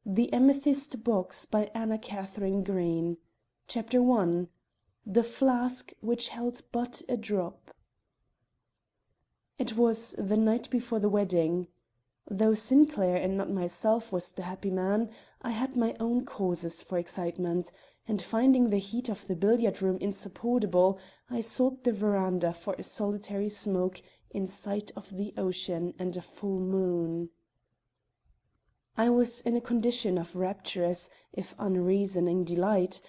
The Amethyst Box by Anna Katharine Green. Chapter 1. The Flask Which Held But a Drop. It was the night before the wedding. Though Sinclair and not myself was the happy man, I had my own causes for excitement, and finding the heat of the billiard-room insupportable, I sought the veranda for a solitary smoke in sight of the ocean and a full moon. I was in a condition of rapturous, if unreasoning, delight.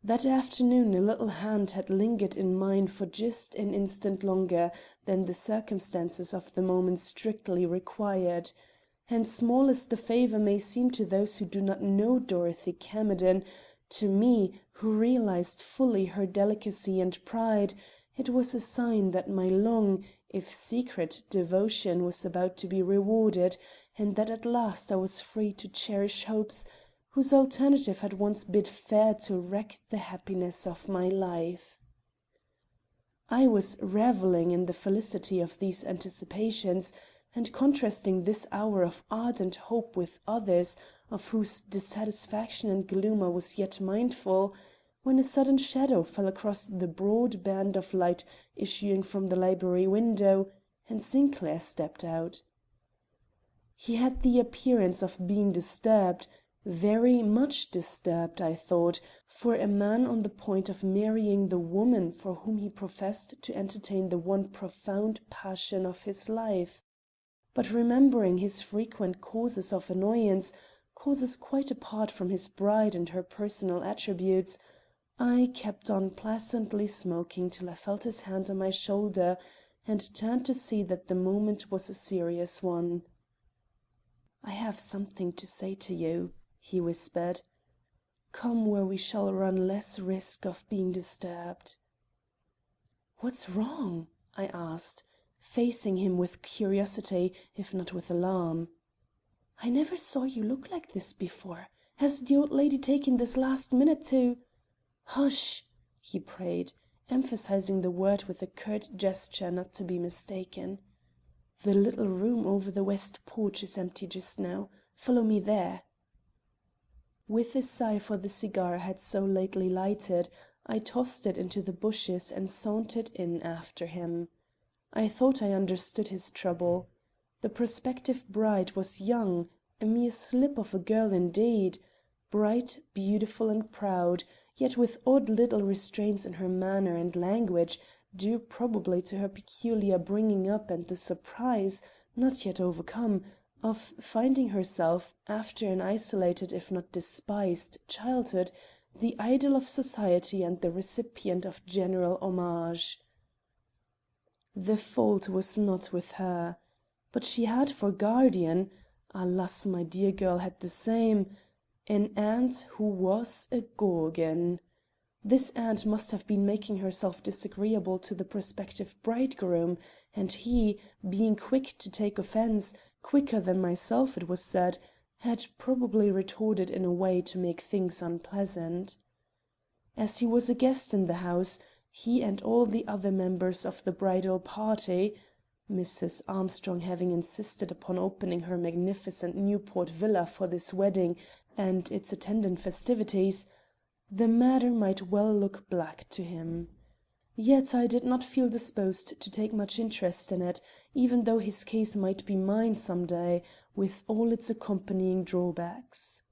That afternoon a little hand had lingered in mine for just an instant longer than the circumstances of the moment strictly required. And small as the favour may seem to those who do not know Dorothy Camerden, to me, who realized fully her delicacy and pride, it was a sign that my long, if secret, devotion was about to be rewarded, and that at last I was free to cherish hopes whose alternative had once bid fair to wreck the happiness of my life. I was revelling in the felicity of these anticipations, and contrasting this hour of ardent hope with others of whose dissatisfaction and gloom I was yet mindful, when a sudden shadow fell across the broad band of light issuing from the library window, and Sinclair stepped out. He had the appearance of being disturbed, very much disturbed, I thought, for a man on the point of marrying the woman for whom he professed to entertain the one profound passion of his life. But remembering his frequent causes of annoyance, causes quite apart from his bride and her personal attributes, I kept on placidly smoking till I felt his hand on my shoulder and turned to see that the moment was a serious one. "I have something to say to you," he whispered. "Come where we shall run less risk of being disturbed." "What's wrong?" I asked, facing him with curiosity, if not with alarm. "I never saw you look like this before. Has the old lady taken this last minute to—" "Hush!" he prayed, emphasizing the word with a curt gesture not to be mistaken. "The little room over the west porch is empty just now. Follow me there." With a sigh for the cigar I had so lately lighted, I tossed it into the bushes and sauntered in after him. I thought I understood his trouble. The prospective bride was young, a mere slip of a girl indeed, bright, beautiful and proud, yet with odd little restraints in her manner and language, due probably to her peculiar bringing up and the surprise, not yet overcome, of finding herself, after an isolated if not despised childhood, the idol of society and the recipient of general homage. The fault was not with her. But she had for guardian alas, my dear girl had the same an aunt who was a Gorgon. This aunt must have been making herself disagreeable to the prospective bridegroom, and he, being quick to take offence, quicker than myself it was said, had probably retorted in a way to make things unpleasant. As he was a guest in the house, he and all the other members of the bridal party, Mrs. Armstrong having insisted upon opening her magnificent Newport villa for this wedding and its attendant festivities, the matter might well look black to him. Yet I did not feel disposed to take much interest in it, even though his case might be mine some day, with all its accompanying drawbacks.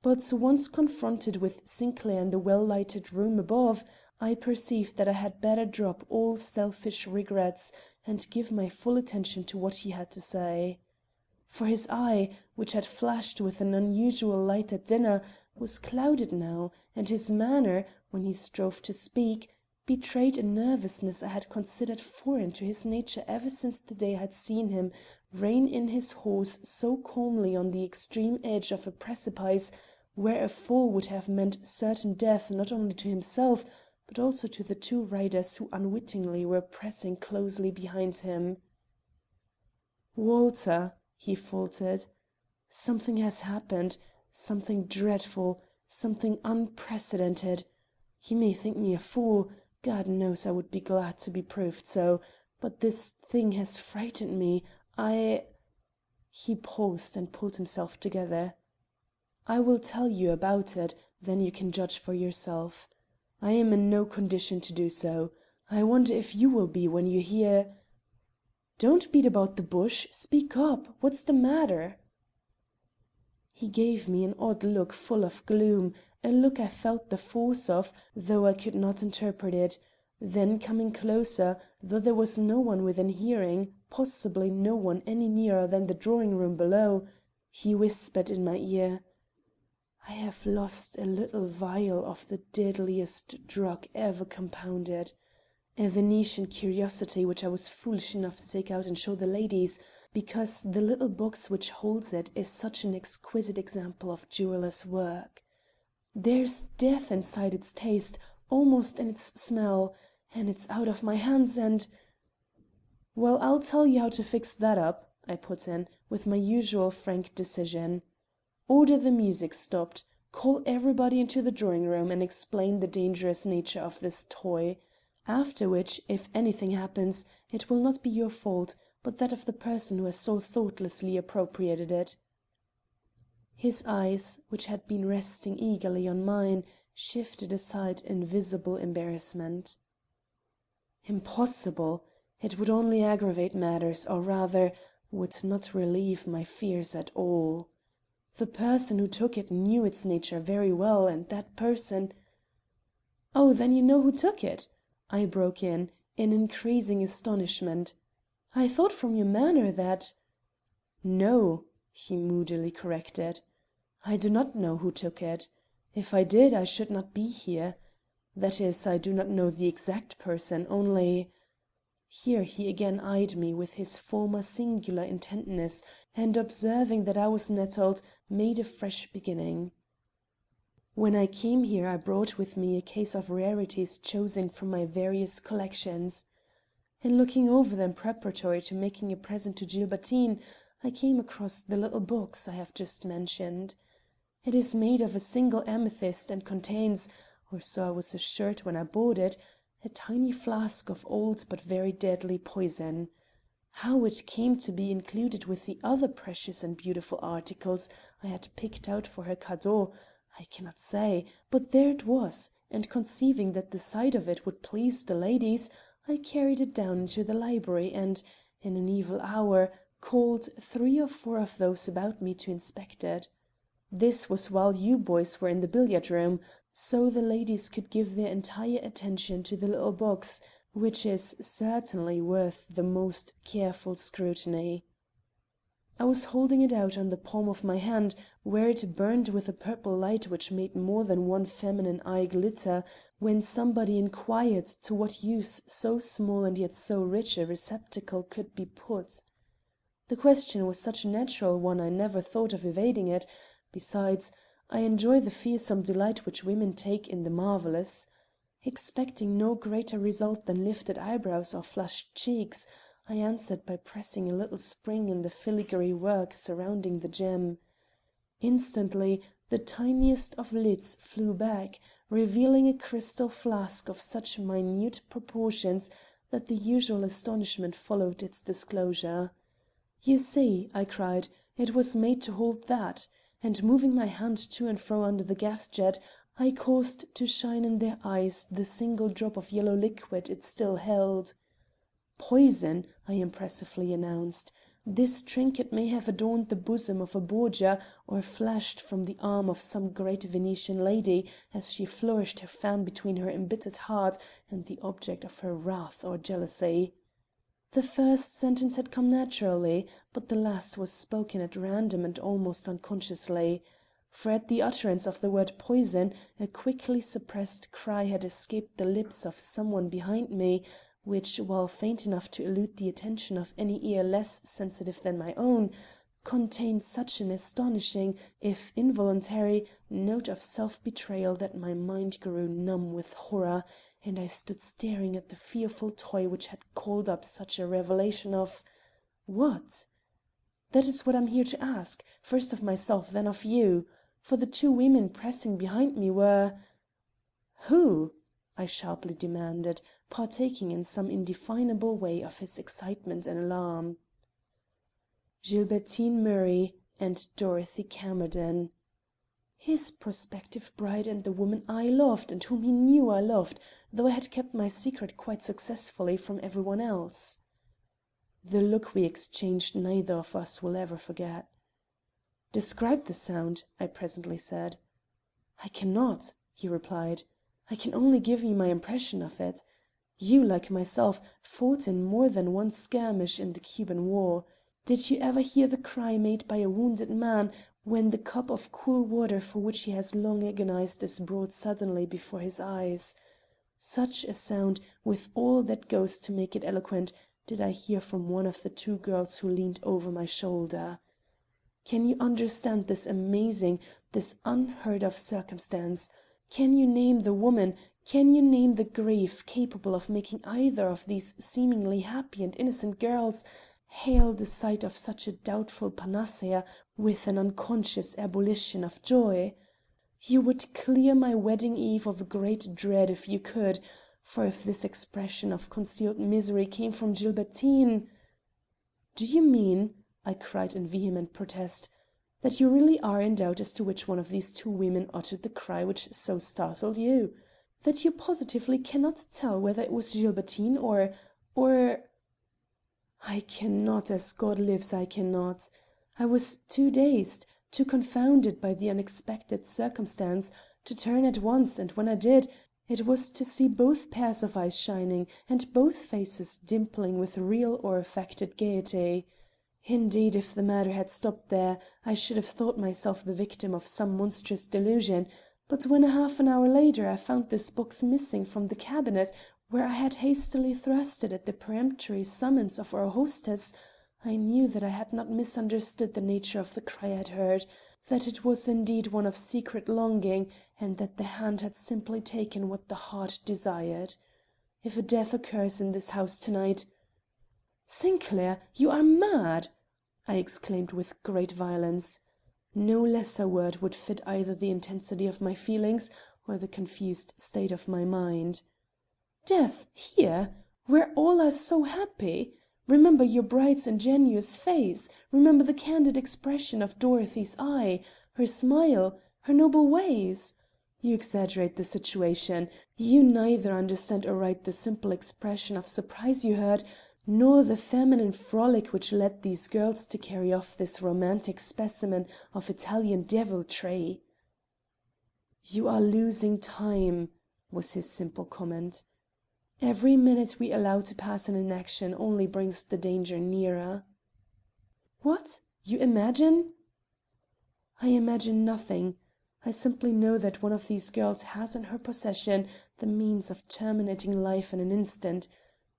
But once confronted with Sinclair in the well-lighted room above, I perceived that I had better drop all selfish regrets and give my full attention to what he had to say. For his eye, which had flashed with an unusual light at dinner, was clouded now, and his manner, when he strove to speak, betrayed a nervousness I had considered foreign to his nature ever since the day I had seen him rein in his horse so calmly on the extreme edge of a precipice where a fall would have meant certain death not only to himself but also to the two riders who unwittingly were pressing closely behind him. "Walter," he faltered, "something has happened, something dreadful, something unprecedented. You may think me a fool, God knows I would be glad to be proved so, but this thing has frightened me. I—" He paused and pulled himself together. I will tell you about it, then you can judge for yourself. I am in no condition to do so. I wonder if you will be when you hear—" "Don't beat about the bush. Speak up. What's the matter?" He gave me an odd look full of gloom, a look I felt the force of, though I could not interpret it; then coming closer, though there was no one within hearing, possibly no one any nearer than the drawing room below, he whispered in my ear: "I have lost a little vial of the deadliest drug ever compounded. A Venetian curiosity which I was foolish enough to take out and show the ladies, because the little box which holds it is such an exquisite example of jeweller's work. There's death inside its taste, almost in its smell, and it's out of my hands and—" "Well, I'll tell you how to fix that up," I put in, with my usual frank decision. "Order the music stopped, call everybody into the drawing room and explain the dangerous nature of this toy. After which, if anything happens, it will not be your fault, but that of the person who has so thoughtlessly appropriated it." His eyes, which had been resting eagerly on mine, shifted aside in visible embarrassment. "Impossible! It would only aggravate matters, or rather, would not relieve my fears at all. The person who took it knew its nature very well, and that person—" "Oh, then you know who took it?" I broke in increasing astonishment. "I thought from your manner that—" "No," he moodily corrected. "I do not know who took it. If I did, I should not be here. That is, I do not know the exact person, only—" Here he again eyed me with his former singular intentness, and observing that I was nettled, made a fresh beginning. "When I came here I brought with me a case of rarities chosen from my various collections. In looking over them preparatory to making a present to Gilbertine, I came across the little box I have just mentioned. It is made of a single amethyst and contains, or so I was assured when I bought it, a tiny flask of old but very deadly poison. How it came to be included with the other precious and beautiful articles I had picked out for her cadeau, I cannot say, but there it was, and conceiving that the sight of it would please the ladies, I carried it down into the library and, in an evil hour, called 3 or 4 of those about me to inspect it. This was while you boys were in the billiard room, so the ladies could give their entire attention to the little box, which is certainly worth the most careful scrutiny. I was holding it out on the palm of my hand, where it burned with a purple light which made more than one feminine eye glitter, when somebody inquired to what use so small and yet so rich a receptacle could be put. The question was such a natural one I never thought of evading it; besides, I enjoy the fearsome delight which women take in the marvellous. Expecting no greater result than lifted eyebrows or flushed cheeks, I answered by pressing a little spring in the filigree work surrounding the gem. Instantly the tiniest of lids flew back, revealing a crystal flask of such minute proportions that the usual astonishment followed its disclosure. "You see," I cried, "it was made to hold that," and moving my hand to and fro under the gas jet, I caused to shine in their eyes the single drop of yellow liquid it still held. "Poison," I impressively announced. "This trinket may have adorned the bosom of a Borgia or flashed from the arm of some great Venetian lady as she flourished her fan between her embittered heart and the object of her wrath or jealousy." The first sentence had come naturally, but the last was spoken at random and almost unconsciously. For at the utterance of the word poison a quickly suppressed cry had escaped the lips of some one behind me, which, while faint enough to elude the attention of any ear less sensitive than my own, contained such an astonishing, if involuntary, note of self-betrayal that my mind grew numb with horror, and I stood staring at the fearful toy which had called up such a revelation of— What? That is what I am here to ask, first of myself, then of you. For the 2 women pressing behind me were— "Who?" I sharply demanded, partaking in some indefinable way of his excitement and alarm. "Gilbertine Murray and Dorothy Camerden." His prospective bride and the woman I loved and whom he knew I loved, though I had kept my secret quite successfully from everyone else. The look we exchanged neither of us will ever forget. "Describe the sound," I presently said. "I cannot," he replied. "I can only give you my impression of it. You, like myself, fought in more than one skirmish in the Cuban War. Did you ever hear the cry made by a wounded man when the cup of cool water for which he has long agonized is brought suddenly before his eyes? Such a sound, with all that goes to make it eloquent, did I hear from one of the two girls who leaned over my shoulder. Can you understand this amazing, this unheard of circumstance? Can you name the woman, can you name the grief capable of making either of these seemingly happy and innocent girls hail the sight of such a doubtful panacea with an unconscious ebullition of joy? You would clear my wedding eve of a great dread if you could, for if this expression of concealed misery came from Gilbertine— "Do you mean," I cried in vehement protest, "that you really are in doubt as to which one of these two women uttered the cry which so startled you? That you positively cannot tell whether it was Gilbertine or— "I cannot, as God lives, I cannot. I was too dazed, too confounded by the unexpected circumstance, to turn at once, and when I did, it was to see both pairs of eyes shining, and both faces dimpling with real or affected gaiety. Indeed, if the matter had stopped there, I should have thought myself the victim of some monstrous delusion, but when half an hour later I found this box missing from the cabinet where I had hastily thrust it at the peremptory summons of our hostess, I knew that I had not misunderstood the nature of the cry I had heard, that it was indeed one of secret longing, and that the hand had simply taken what the heart desired. If a death occurs in this house tonight— "Sinclair, you are mad!" I exclaimed with great violence. No lesser word would fit either the intensity of my feelings or the confused state of my mind. "Death here, where all are so happy! Remember your bride's ingenuous face. Remember the candid expression of Dorothy's eye, her smile, her noble ways. You exaggerate the situation. You neither understand aright the simple expression of surprise you heard, nor the feminine frolic which led these girls to carry off this romantic specimen of Italian deviltry." "You are losing time," was his simple comment. "Every minute we allow to pass in inaction only brings the danger nearer." "What? You imagine—" "I imagine nothing. I simply know that one of these girls has in her possession the means of terminating life in an instant,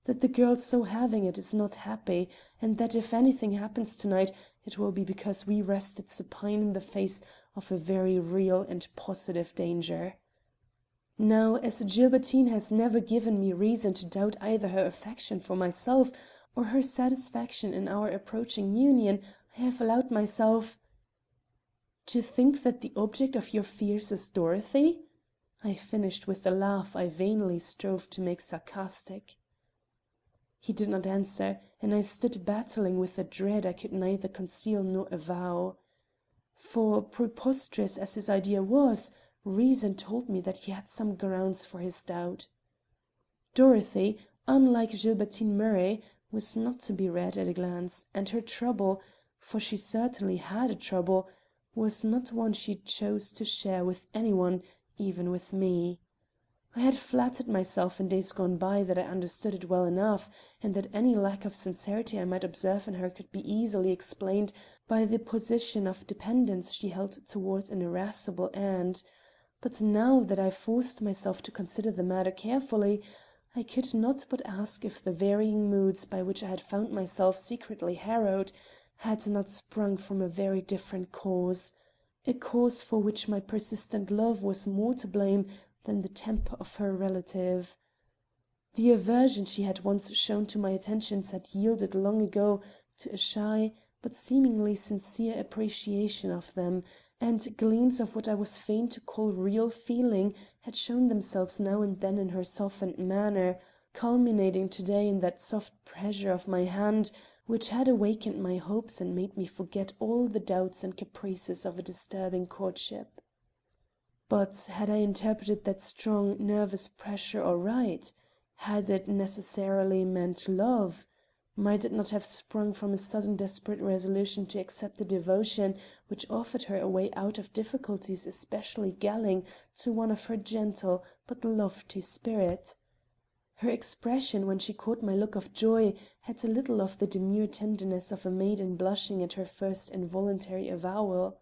that the girl so having it is not happy, and that if anything happens tonight it will be because we rested supine in the face of a very real and positive danger. Now, as Gilbertine has never given me reason to doubt either her affection for myself or her satisfaction in our approaching union, I have allowed myself—" "To think that the object of your fears is Dorothy?" I finished with the laugh I vainly strove to make sarcastic. He did not answer, and I stood battling with a dread I could neither conceal nor avow. For, preposterous as his idea was, reason told me that he had some grounds for his doubt. Dorothy, unlike Gilbertine Murray, was not to be read at a glance, and her trouble, for she certainly had a trouble, was not one she chose to share with anyone, even with me. I had flattered myself in days gone by that I understood it well enough, and that any lack of sincerity I might observe in her could be easily explained by the position of dependence she held towards an irascible aunt. But now that I forced myself to consider the matter carefully, I could not but ask if the varying moods by which I had found myself secretly harrowed had not sprung from a very different cause, a cause for which my persistent love was more to blame than the temper of her relative. The aversion she had once shown to my attentions had yielded long ago to a shy but seemingly sincere appreciation of them, and gleams of what I was fain to call real feeling had shown themselves now and then in her softened manner, culminating to-day in that soft pressure of my hand which had awakened my hopes and made me forget all the doubts and caprices of a disturbing courtship. But had I interpreted that strong, nervous pressure aright? Had it necessarily meant love? Might it not have sprung from a sudden desperate resolution to accept a devotion which offered her a way out of difficulties especially galling to one of her gentle but lofty spirit? Her expression when she caught my look of joy had a little of the demure tenderness of a maiden blushing at her first involuntary avowal.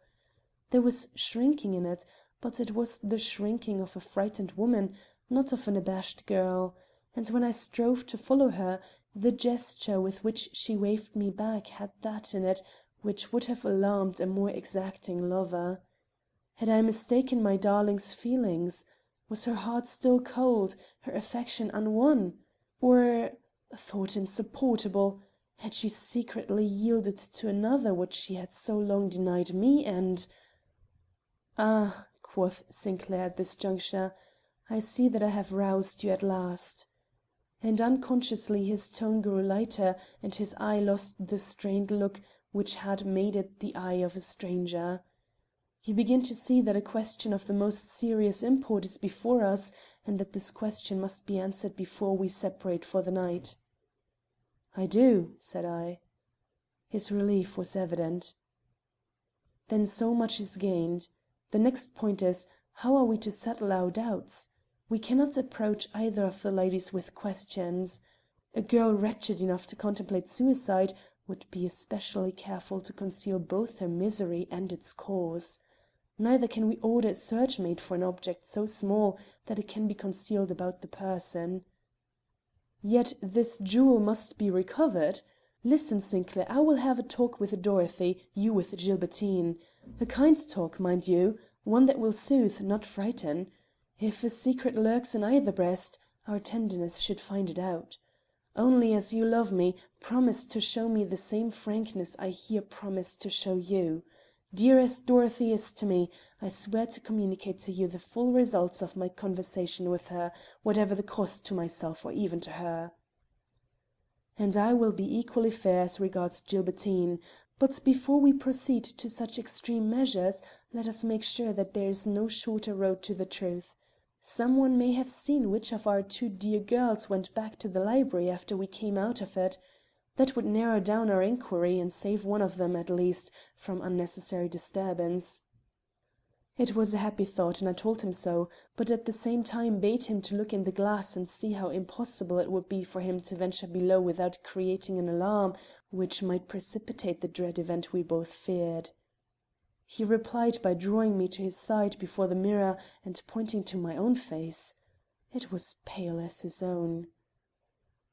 There was shrinking in it, but it was the shrinking of a frightened woman, not of an abashed girl, and when I strove to follow her, the gesture with which she waved me back had that in it which would have alarmed a more exacting lover. Had I mistaken my darling's feelings? Was her heart still cold, her affection unwon? Or, thought insupportable, had she secretly yielded to another what she had so long denied me, and— "Ah," quoth Sinclair at this juncture, "I see that I have roused you at last." And unconsciously his tone grew lighter and his eye lost the strained look which had made it the eye of a stranger. "You begin to see that a question of the most serious import is before us, and that this question must be answered before we separate for the night." "I do," said I. His relief was evident. "Then so much is gained. The next point is, how are we to settle our doubts? We cannot approach either of the ladies with questions. A girl wretched enough to contemplate suicide would be especially careful to conceal both her misery and its cause. Neither can we order a search made for an object so small that it can be concealed about the person. Yet this jewel must be recovered. Listen, Sinclair, I will have a talk with Dorothy, you with Gilbertine. A kind talk, mind you, one that will soothe, not frighten. If a secret lurks in either breast, our tenderness should find it out. Only, as you love me, promise to show me the same frankness I here promise to show you. Dear as Dorothy is to me, I swear to communicate to you the full results of my conversation with her, whatever the cost to myself or even to her. And I will be equally fair as regards Gilbertine. But before we proceed to such extreme measures, let us make sure that there is no shorter road to the truth. Someone may have seen which of our two dear girls went back to the library after we came out of it. That would narrow down our inquiry and save one of them, at least, from unnecessary disturbance. It was a happy thought, and I told him so, but at the same time bade him to look in the glass and see how impossible it would be for him to venture below without creating an alarm which might precipitate the dread event we both feared. He replied by drawing me to his side before the mirror and pointing to my own face. It was pale as his own.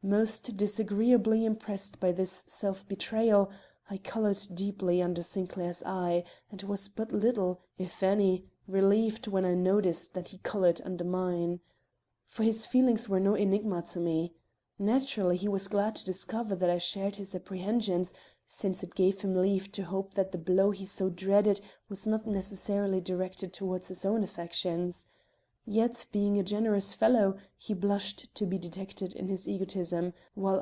Most disagreeably impressed by this self-betrayal, I coloured deeply under Sinclair's eye, and was but little, if any, relieved when I noticed that he coloured under mine. For his feelings were no enigma to me. Naturally, he was glad to discover that I shared his apprehensions, since it gave him leave to hope that the blow he so dreaded was not necessarily directed towards his own affections. Yet, being a generous fellow, he blushed to be detected in his egotism, while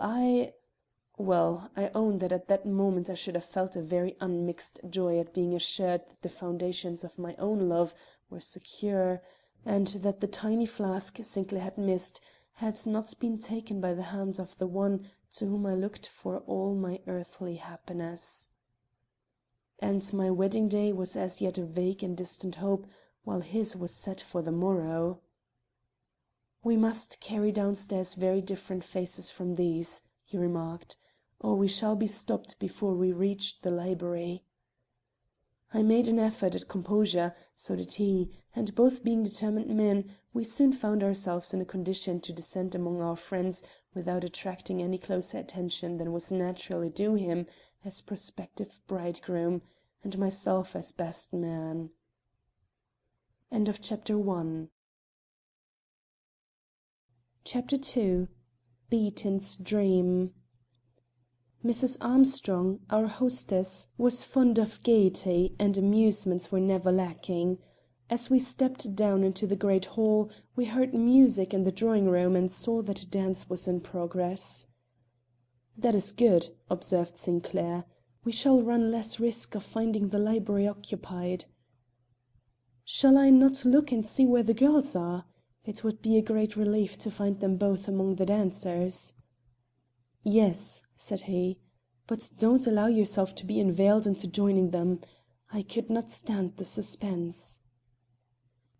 well, I own that at that moment I should have felt a very unmixed joy at being assured that the foundations of my own love were secure, and that the tiny flask Sinclair had missed had not been taken by the hand of the one to whom I looked for all my earthly happiness. And my wedding day was as yet a vague and distant hope, while his was set for the morrow. "We must carry downstairs very different faces from these," he remarked, "or we shall be stopped before we reach the library." I made an effort at composure, so did he, and both being determined men, we soon found ourselves in a condition to descend among our friends without attracting any closer attention than was naturally due him as prospective bridegroom, and myself as best man. Chapter 2. Beaton's Dream. Mrs. Armstrong, our hostess, was fond of gaiety, and amusements were never lacking. As we stepped down into the great hall, we heard music in the drawing-room and saw that a dance was in progress. "That is good," observed Sinclair. "We shall run less risk of finding the library occupied." Shall I not look and see where the girls are? It would be a great relief to find them both among the dancers." "Yes," said he, "but don't allow yourself to be inveigled into joining them. I could not stand the suspense."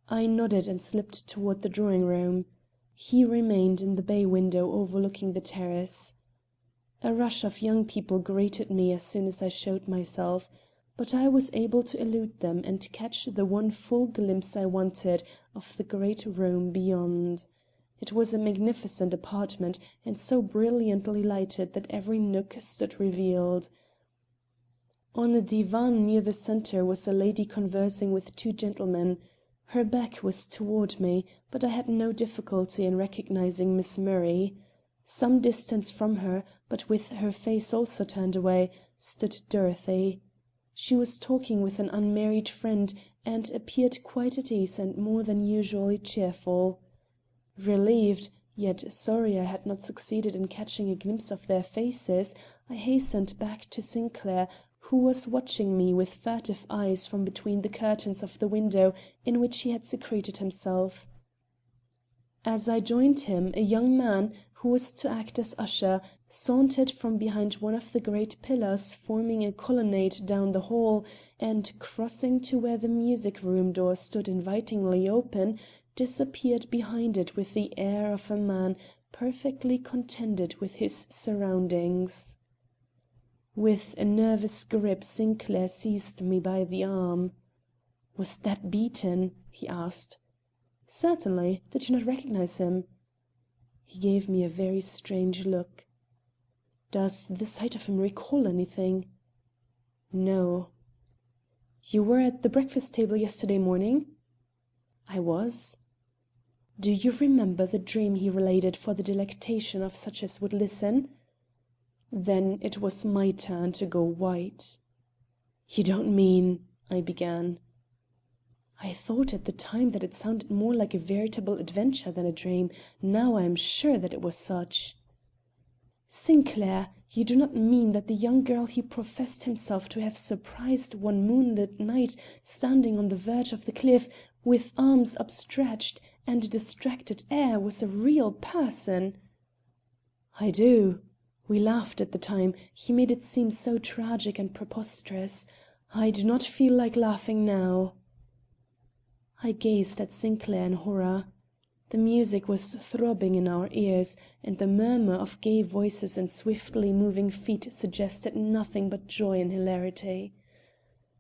I nodded and slipped toward the drawing room. He remained in the bay window overlooking the terrace. A rush of young people greeted me as soon as I showed myself, but I was able to elude them and catch the one full glimpse I wanted of the great room beyond. It was a magnificent apartment and so brilliantly lighted that every nook stood revealed. On a divan near the center was a lady conversing with two gentlemen. Her back was toward me, but I had no difficulty in recognizing Miss Murray. Some distance from her, but with her face also turned away, stood Dorothy. She was talking with an unmarried friend, and appeared quite at ease and more than usually cheerful. Relieved, yet sorry I had not succeeded in catching a glimpse of their faces, I hastened back to Sinclair, who was watching me with furtive eyes from between the curtains of the window in which he had secreted himself. As I joined him, a young man, who was to act as usher, sauntered from behind one of the great pillars forming a colonnade down the hall, and, crossing to where the music-room door stood invitingly open, disappeared behind it with the air of a man perfectly contented with his surroundings. With a nervous grip Sinclair seized me by the arm. "Was that Beaton?" he asked. "Certainly. Did you not recognize him?" He gave me a very strange look. "Does the sight of him recall anything?" "No." "You were at the breakfast table yesterday morning?" "I was." "Do you remember the dream he related for the delectation of such as would listen?" Then it was my turn to go white. "You don't mean—" I began. "I thought at the time that it sounded more like a veritable adventure than a dream. Now I am sure that it was such." "Sinclair, you do not mean that the young girl he professed himself to have surprised one moonlit night standing on the verge of the cliff, with arms upstretched and a distracted air, was a real person?" "I do. We laughed at the time; he made it seem so tragic and preposterous. I do not feel like laughing now." I gazed at Sinclair in horror. The music was throbbing in our ears, and the murmur of gay voices and swiftly moving feet suggested nothing but joy and hilarity.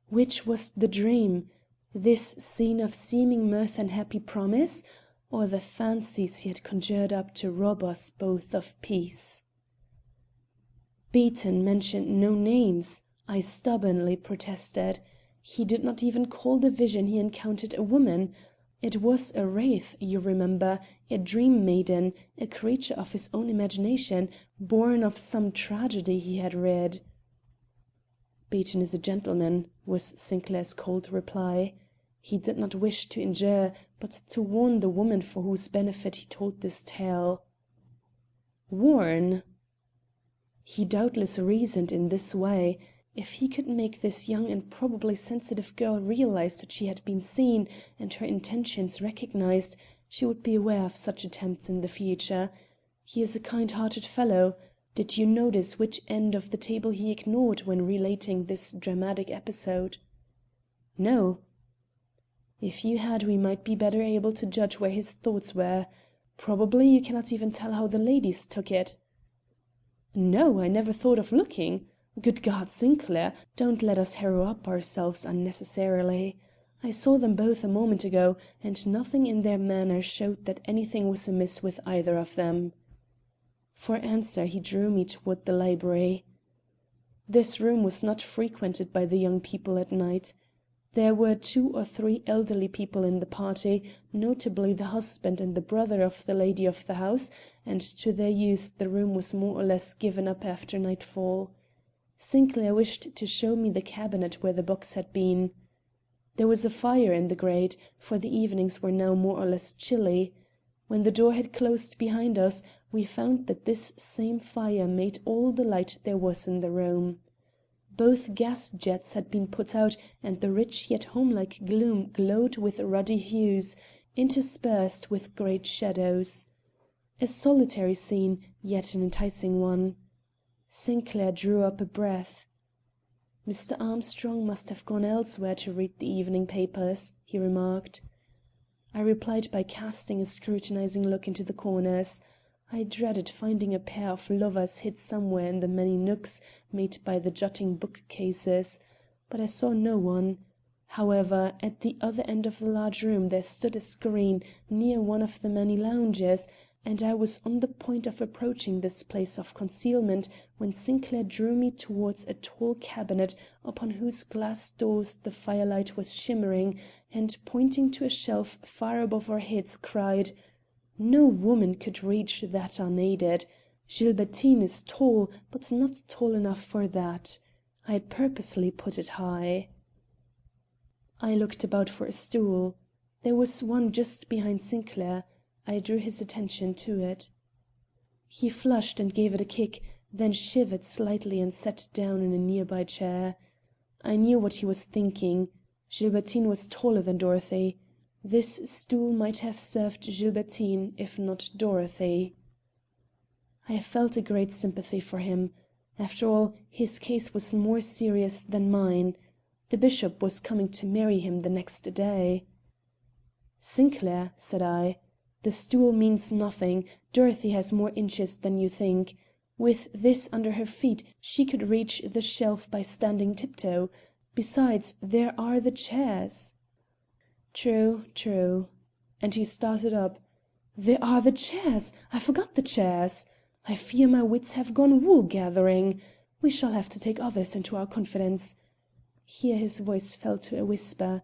Which was the dream? This scene of seeming mirth and happy promise, or the fancies he had conjured up to rob us both of peace? "Beaton mentioned no names," I stubbornly protested. "He did not even call the vision he encountered a woman. It was a wraith, you remember, a dream maiden, a creature of his own imagination, born of some tragedy he had read." "Beaton is a gentleman," was Sinclair's cold reply. He did not wish to injure, but to warn the woman for whose benefit he told this tale. "Warn?" He doubtless reasoned in this way. If he could make this young and probably sensitive girl realize that she had been seen and her intentions recognized, she would be aware of such attempts in the future. He is a kind-hearted fellow. Did you notice which end of the table he ignored when relating this dramatic episode? "No." "If you had we might be better able to judge where his thoughts were. Probably you cannot even tell how the ladies took it." "No, I never thought of looking. Good God, Sinclair, don't let us harrow up ourselves unnecessarily. I saw them both a moment ago, and nothing in their manner showed that anything was amiss with either of them." For answer he drew me toward the library. This room was not frequented by the young people at night. There were 2 or 3 elderly people in the party, notably the husband and the brother of the lady of the house, and to their use the room was more or less given up after nightfall. Sinclair wished to show me the cabinet where the box had been. There was a fire in the grate, for the evenings were now more or less chilly. When the door had closed behind us, we found that this same fire made all the light there was in the room. Both gas jets had been put out, and the rich yet homelike gloom glowed with ruddy hues, interspersed with great shadows. A solitary scene, yet an enticing one. Sinclair drew up a breath. "Mr. Armstrong must have gone elsewhere to read the evening papers," he remarked. I replied by casting a scrutinizing look into the corners. I dreaded finding a pair of lovers hid somewhere in the many nooks made by the jutting bookcases, but I saw no one. However, at the other end of the large room there stood a screen near one of the many lounges, and I was on the point of approaching this place of concealment when Sinclair drew me towards a tall cabinet upon whose glass doors the firelight was shimmering, and pointing to a shelf far above our heads, cried: "No woman could reach that unaided. Gilbertine is tall, but not tall enough for that. I purposely put it high." I looked about for a stool. There was one just behind Sinclair. I drew his attention to it. He flushed and gave it a kick, then shivered slightly and sat down in a nearby chair. I knew what he was thinking. Gilbertine was taller than Dorothy. This stool might have served Gilbertine, if not Dorothy. I felt a great sympathy for him. After all, his case was more serious than mine. The bishop was coming to marry him the next day. "Sinclair," said I, "the stool means nothing. Dorothy has more inches than you think. With this under her feet, she could reach the shelf by standing tiptoe. Besides, there are the chairs." "True, true." And he started up. "There are the chairs! I forgot the chairs. I fear my wits have gone wool gathering. We shall have to take others into our confidence." Here his voice fell to a whisper.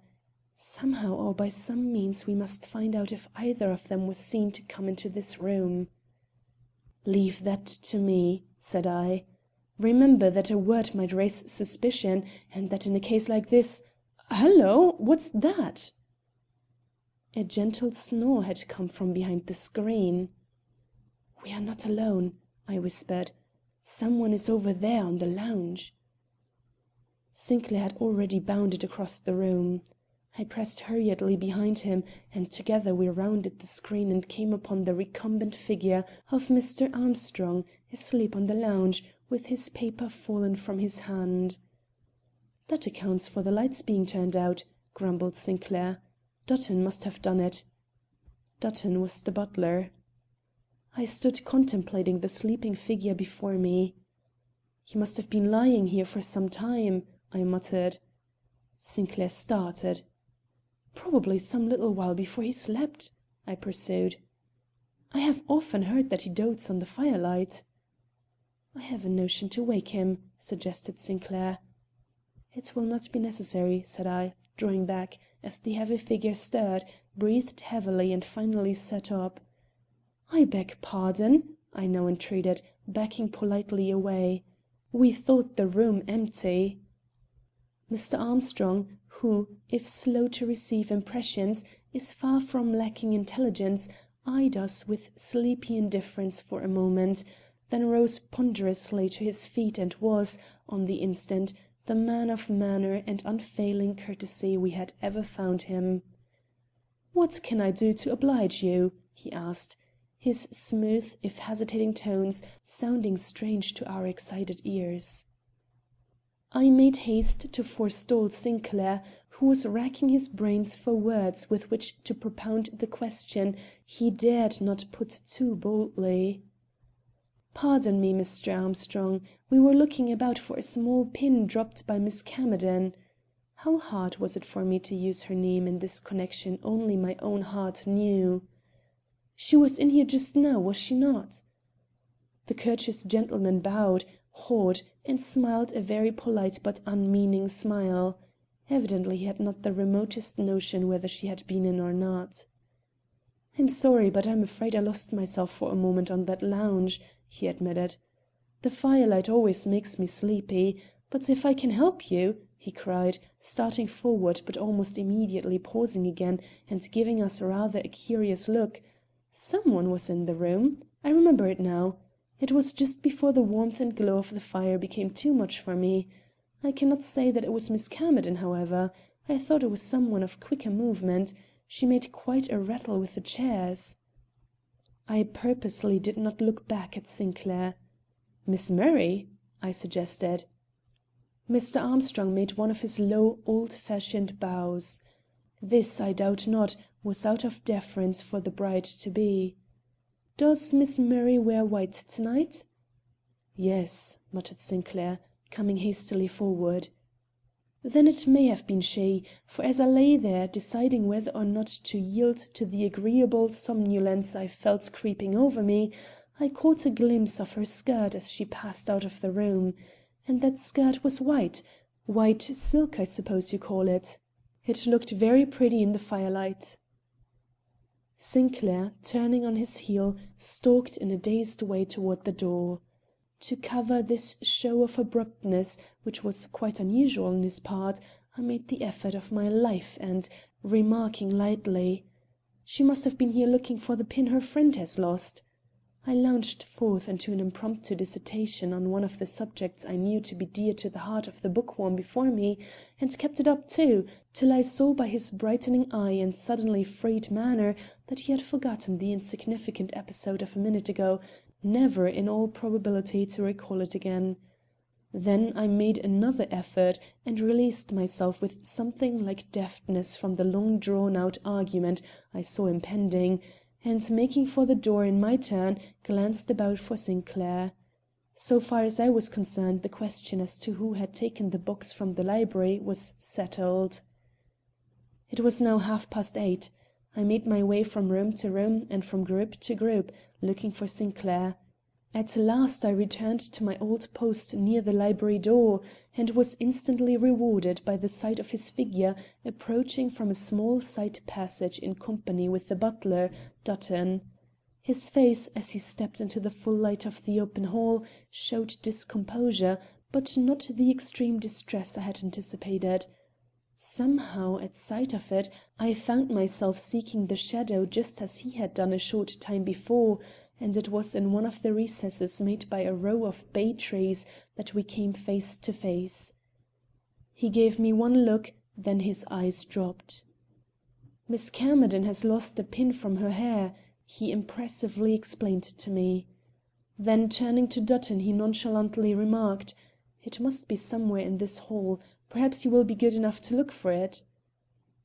"Somehow or by some means we must find out if either of them was seen to come into this room." "Leave that to me," said I. "Remember that a word might raise suspicion, and that in a case like this Hello! What's that?" A gentle snore had come from behind the screen. "We are not alone," I whispered. "Someone is over there on the lounge." Sinclair had already bounded across the room. I pressed hurriedly behind him, and together we rounded the screen and came upon the recumbent figure of Mr. Armstrong, asleep on the lounge, with his paper fallen from his hand. "That accounts for the lights being turned out," grumbled Sinclair. "Dutton must have done it." Dutton was the butler. I stood contemplating the sleeping figure before me. "He must have been lying here for some time," I muttered. Sinclair started. "Probably some little while before he slept," I pursued. "I have often heard that he dotes on the firelight." "I have a notion to wake him," suggested Sinclair. "It will not be necessary," said I, drawing back, as the heavy figure stirred, breathed heavily and finally sat up. "I beg pardon," I now entreated, backing politely away. "We thought the room empty." Mr. Armstrong, who, if slow to receive impressions, is far from lacking intelligence, eyed us with sleepy indifference for a moment, then rose ponderously to his feet and was, on the instant, the man of manner and unfailing courtesy we had ever found him. "What can I do to oblige you?" he asked, his smooth, if hesitating tones sounding strange to our excited ears. I made haste to forestall Sinclair, who was racking his brains for words with which to propound the question he dared not put too boldly. "Pardon me, Mr. Armstrong. We were looking about for a small pin dropped by Miss Camerden." How hard was it for me to use her name in this connection only my own heart knew. "She was in here just now, was she not?" The courteous gentleman bowed, hawed, and smiled a very polite but unmeaning smile. Evidently he had not the remotest notion whether she had been in or not. "I'm sorry, but I'm afraid I lost myself for a moment on that lounge," he admitted. "The firelight always makes me sleepy. But if I can help you," he cried, starting forward but almost immediately pausing again and giving us rather a curious look. "Someone was in the room. I remember it now. It was just before the warmth and glow of the fire became too much for me. I cannot say that it was Miss Camerden, however. I thought it was someone of quicker movement. She made quite a rattle with the chairs." I purposely did not look back at Sinclair. "Miss Murray?" I suggested. Mr. Armstrong made one of his low, old-fashioned bows. This, I doubt not, was out of deference for the bride-to-be. "Does Miss Murray wear white to-night?" "Yes," muttered Sinclair, coming hastily forward. Then it may have been she, for as I lay there deciding whether or not to yield to the agreeable somnolence I felt creeping over me, I caught a glimpse of her skirt as she passed out of the room. And that skirt was white silk, I suppose you call it. It looked very pretty in the firelight. Sinclair, turning on his heel, stalked in a dazed way toward the door. To cover this show of abruptness, which was quite unusual on his part, I made the effort of my life and, remarking lightly, "She must have been here looking for the pin her friend has lost," I launched forth into an impromptu dissertation on one of the subjects I knew to be dear to the heart of the bookworm before me, and kept it up, too, till I saw by his brightening eye and suddenly freed manner that he had forgotten the insignificant episode of a minute ago, never in all probability to recall it again. Then I made another effort and released myself with something like deftness from the long drawn out argument I saw impending, and making for the door in my turn, glanced about for Sinclair. So far as I was concerned, the question as to who had taken the box from the library was settled. It was now 8:30. I made my way from room to room and from group to group, looking for Sinclair. At last I returned to my old post near the library door, and was instantly rewarded by the sight of his figure approaching from a small side passage in company with the butler, Dutton. His face, as he stepped into the full light of the open hall, showed discomposure, but not the extreme distress I had anticipated. Somehow, at sight of it, I found myself seeking the shadow just as he had done a short time before, and it was in one of the recesses made by a row of bay trees that we came face to face. He gave me one look, then his eyes dropped. "Miss Camerden has lost a pin from her hair," he impressively explained to me. Then turning to Dutton he nonchalantly remarked, "It must be somewhere in this hall. Perhaps you will be good enough to look for it."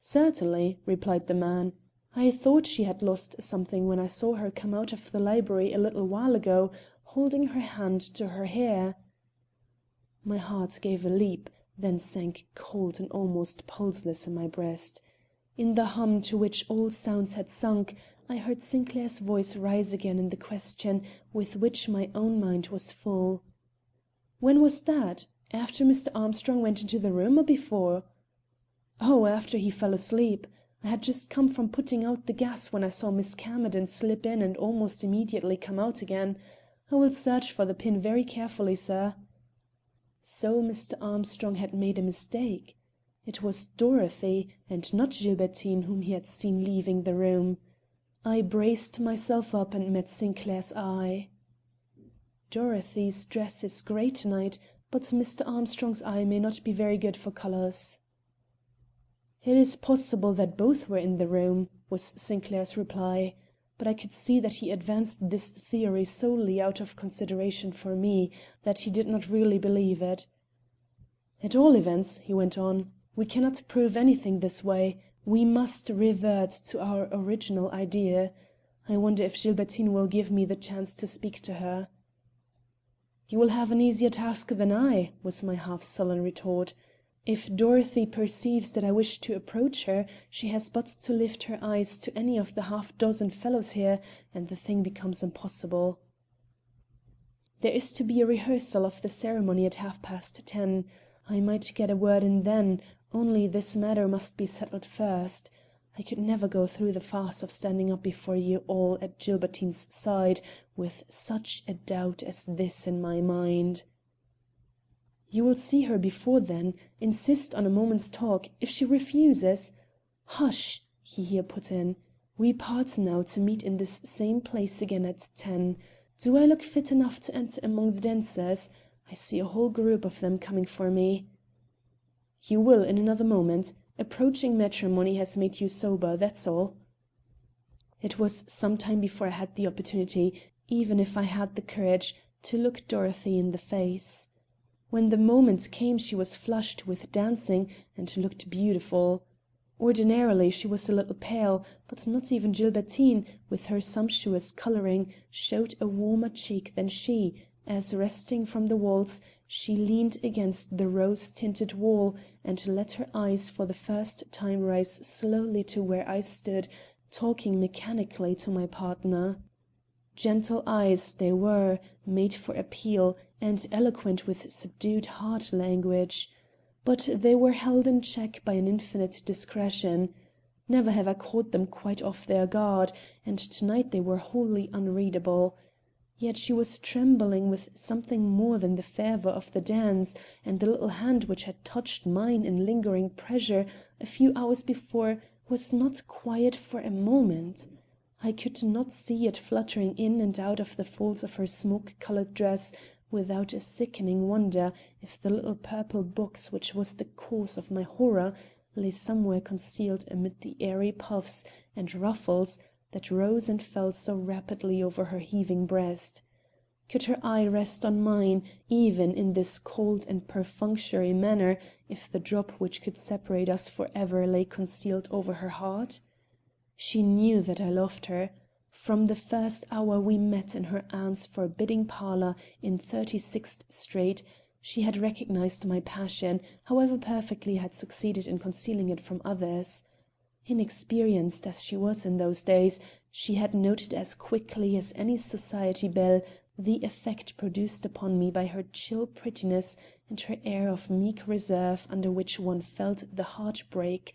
"Certainly," replied the man. "I thought she had lost something when I saw her come out of the library a little while ago, holding her hand to her hair." My heart gave a leap, then sank cold and almost pulseless in my breast. In the hum to which all sounds had sunk, I heard Sinclair's voice rise again in the question with which my own mind was full. "When was that? After Mr. Armstrong went into the room or before?" "Oh, after he fell asleep. I had just come from putting out the gas when I saw Miss Camerden slip in and almost immediately come out again. I will search for the pin very carefully, sir." So Mr. Armstrong had made a mistake. It was Dorothy, and not Gilbertine, whom he had seen leaving the room. I braced myself up and met Sinclair's eye. "Dorothy's dress is gray tonight, but Mr. Armstrong's eye may not be very good for colors." "It is possible that both were in the room," was Sinclair's reply, but I could see that he advanced this theory solely out of consideration for me, that he did not really believe it. "At all events," he went on, "we cannot prove anything this way. We must revert to our original idea. I wonder if Gilbertine will give me the chance to speak to her." "You will have an easier task than I," was my half sullen retort. "If Dorothy perceives that I wish to approach her, she has but to lift her eyes to any of the half-dozen fellows here, and the thing becomes impossible." "There is to be a rehearsal of the ceremony at 10:30. I might get a word in then, only this matter must be settled first. I could never go through the farce of standing up before you all at Gilbertine's side with such a doubt as this in my mind." "You will see her before then. Insist on a moment's talk. If she refuses—" "Hush!" he here put in. "We part now to meet in this same place again at 10. Do I look fit enough to enter among the dancers? I see a whole group of them coming for me." You will in another moment. Approaching matrimony has made you sober, that's all." It was some time before I had the opportunity, even if I had the courage, to look Dorothy in the face. When the moment came she was flushed with dancing and looked beautiful. Ordinarily she was a little pale, but not even Gilbertine, with her sumptuous coloring, showed a warmer cheek than she, as, resting from the waltz, she leaned against the rose-tinted wall and let her eyes for the first time rise slowly to where I stood, talking mechanically to my partner. Gentle eyes they were, made for appeal, and eloquent with subdued heart language. But they were held in check by an infinite discretion. Never have I caught them quite off their guard, and tonight they were wholly unreadable. Yet she was trembling with something more than the fervor of the dance, and the little hand which had touched mine in lingering pressure a few hours before was not quiet for a moment. I could not see it fluttering in and out of the folds of her smoke-colored dress without a sickening wonder if the little purple box which was the cause of my horror lay somewhere concealed amid the airy puffs and ruffles that rose and fell so rapidly over her heaving breast. Could her eye rest on mine, even in this cold and perfunctory manner, if the drop which could separate us forever lay concealed over her heart? She knew that I loved her. From the first hour we met in her aunt's forbidding parlor in 36th Street, she had recognized my passion, however perfectly I had succeeded in concealing it from others. Inexperienced as she was in those days, she had noted as quickly as any society belle the effect produced upon me by her chill prettiness and her air of meek reserve under which one felt the heart break,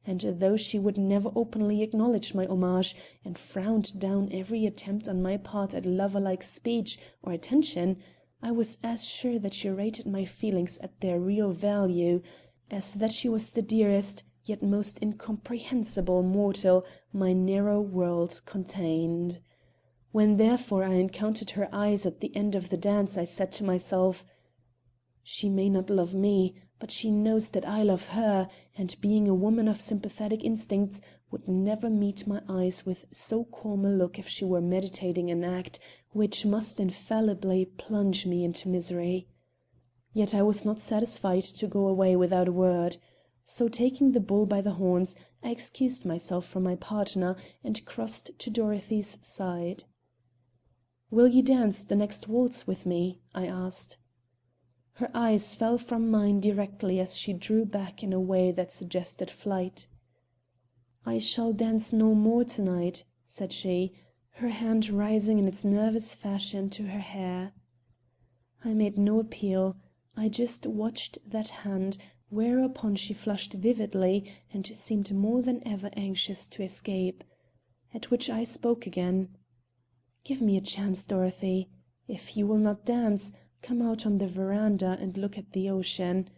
and though she would never openly acknowledge my homage and frowned down every attempt on my part at lover-like speech or attention, I was as sure that she rated my feelings at their real value as that she was the dearest, yet most incomprehensible mortal my narrow world contained. When therefore I encountered her eyes at the end of the dance, I said to myself, "She may not love me, but she knows that I love her, and being a woman of sympathetic instincts, would never meet my eyes with so calm a look if she were meditating an act which must infallibly plunge me into misery." Yet I was not satisfied to go away without a word. So taking the bull by the horns, I excused myself from my partner and crossed to Dorothy's side. "Will you dance the next waltz with me?" I asked. Her eyes fell from mine directly as she drew back in a way that suggested flight. "I shall dance no more tonight," said she, her hand rising in its nervous fashion to her hair. I made no appeal. I just watched that hand, whereupon she flushed vividly and seemed more than ever anxious to escape. At which I spoke again. "Give me a chance, Dorothy. If you will not dance, come out on the veranda and look at the ocean.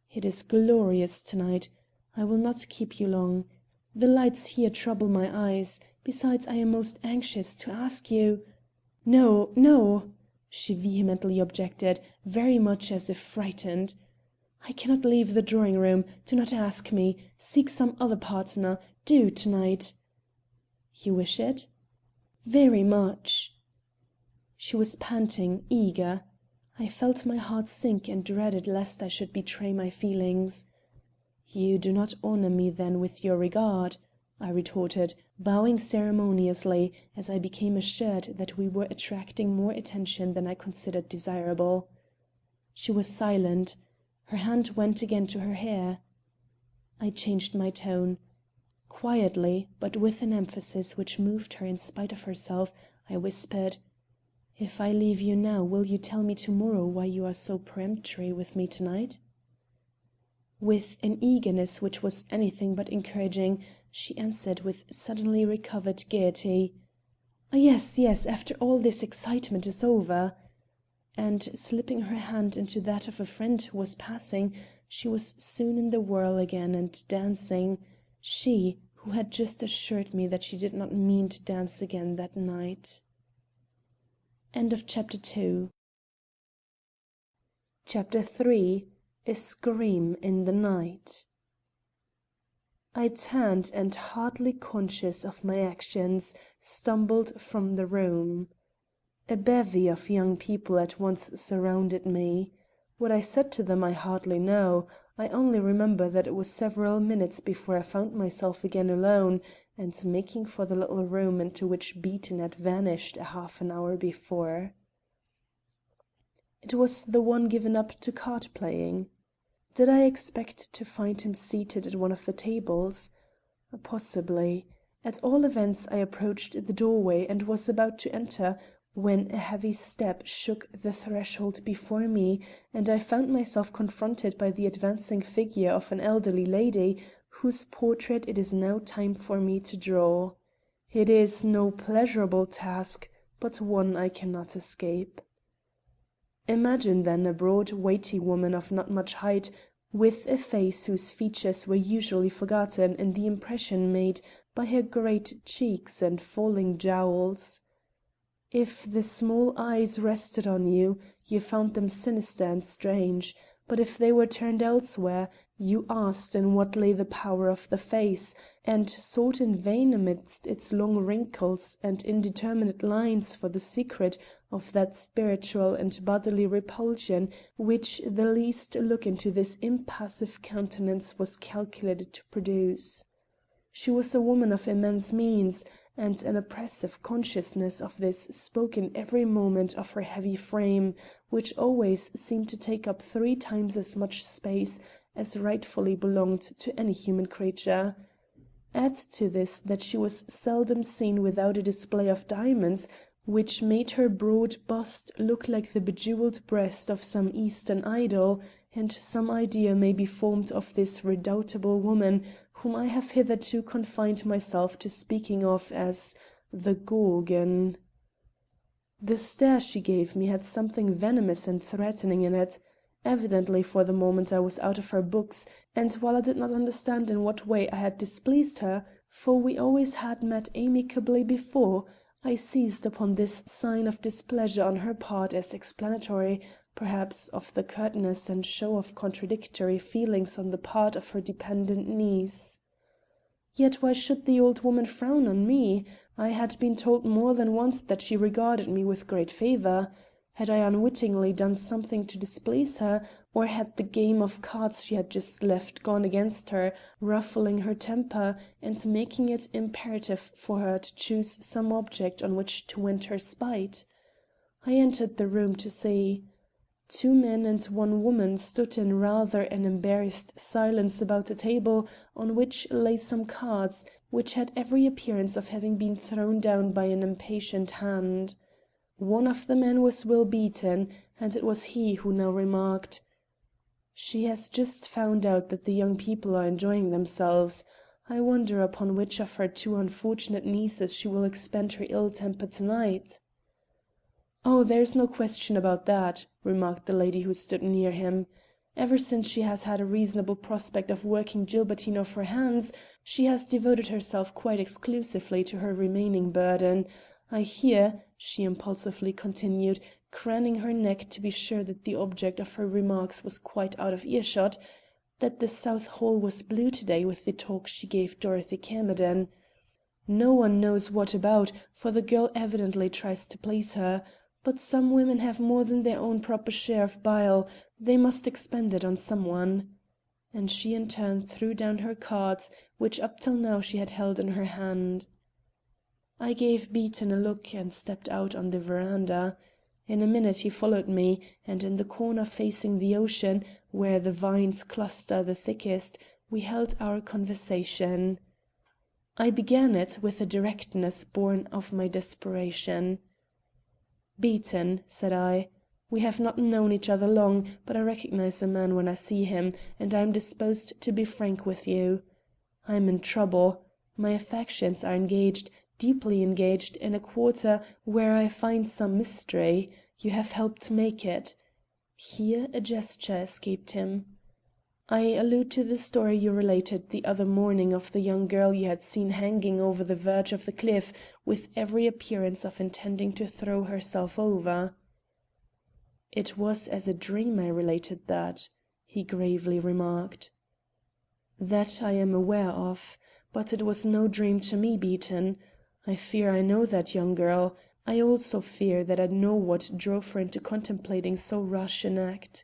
It is glorious tonight. I will not keep you long. The lights here trouble my eyes. Besides, I am most anxious to ask you—" "No, no!" she vehemently objected, very much as if frightened. "I cannot leave the drawing room. Do not ask me. Seek some other partner. Do tonight." "You wish it?" "Very much." She was panting, eager. I felt my heart sink and dreaded lest I should betray my feelings. "You do not honor me then with your regard," I retorted, bowing ceremoniously, as I became assured that we were attracting more attention than I considered desirable. She was silent. Her hand went again to her hair. I changed my tone. Quietly, but with an emphasis which moved her in spite of herself, I whispered, "If I leave you now, will you tell me tomorrow why you are so peremptory with me tonight?" With an eagerness which was anything but encouraging, she answered with suddenly recovered gaiety, "Yes, yes, after all this excitement is over." And slipping her hand into that of a friend who was passing, she was soon in the whirl again and dancing, she who had just assured me that she did not mean to dance again that night. Chapter 3. A scream in the night. I turned and, hardly conscious of my actions, stumbled from the room. A bevy of young people at once surrounded me. What I said to them I hardly know. I only remember that it was several minutes before I found myself again alone and making for the little room into which Beaton had vanished a half an hour before. It was the one given up to card playing. Did I expect to find him seated at one of the tables? Possibly. At all events, I approached the doorway and was about to enter when a heavy step shook the threshold before me, and I found myself confronted by the advancing figure of an elderly lady whose portrait it is now time for me to draw. It is no pleasurable task, but one I cannot escape. Imagine, then, a broad, weighty woman of not much height, with a face whose features were usually forgotten in the impression made by her great cheeks and falling jowls. If the small eyes rested on you, you found them sinister and strange, but if they were turned elsewhere, you asked in what lay the power of the face, and sought in vain amidst its long wrinkles and indeterminate lines for the secret of that spiritual and bodily repulsion which the least look into this impassive countenance was calculated to produce. She was a woman of immense means, and an oppressive consciousness of this spoke in every movement of her heavy frame, which always seemed to take up 3 times as much space as rightfully belonged to any human creature. Add to this that she was seldom seen without a display of diamonds, which made her broad bust look like the bejeweled breast of some Eastern idol, and some idea may be formed of this redoubtable woman, whom I have hitherto confined myself to speaking of as the Gorgon. The stare she gave me had something venomous and threatening in it. Evidently for the moment I was out of her books, and while I did not understand in what way I had displeased her, for we always had met amicably before, I seized upon this sign of displeasure on her part as explanatory, perhaps, of the curtness and show of contradictory feelings on the part of her dependent niece. Yet why should the old woman frown on me? I had been told more than once that she regarded me with great favor. Had I unwittingly done something to displease her, or had the game of cards she had just left gone against her, ruffling her temper and making it imperative for her to choose some object on which to vent her spite? I entered the room to see. 2 men and 1 woman stood in rather an embarrassed silence about a table on which lay some cards, which had every appearance of having been thrown down by an impatient hand. One of the men was Will Beaton, and it was he who now remarked: "She has just found out that the young people are enjoying themselves. I wonder upon which of her 2 unfortunate nieces she will expend her ill temper tonight." "Oh, there's no question about that," remarked the lady who stood near him. "Ever since she has had a reasonable prospect of working Gilbertine off her hands, she has devoted herself quite exclusively to her remaining burden. I hear," she impulsively continued, craning her neck to be sure that the object of her remarks was quite out of earshot, "that the South Hall was blue to-day with the talk she gave Dorothy Camerden. No one knows what about, for the girl evidently tries to please her. But some women have more than their own proper share of bile; they must expend it on some one." And she in turn threw down her cards, which up till now she had held in her hand. I gave Beaton a look and stepped out on the veranda. In a minute he followed me, and in the corner facing the ocean, where the vines cluster the thickest, we held our conversation. I began it with a directness born of my desperation. "Beaton," said I, "we have not known each other long, but I recognize a man when I see him, and I am disposed to be frank with you. I am in trouble. My affections are engaged, deeply engaged, in a quarter where I find some mystery. You have helped make it." Here a gesture escaped him. "I allude to the story you related the other morning of the young girl you had seen hanging over the verge of the cliff, with every appearance of intending to throw herself over." "It was as a dream I related that." he gravely remarked. "That I am aware of. But it was no dream to me, Beaton. I fear I know that young girl. I also fear that I know what drove her into contemplating so rash an act.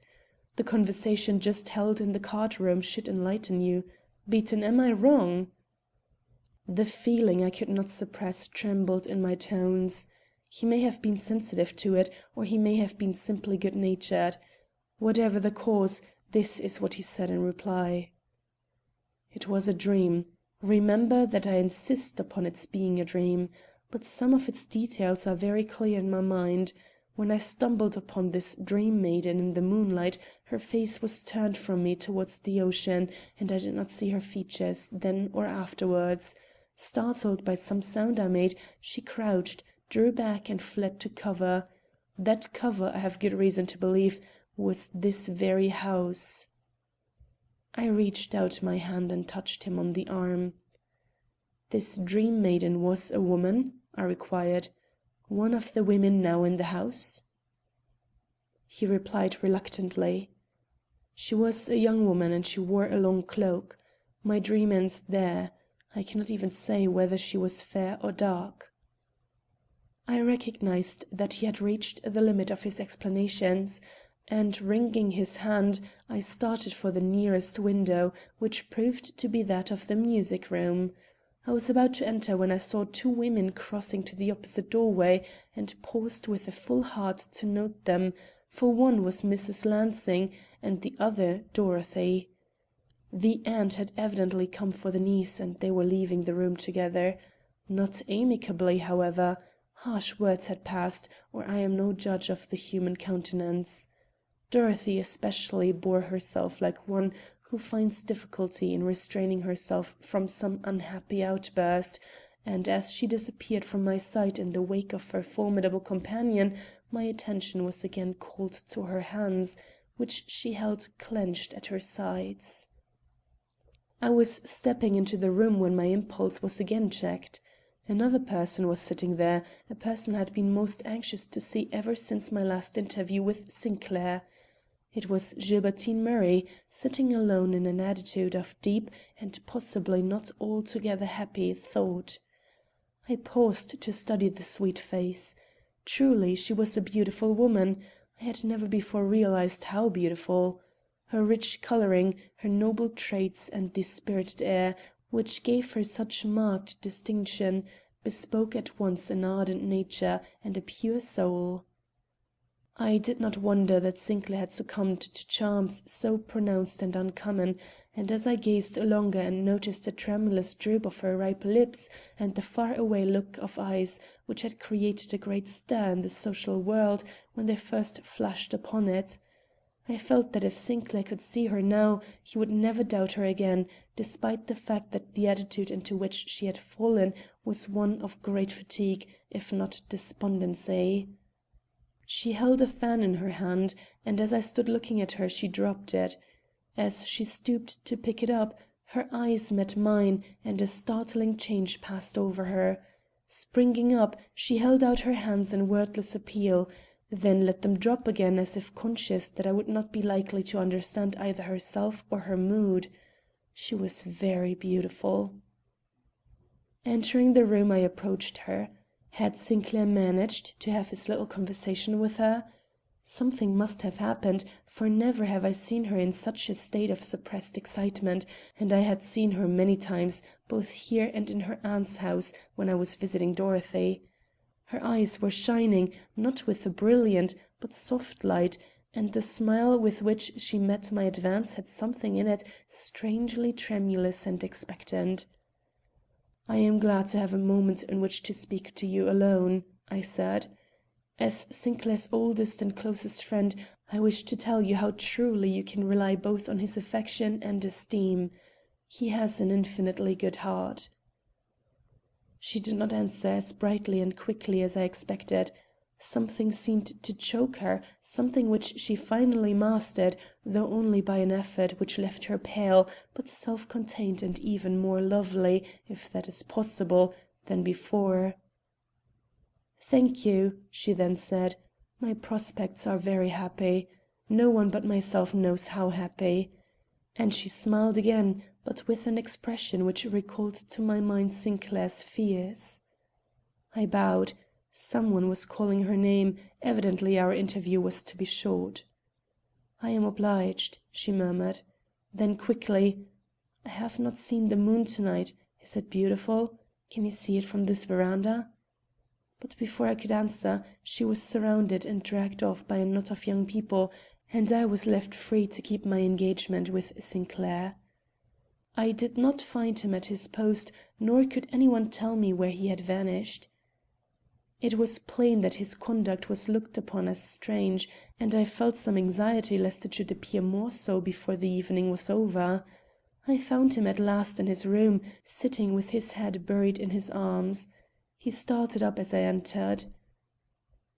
The conversation just held in the card room should enlighten you. Beaton, am I wrong?" The feeling I could not suppress trembled in my tones. He may have been sensitive to it, or he may have been simply good-natured. Whatever the cause, this is what he said in reply. "It was a dream. Remember that I insist upon its being a dream. But some of its details are very clear in my mind. When I stumbled upon this dream maiden in the moonlight, her face was turned from me towards the ocean, and I did not see her features, then or afterwards. Startled by some sound I made, she crouched, drew back and fled to cover. That cover, I have good reason to believe, was this very house." I reached out my hand and touched him on the arm. "This dream maiden was a woman?" I required. "One of the women now in the house?" He replied reluctantly. "She was a young woman and she wore a long cloak. My dream ends there. I cannot even say whether she was fair or dark." I recognized that he had reached the limit of his explanations, and wringing his hand, I started for the nearest window, which proved to be that of the music room. I was about to enter when I saw two women crossing to the opposite doorway, and paused with a full heart to note them, for one was Mrs. Lansing and the other Dorothy. The aunt had evidently come for the niece, and they were leaving the room together. Not amicably, however. Harsh words had passed, or I am no judge of the human countenance. Dorothy especially bore herself like one who finds difficulty in restraining herself from some unhappy outburst, and as she disappeared from my sight in the wake of her formidable companion, my attention was again called to her hands, which she held clenched at her sides. I was stepping into the room when my impulse was again checked. Another person was sitting there, a person I had been most anxious to see ever since my last interview with Sinclair. It was Gilbertine Murray, sitting alone in an attitude of deep and possibly not altogether happy thought. I paused to study the sweet face. Truly, she was a beautiful woman. I had never before realized how beautiful. Her rich coloring, her noble traits, and the spirited air, which gave her such marked distinction, bespoke at once an ardent nature and a pure soul. I did not wonder that Sinclair had succumbed to charms so pronounced and uncommon, and as I gazed longer and noticed a tremulous droop of her ripe lips and the far-away look of eyes which had created a great stir in the social world when they first flashed upon it, I felt that if Sinclair could see her now he would never doubt her again, despite the fact that the attitude into which she had fallen was one of great fatigue, if not despondency. She held a fan in her hand, and as I stood looking at her she dropped it. As she stooped to pick it up, her eyes met mine, and a startling change passed over her. Springing up, she held out her hands in wordless appeal, then let them drop again as if conscious that I would not be likely to understand either herself or her mood. She was very beautiful. Entering the room, I approached her. Had Sinclair managed to have his little conversation with her? Something must have happened, for never have I seen her in such a state of suppressed excitement, and I had seen her many times, both here and in her aunt's house when I was visiting Dorothy. Her eyes were shining, not with a brilliant, but soft light, and the smile with which she met my advance had something in it strangely tremulous and expectant. "I am glad to have a moment in which to speak to you alone," I said. "As Sinclair's oldest and closest friend, I wish to tell you how truly you can rely both on his affection and esteem. He has an infinitely good heart." She did not answer as brightly and quickly as I expected. Something seemed to choke her, something which she finally mastered, though only by an effort which left her pale, but self-contained and even more lovely, if that is possible, than before. "Thank you," she then said. "My prospects are very happy. No one but myself knows how happy." And she smiled again, but with an expression which recalled to my mind Sinclair's fears. I bowed. Someone was calling her name; evidently our interview was to be short. "I am obliged," she murmured. Then quickly, "I have not seen the moon tonight. Is it beautiful? Can you see it from this veranda?" But before I could answer, she was surrounded and dragged off by a knot of young people, and I was left free to keep my engagement with Sinclair. I did not find him at his post, nor could anyone tell me where he had vanished. It was plain that his conduct was looked upon as strange, and I felt some anxiety lest it should appear more so before the evening was over. I found him at last in his room, sitting with his head buried in his arms. He started up as I entered.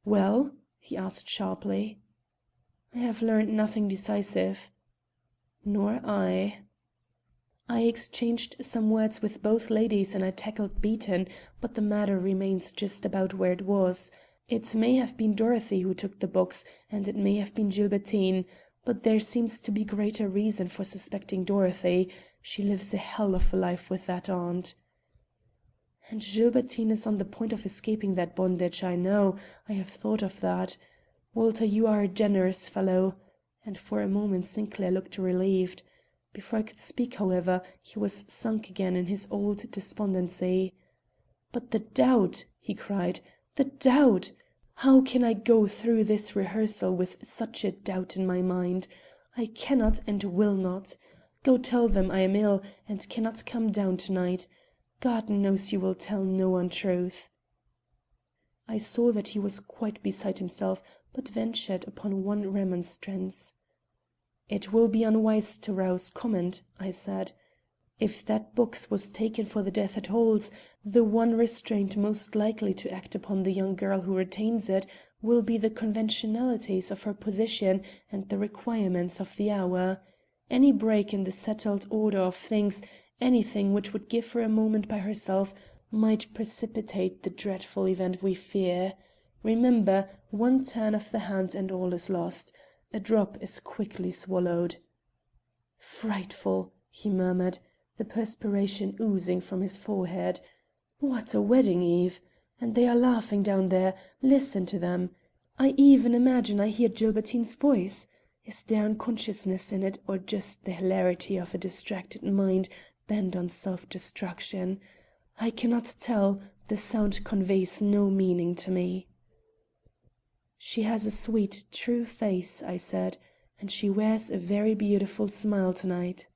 "Well?" he asked sharply. "I have learned nothing decisive." "Nor I." I exchanged some words with both ladies and I tackled Beaton, but the matter remains just about where it was. It may have been Dorothy who took the box, and it may have been Gilbertine, but there seems to be greater reason for suspecting Dorothy. She lives a hell of a life with that aunt. "And Gilbertine is on the point of escaping that bondage, I know. I have thought of that. Walter, you are a generous fellow." And for a moment Sinclair looked relieved. Before I could speak, however, he was sunk again in his old despondency. "But the doubt!" he cried. "The doubt! How can I go through this rehearsal with such a doubt in my mind? I cannot and will not. Go tell them I am ill and cannot come down tonight. God knows you will tell no untruth." I saw that he was quite beside himself, but ventured upon one remonstrance. "It will be unwise to rouse comment," I said. "If that box was taken for the death it holds, the one restraint most likely to act upon the young girl who retains it will be the conventionalities of her position and the requirements of the hour. Any break in the settled order of things, anything which would give her a moment by herself, might precipitate the dreadful event we fear. Remember, one turn of the hand and all is lost. A drop is quickly swallowed." "Frightful!" he murmured, the perspiration oozing from his forehead. "What a wedding eve! And they are laughing down there. Listen to them. I even imagine I hear Gilbertine's voice. Is there unconsciousness in it or just the hilarity of a distracted mind bent on self-destruction? I cannot tell. The sound conveys no meaning to me." "She has a sweet, true face," I said, "and she wears a very beautiful smile tonight."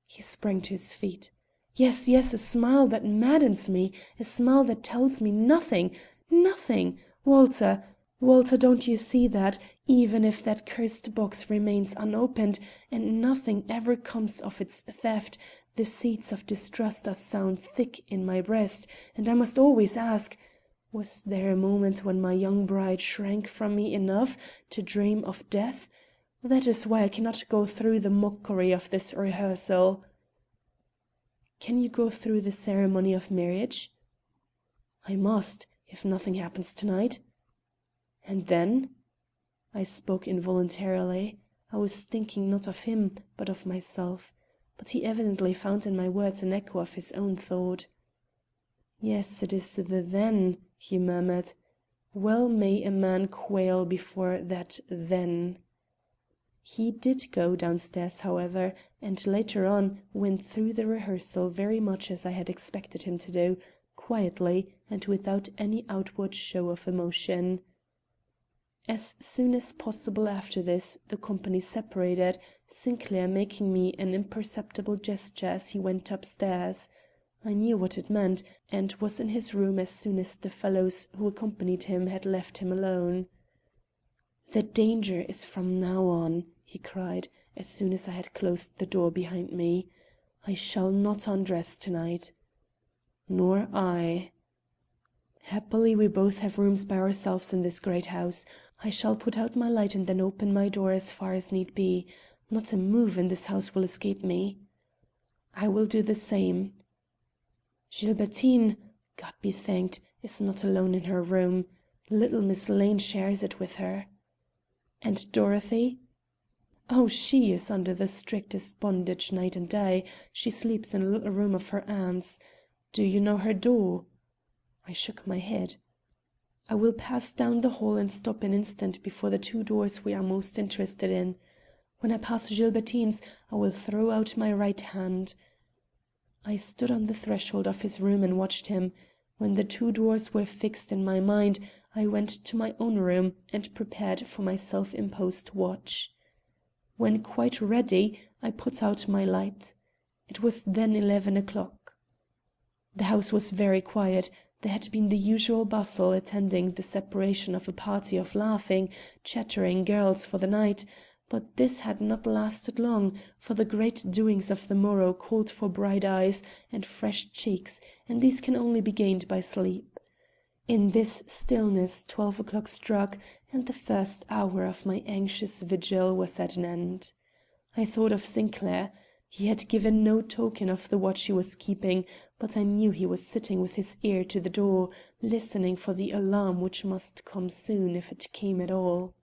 He sprang to his feet. "Yes, yes, a smile that maddens me, a smile that tells me nothing, nothing. Walter, Walter, don't you see that, even if that cursed box remains unopened and nothing ever comes of its theft, the seeds of distrust are sown thick in my breast, and I must always ask, was there a moment when my young bride shrank from me enough to dream of death? That is why I cannot go through the mockery of this rehearsal." "Can you go through the ceremony of marriage?" "I must, if nothing happens tonight." "And then?" I spoke involuntarily. I was thinking not of him, but of myself. But he evidently found in my words an echo of his own thought. "Yes, it is the then," he murmured. "Well may a man quail before that then." He did go downstairs, however, and later on went through the rehearsal very much as I had expected him to do, quietly and without any outward show of emotion. As soon as possible after this the company separated, Sinclair making me an imperceptible gesture as he went upstairs. I knew what it meant, and was in his room as soon as the fellows who accompanied him had left him alone. "The danger is from now on," he cried, as soon as I had closed the door behind me. "I shall not undress tonight." "Nor I." "Happily we both have rooms by ourselves in this great house. I shall put out my light and then open my door as far as need be. Not a move in this house will escape me." "I will do the same." "Gilbertine, God be thanked, is not alone in her room. Little Miss Lane shares it with her." "And Dorothy?" "Oh, she is under the strictest bondage night and day. She sleeps in a little room of her aunt's. Do you know her door?" I shook my head. "I will pass down the hall and stop an instant before the two doors we are most interested in. When I pass Gilbertine's, I will throw out my right hand." I stood on the threshold of his room and watched him. When the two doors were fixed in my mind, I went to my own room and prepared for my self imposed watch. When quite ready, I put out my light. It was then 11 o'clock. The house was very quiet. There had been the usual bustle attending the separation of a party of laughing, chattering girls for the night, but this had not lasted long, for the great doings of the morrow called for bright eyes and fresh cheeks, and these can only be gained by sleep. In this stillness 12 o'clock struck, and the first hour of my anxious vigil was at an end. I thought of Sinclair. He had given no token of the watch he was keeping, but I knew he was sitting with his ear to the door, listening for the alarm which must come soon if it came at all.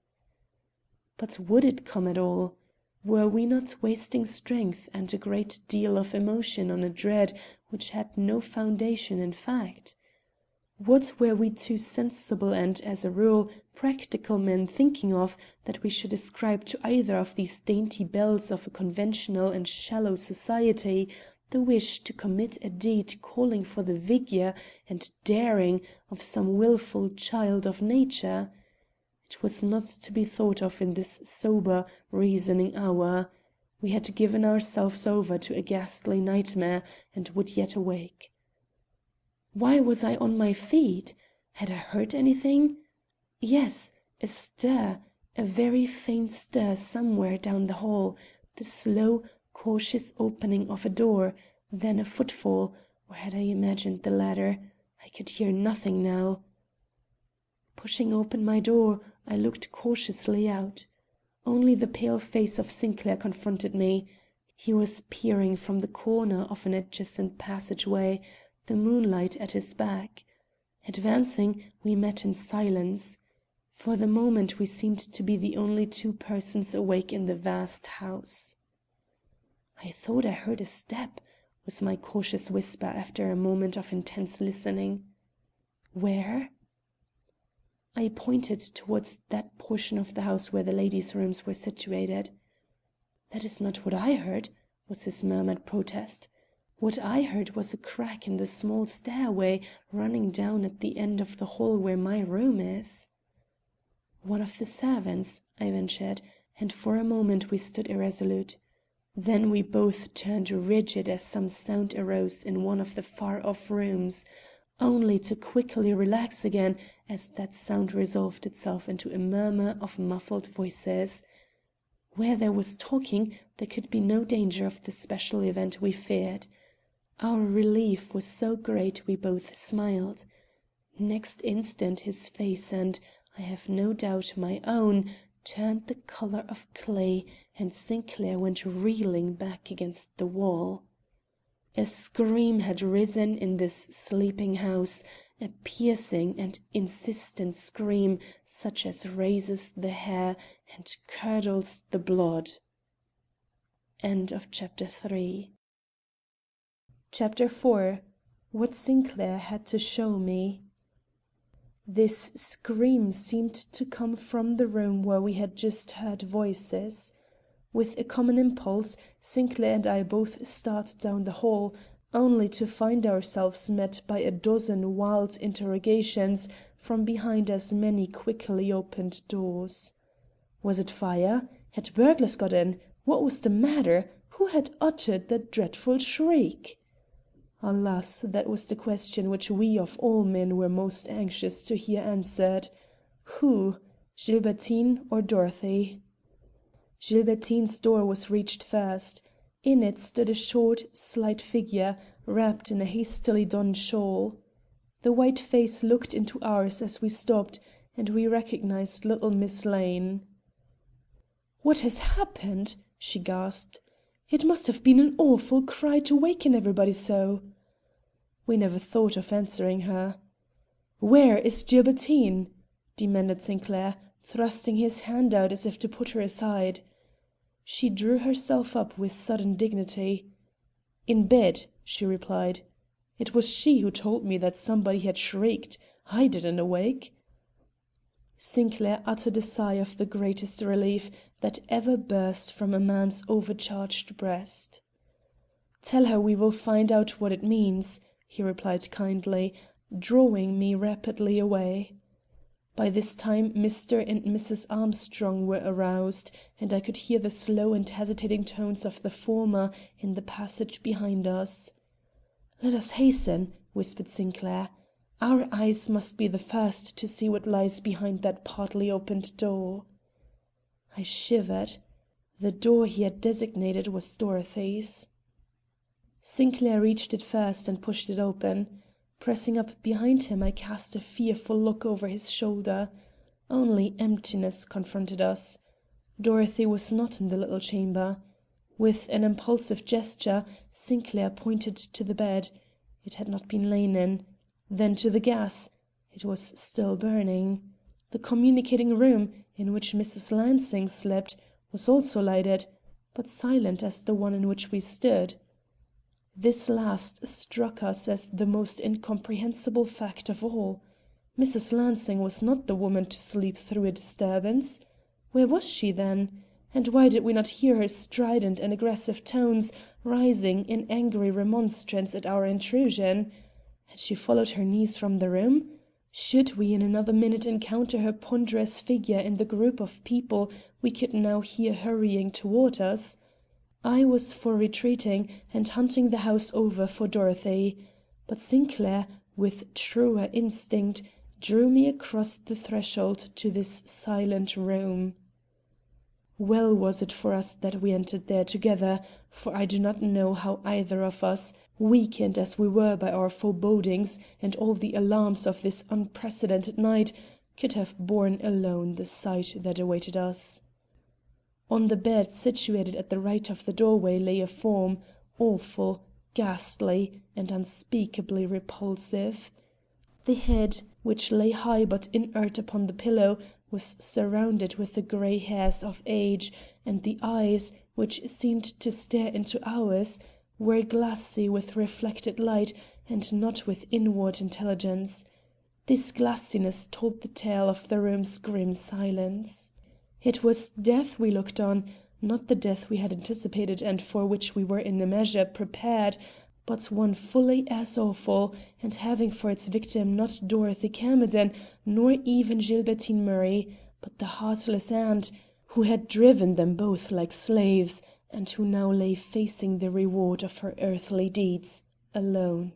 But would it come at all? Were we not wasting strength and a great deal of emotion on a dread which had no foundation in fact? What were we too sensible and, as a rule, practical men thinking of, that we should ascribe to either of these dainty belles of a conventional and shallow society the wish to commit a deed calling for the vigour and daring of some wilful child of nature? It was not to be thought of in this sober, reasoning hour. We had given ourselves over to a ghastly nightmare, and would yet awake. Why was I on my feet? Had I heard anything? Yes, a stir, a very faint stir somewhere down the hall, the slow, cautious opening of a door, then a footfall, or had I imagined the latter? I could hear nothing now. Pushing open my door, I looked cautiously out. Only the pale face of Sinclair confronted me. He was peering from the corner of an adjacent passageway, the moonlight at his back. Advancing, we met in silence. For the moment we seemed to be the only two persons awake in the vast house. "I thought I heard a step," was my cautious whisper after a moment of intense listening. "Where?" I pointed towards that portion of the house where the ladies' rooms were situated. "That is not what I heard," was his murmured protest. "What I heard was a crack in the small stairway running down at the end of the hall where my room is." "One of the servants," I ventured, and for a moment we stood irresolute. Then we both turned rigid as some sound arose in one of the far-off rooms, only to quickly relax again as that sound resolved itself into a murmur of muffled voices. Where there was talking, there could be no danger of the special event we feared. Our relief was so great we both smiled. Next instant his face and, I have no doubt, my own, turned the color of clay, and Sinclair went reeling back against the wall. A scream had risen in this sleeping house, a piercing and insistent scream such as raises the hair and curdles the blood. End of chapter 3. Chapter 4. What Sinclair had to show me. This scream seemed to come from the room where we had just heard voices. With a common impulse, Sinclair and I both started down the hall, only to find ourselves met by a dozen wild interrogations from behind as many quickly opened doors. Was it fire? Had burglars got in? What was the matter? Who had uttered that dreadful shriek? Alas, that was the question which we of all men were most anxious to hear answered. Who? Gilbertine or Dorothy? Gilbertine's door was reached first. In it stood a short, slight figure, wrapped in a hastily donned shawl. The white face looked into ours as we stopped, and we recognized little Miss Lane. "What has happened?" she gasped. "It must have been an awful cry to waken everybody so." We never thought of answering her. "Where is Gilbertine?" demanded Sinclair, thrusting his hand out as if to put her aside. She drew herself up with sudden dignity. "In bed," she replied. "It was she who told me that somebody had shrieked. I didn't awake." Sinclair uttered a sigh of the greatest relief that ever burst from a man's overcharged breast. "Tell her we will find out what it means," he replied kindly, drawing me rapidly away. By this time Mr. and Mrs. Armstrong were aroused, and I could hear the slow and hesitating tones of the former in the passage behind us. "Let us hasten," whispered Sinclair. "Our eyes must be the first to see what lies behind that partly opened door." I shivered. The door he had designated was Dorothy's. Sinclair reached it first and pushed it open. Pressing up behind him, I cast a fearful look over his shoulder. Only emptiness confronted us. Dorothy was not in the little chamber. With an impulsive gesture, Sinclair pointed to the bed. It had not been lain in. Then to the gas. It was still burning. The communicating room, in which Mrs. Lansing slept, was also lighted, but silent as the one in which we stood. This last struck us as the most incomprehensible fact of all. Mrs. Lansing was not the woman to sleep through a disturbance. Where was she, then? And why did we not hear her strident and aggressive tones rising in angry remonstrance at our intrusion? Had she followed her niece from the room? Should we in another minute encounter her ponderous figure in the group of people we could now hear hurrying toward us? I was for retreating and hunting the house over for Dorothy. But Sinclair, with truer instinct, drew me across the threshold to this silent room. Well was it for us that we entered there together, for I do not know how either of us, weakened as we were by our forebodings and all the alarms of this unprecedented night, could have borne alone the sight that awaited us. On the bed situated at the right of the doorway lay a form, awful, ghastly, and unspeakably repulsive. The head, which lay high but inert upon the pillow, was surrounded with the grey hairs of age, and the eyes, which seemed to stare into ours, were glassy with reflected light and not with inward intelligence. This glassiness told the tale of the room's grim silence. It was death we looked on, not the death we had anticipated and for which we were in a measure prepared, but one fully as awful, and having for its victim not Dorothy Camerden, nor even Gilbertine Murray, but the heartless aunt, who had driven them both like slaves, and who now lay facing the reward of her earthly deeds, alone.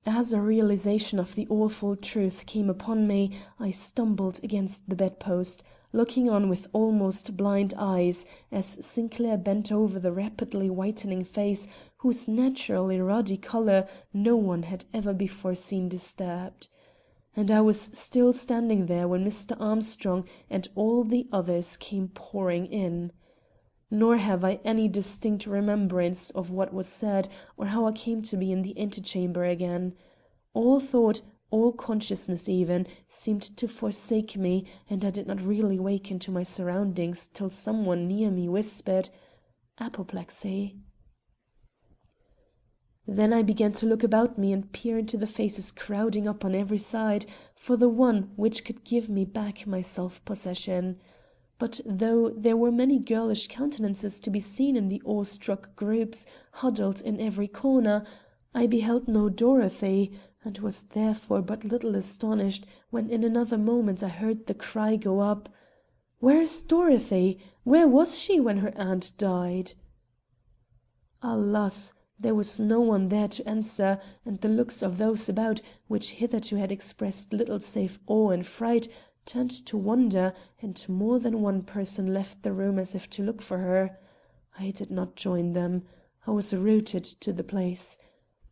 As a realization of the awful truth came upon me, I stumbled against the bedpost, looking on with almost blind eyes as Sinclair bent over the rapidly whitening face whose naturally ruddy color no one had ever before seen disturbed. And I was still standing there when Mr. Armstrong and all the others came pouring in. Nor have I any distinct remembrance of what was said or how I came to be in the antechamber again. All thought, all consciousness even, seemed to forsake me, and I did not really waken to my surroundings till someone near me whispered, "Apoplexy." Then I began to look about me and peer into the faces crowding up on every side for the one which could give me back my self-possession. But though there were many girlish countenances to be seen in the awe-struck groups huddled in every corner, I beheld no Dorothy, and was therefore but little astonished when in another moment I heard the cry go up, "Where is Dorothy? Where was she when her aunt died?" Alas! There was no one there to answer, and the looks of those about, which hitherto had expressed little save awe and fright, turned to wonder, and more than one person left the room as if to look for her. I did not join them. I was rooted to the place.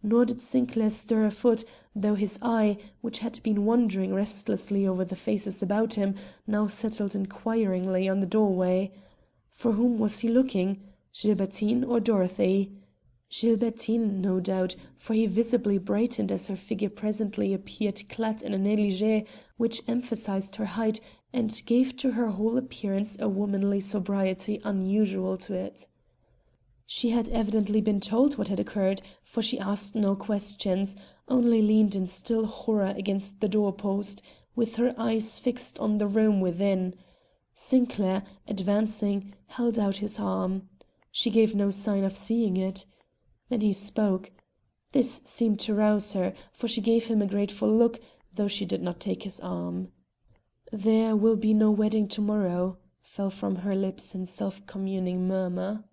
Nor did Sinclair stir a foot, though his eye, which had been wandering restlessly over the faces about him, now settled inquiringly on the doorway. For whom was he looking? Gilbertine or Dorothy? Gilbertine, no doubt, for he visibly brightened as her figure presently appeared clad in a negligée which emphasized her height and gave to her whole appearance a womanly sobriety unusual to it. She had evidently been told what had occurred, for she asked no questions, only leaned in still horror against the door-post, with her eyes fixed on the room within. Sinclair, advancing, held out his arm. She gave no sign of seeing it. Then he spoke. This seemed to rouse her, for she gave him a grateful look, though she did not take his arm. "There will be no wedding to-morrow," fell from her lips in self-communing murmur.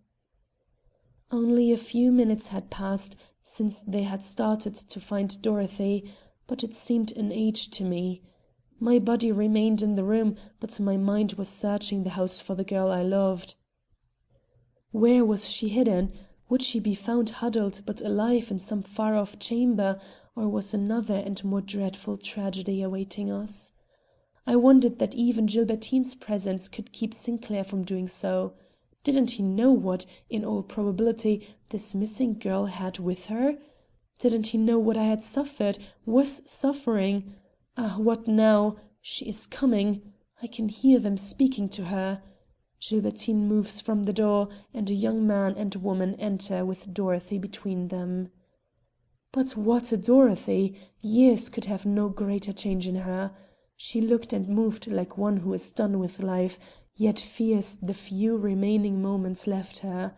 Only a few minutes had passed since they had started to find Dorothy, but it seemed an age to me. My body remained in the room, but my mind was searching the house for the girl I loved. Where was she hidden? Would she be found huddled but alive in some far-off chamber, or was another and more dreadful tragedy awaiting us? I wondered that even Gilbertine's presence could keep Sinclair from doing so. Didn't he know what, in all probability, this missing girl had with her? Didn't he know what I had suffered, was suffering? Ah, what now? She is coming. I can hear them speaking to her. Gilbertine moves from the door, and a young man and woman enter with Dorothy between them. But what a Dorothy! Years could have no greater change in her. She looked and moved like one who is done with life, yet fears the few remaining moments left her.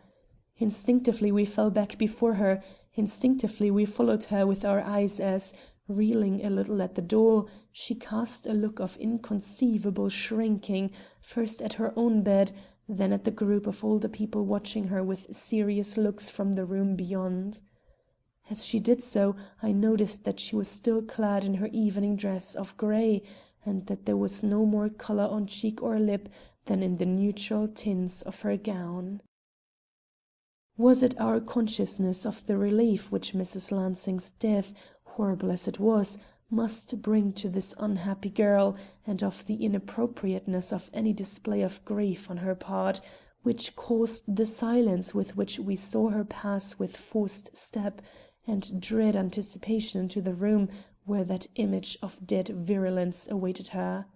Instinctively we fell back before her, instinctively we followed her with our eyes as, reeling a little at the door, she cast a look of inconceivable shrinking, first at her own bed, then at the group of older people watching her with serious looks from the room beyond. As she did so, I noticed that she was still clad in her evening dress of grey, and that there was no more colour on cheek or lip than in the neutral tints of her gown. Was it our consciousness of the relief which Mrs. Lansing's death, horrible as it was, must bring to this unhappy girl, and of the inappropriateness of any display of grief on her part, which caused the silence with which we saw her pass with forced step and dread anticipation into the room where that image of dead virulence awaited her?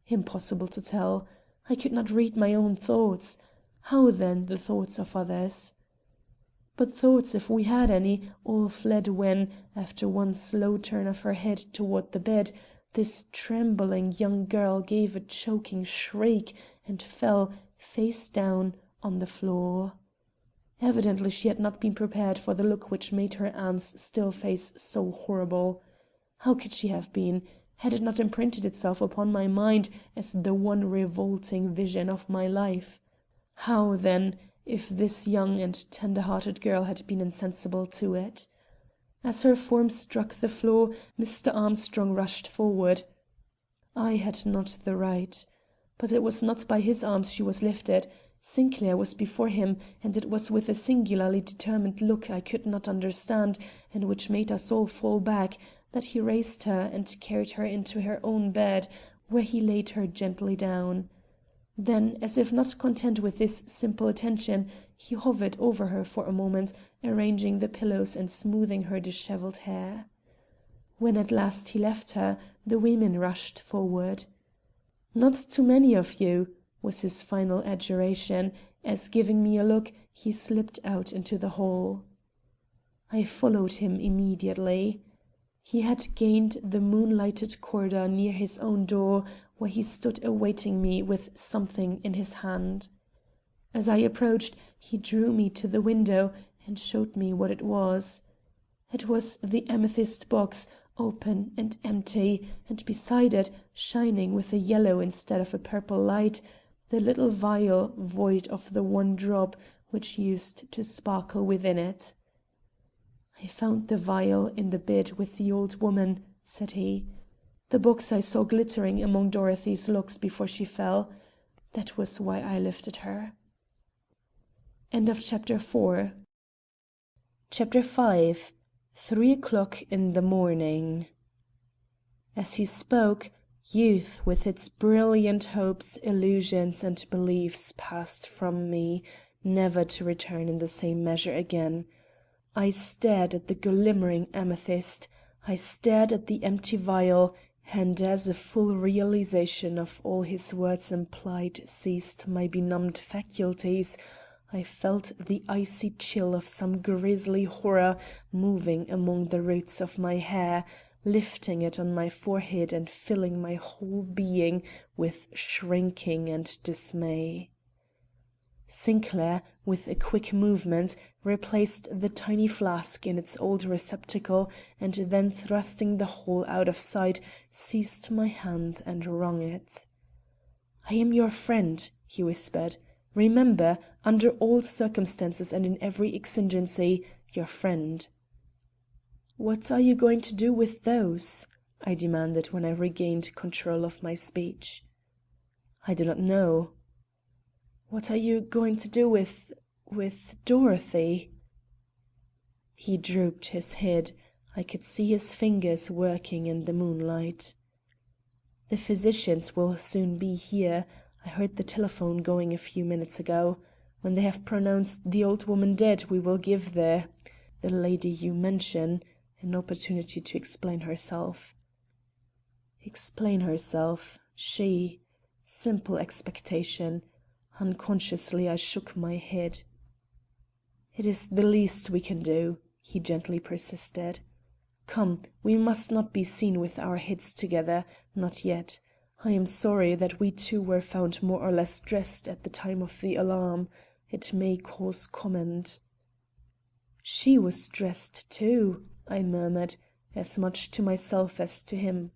Impossible to tell. I could not read my own thoughts. How, then, the thoughts of others? But thoughts, if we had any, all fled when, after one slow turn of her head toward the bed, this trembling young girl gave a choking shriek and fell, face down, on the floor. Evidently she had not been prepared for the look which made her aunt's still face so horrible. How could she have been? Had it not imprinted itself upon my mind as the one revolting vision of my life? How, then, if this young and tender-hearted girl had been insensible to it? As her form struck the floor, Mr. Armstrong rushed forward. I had not the right. But it was not by his arms she was lifted. Sinclair was before him, and it was with a singularly determined look I could not understand, and which made us all fall back, that he raised her and carried her into her own bed, where he laid her gently down. Then, as if not content with this simple attention, he hovered over her for a moment, arranging the pillows and smoothing her dishevelled hair. When at last he left her, the women rushed forward. "Not too many of you," was his final adjuration, as, giving me a look, he slipped out into the hall. I followed him immediately. He had gained the moonlighted corridor near his own door, where he stood awaiting me with something in his hand. As I approached, he drew me to the window and showed me what it was. It was the amethyst box, open and empty, and beside it, shining with a yellow instead of a purple light, the little vial void of the one drop which used to sparkle within it. "I found the vial in the bed with the old woman," said he. "The box I saw glittering among Dorothy's locks before she fell. That was why I lifted her." Chapter 5. 3 o'clock in the morning. As he spoke, youth with its brilliant hopes, illusions, and beliefs passed from me, never to return in the same measure again. I stared at the glimmering amethyst. I stared at the empty vial, And as a full realization of all his words implied seized my benumbed faculties, I felt the icy chill of some grisly horror moving among the roots of my hair, lifting it on my forehead and filling my whole being with shrinking and dismay. Sinclair, with a quick movement, replaced the tiny flask in its old receptacle, and then thrusting the whole out of sight, seized my hand and wrung it. "I am your friend," he whispered. "Remember, under all circumstances and in every exigency, your friend." "What are you going to do with those?" I demanded when I regained control of my speech. "I do not know." "What are you going to do with Dorothy?" He drooped his head. I could see his fingers working in the moonlight. "The physicians will soon be here. I heard the telephone going a few minutes ago. When they have pronounced the old woman dead, we will give the lady you mention an opportunity to explain herself." Explain herself. She. Simple expectation. Unconsciously I shook my head. "It is the least we can do," he gently persisted. "Come, we must not be seen with our heads together, not yet. I am sorry that we two were found more or less dressed at the time of the alarm. It may cause comment." "She was dressed too," I murmured, as much to myself as to him.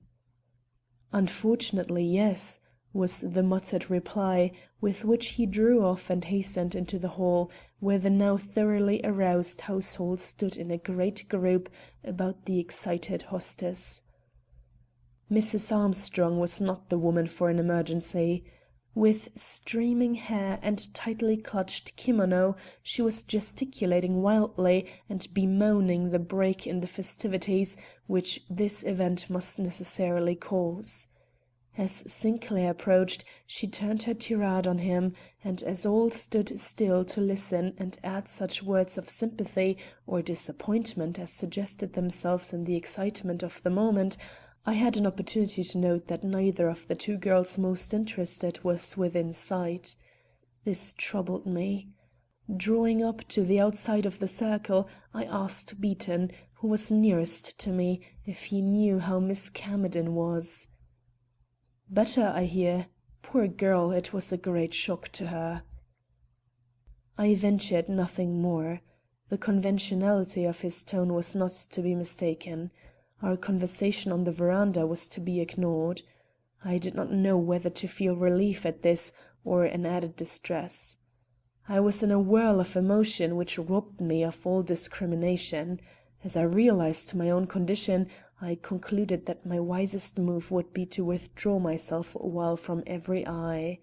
"Unfortunately, yes," was the muttered reply, with which he drew off and hastened into the hall, where the now thoroughly aroused household stood in a great group about the excited hostess. Mrs. Armstrong was not the woman for an emergency. With streaming hair and tightly clutched kimono, she was gesticulating wildly and bemoaning the break in the festivities which this event must necessarily cause. As Sinclair approached, she turned her tirade on him, and as all stood still to listen and add such words of sympathy or disappointment as suggested themselves in the excitement of the moment, I had an opportunity to note that neither of the two girls most interested was within sight. This troubled me. Drawing up to the outside of the circle, I asked Beaton, who was nearest to me, if he knew how Miss Camerden was. "Better, I hear. Poor girl, it was a great shock to her." I ventured nothing more. The conventionality of his tone was not to be mistaken. Our conversation on the veranda was to be ignored. I did not know whether to feel relief at this or an added distress. I was in a whirl of emotion which robbed me of all discrimination. As I realized my own condition, I concluded that my wisest move would be to withdraw myself for a while from every eye.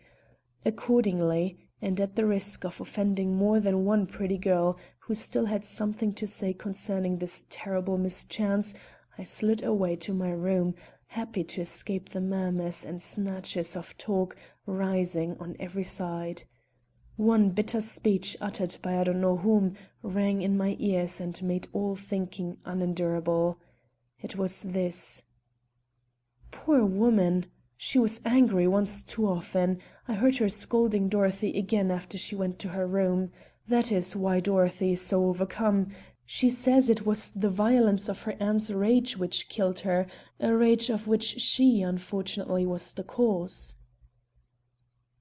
Accordingly, and at the risk of offending more than one pretty girl who still had something to say concerning this terrible mischance, I slid away to my room, happy to escape the murmurs and snatches of talk rising on every side. One bitter speech uttered by I don't know whom rang in my ears and made all thinking unendurable. It was this: "Poor woman! She was angry once too often. I heard her scolding Dorothy again after she went to her room. That is why Dorothy is so overcome. She says it was the violence of her aunt's rage which killed her, a rage of which she, unfortunately, was the cause."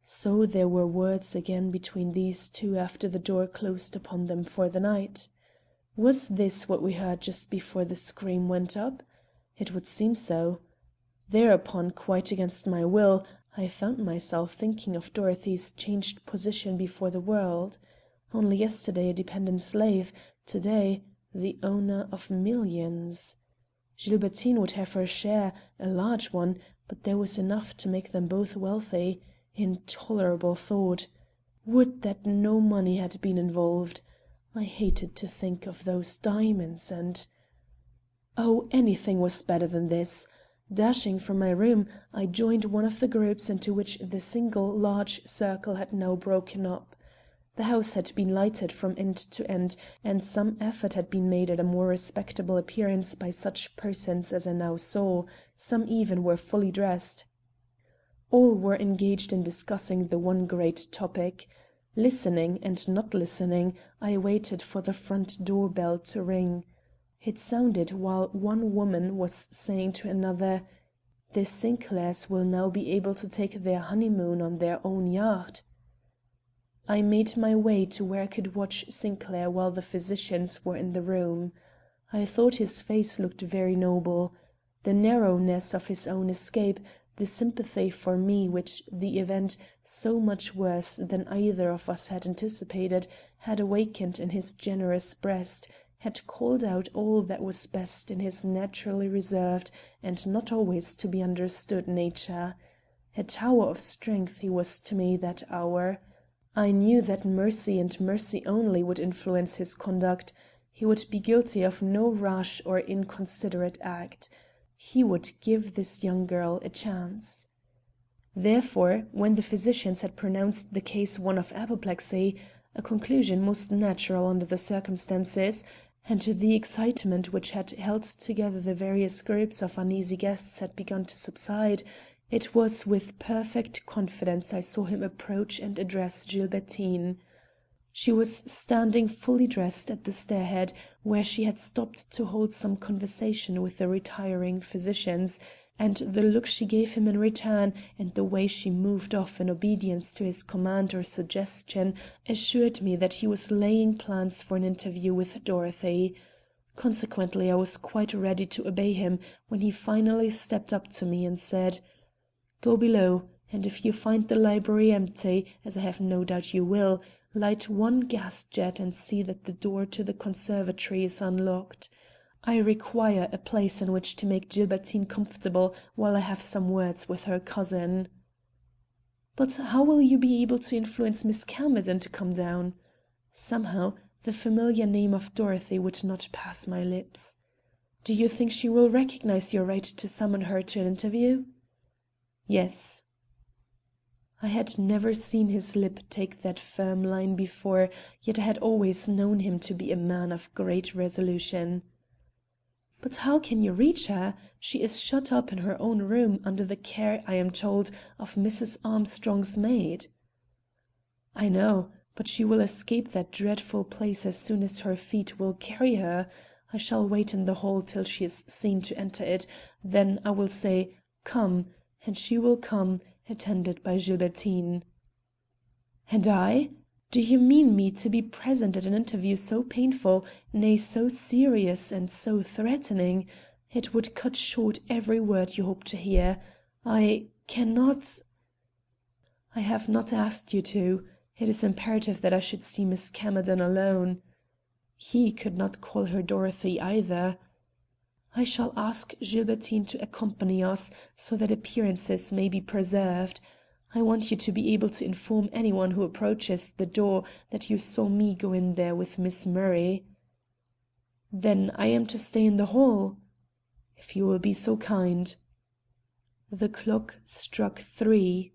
So there were words again between these two after the door closed upon them for the night. Was this what we heard just before the scream went up? It would seem so. Thereupon, quite against my will, I found myself thinking of Dorothy's changed position before the world. Only yesterday a dependent slave, today the owner of millions. Gilbertine would have her share, a large one, but there was enough to make them both wealthy. Intolerable thought! Would that no money had been involved! I hated to think of those diamonds and... Oh, anything was better than this! Dashing from my room, I joined one of the groups into which the single large circle had now broken up. The house had been lighted from end to end, and some effort had been made at a more respectable appearance by such persons as I now saw; some even were fully dressed. All were engaged in discussing the one great topic. Listening and not listening, I waited for the front door bell to ring. It sounded while one woman was saying to another: "The Sinclairs will now be able to take their honeymoon on their own yacht." I made my way to where I could watch Sinclair while the physicians were in the room. I thought his face looked very noble. The narrowness of his own escape, the sympathy for me which the event, so much worse than either of us had anticipated, had awakened in his generous breast, had called out all that was best in his naturally reserved and not always to be understood nature. A tower of strength he was to me that hour. I knew that mercy and mercy only would influence his conduct. He would be guilty of no rash or inconsiderate act. He would give this young girl a chance. Therefore, when the physicians had pronounced the case one of apoplexy, a conclusion most natural under the circumstances, and the excitement which had held together the various groups of uneasy guests had begun to subside, it was with perfect confidence I saw him approach and address Gilbertine. She was standing fully dressed at the stairhead, where she had stopped to hold some conversation with the retiring physicians, and the look she gave him in return, and the way she moved off in obedience to his command or suggestion, assured me that he was laying plans for an interview with Dorothy. Consequently, I was quite ready to obey him when he finally stepped up to me and said: "Go below, and if you find the library empty, as I have no doubt you will, light one gas jet and see that the door to the conservatory is unlocked. I require a place in which to make Gilbertine comfortable while I have some words with her cousin." "But how will you be able to influence Miss Camerden to come down?" Somehow, the familiar name of Dorothy would not pass my lips. "Do you think she will recognize your right to summon her to an interview?" "Yes." I had never seen his lip take that firm line before, yet I had always known him to be a man of great resolution. "But how can you reach her? She is shut up in her own room under the care, I am told, of Mrs. Armstrong's maid." "I know, but she will escape that dreadful place as soon as her feet will carry her. I shall wait in the hall till she is seen to enter it, then I will say, 'Come,' and she will come, attended by Gilbertine." "And I? Do you mean me to be present at an interview so painful, nay, so serious and so threatening? It would cut short every word you hope to hear. I cannot—" "I have not asked you to. It is imperative that I should see Miss Camerden alone." He could not call her Dorothy either. "I shall ask Gilbertine to accompany us, so that appearances may be preserved. I want you to be able to inform anyone who approaches the door that you saw me go in there with Miss Murray." "Then I am to stay in the hall?" "If you will be so kind." The clock struck 3.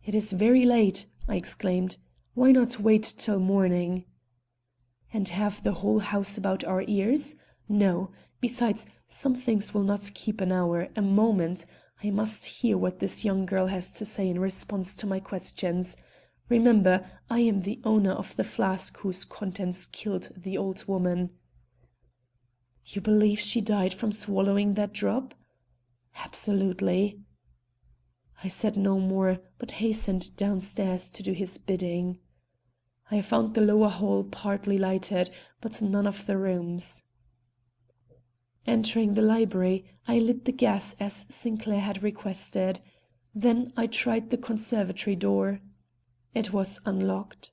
"It is very late," I exclaimed. "Why not wait till morning?" "And have the whole house about our ears? No. Besides, some things will not keep an hour, a moment. I must hear what this young girl has to say in response to my questions. Remember, I am the owner of the flask whose contents killed the old woman." "You believe she died from swallowing that drop?" "Absolutely." I said no more, but hastened downstairs to do his bidding. I found the lower hall partly lighted, but none of the rooms. Entering the library, I lit the gas as Sinclair had requested. Then I tried the conservatory door. It was unlocked.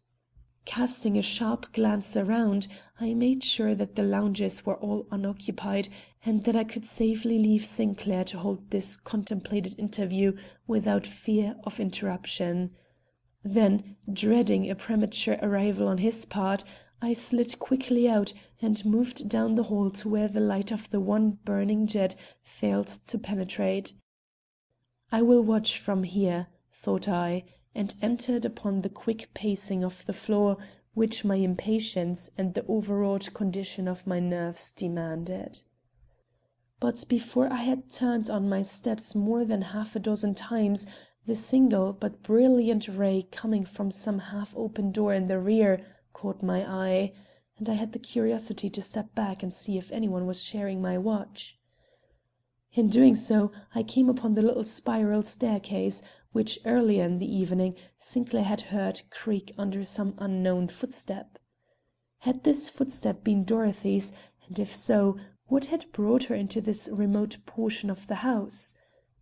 Casting a sharp glance around, I made sure that the lounges were all unoccupied and that I could safely leave Sinclair to hold this contemplated interview without fear of interruption. Then, dreading a premature arrival on his part, I slid quickly out and moved down the hall to where the light of the one burning jet failed to penetrate. "I will watch from here," thought I, and entered upon the quick pacing of the floor which my impatience and the overwrought condition of my nerves demanded. But before I had turned on my steps more than half a dozen times, the single but brilliant ray coming from some half-open door in the rear caught my eye, and I had the curiosity to step back and see if anyone was sharing my watch. In doing so, I came upon the little spiral staircase, which earlier in the evening Sinclair had heard creak under some unknown footstep. Had this footstep been Dorothy's, and if so, what had brought her into this remote portion of the house?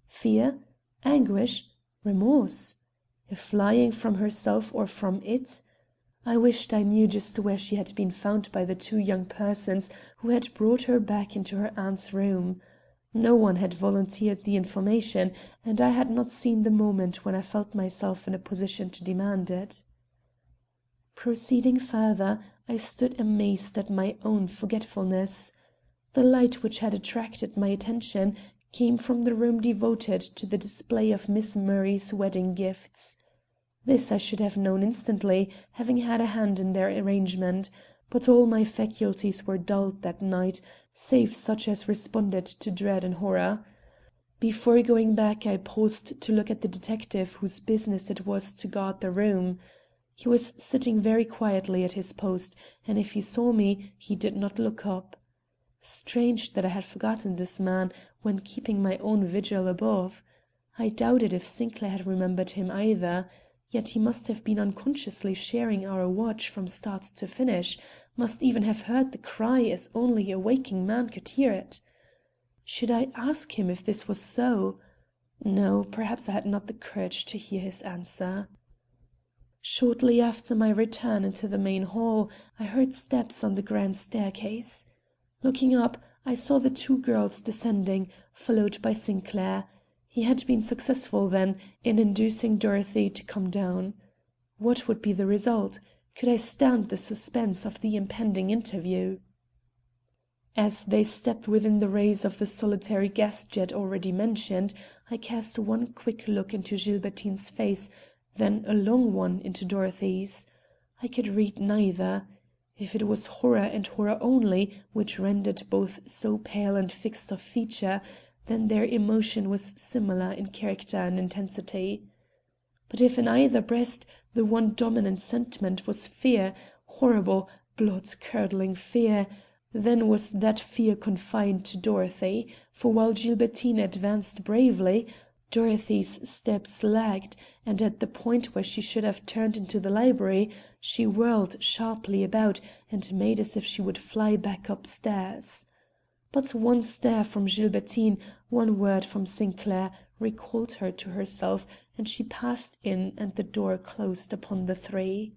Fear? Anguish? Remorse? A flying from herself or from it? I wished I knew just where she had been found by the two young persons who had brought her back into her aunt's room. No one had volunteered the information, and I had not seen the moment when I felt myself in a position to demand it. Proceeding further, I stood amazed at my own forgetfulness. The light which had attracted my attention came from the room devoted to the display of Miss Murray's wedding gifts. This I should have known instantly, having had a hand in their arrangement, but all my faculties were dulled that night, save such as responded to dread and horror. Before going back, I paused to look at the detective whose business it was to guard the room. He was sitting very quietly at his post, and if he saw me, he did not look up. Strange that I had forgotten this man when keeping my own vigil above. I doubted if Sinclair had remembered him either. Yet he must have been unconsciously sharing our watch from start to finish, must even have heard the cry as only a waking man could hear it. Should I ask him if this was so? No, perhaps I had not the courage to hear his answer. Shortly after my return into the main hall, I heard steps on the grand staircase. Looking up, I saw the two girls descending, followed by Sinclair. He had been successful, then, in inducing Dorothy to come down. What would be the result? Could I stand the suspense of the impending interview? As they stepped within the rays of the solitary gas jet already mentioned, I cast one quick look into Gilbertine's face, then a long one into Dorothy's. I could read neither. If it was horror and horror only which rendered both so pale and fixed of feature, then their emotion was similar in character and intensity. But if in either breast the one dominant sentiment was fear, horrible, blood-curdling fear, then was that fear confined to Dorothy, for while Gilbertine advanced bravely, Dorothy's steps lagged, and at the point where she should have turned into the library, she whirled sharply about and made as if she would fly back upstairs. But one stare from Gilbertine, one word from Sinclair, recalled her to herself, and she passed in and the door closed upon the three.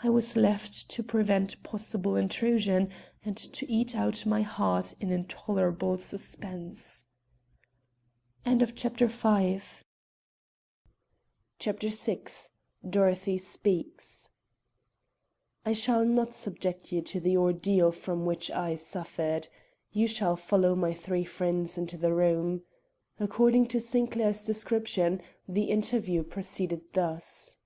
I was left to prevent possible intrusion and to eat out my heart in intolerable suspense. End of Chapter 5. Chapter 6. Dorothy Speaks. I shall not subject you to the ordeal from which I suffered. You shall follow my three friends into the room. According to Sinclair's description, the interview proceeded thus.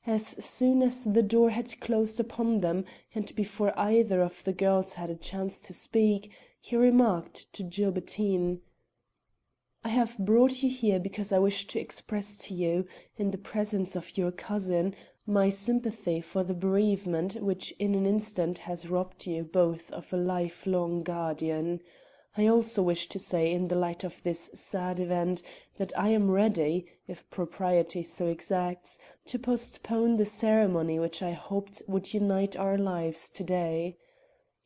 As soon as the door had closed upon them, and before either of the girls had a chance to speak, he remarked to Gilbertine, "I have brought you here because I wish to express to you, in the presence of your cousin, my sympathy for the bereavement which in an instant has robbed you both of a lifelong guardian. I also wish to say, in the light of this sad event, that I am ready, if propriety so exacts, to postpone the ceremony which I hoped would unite our lives to-day.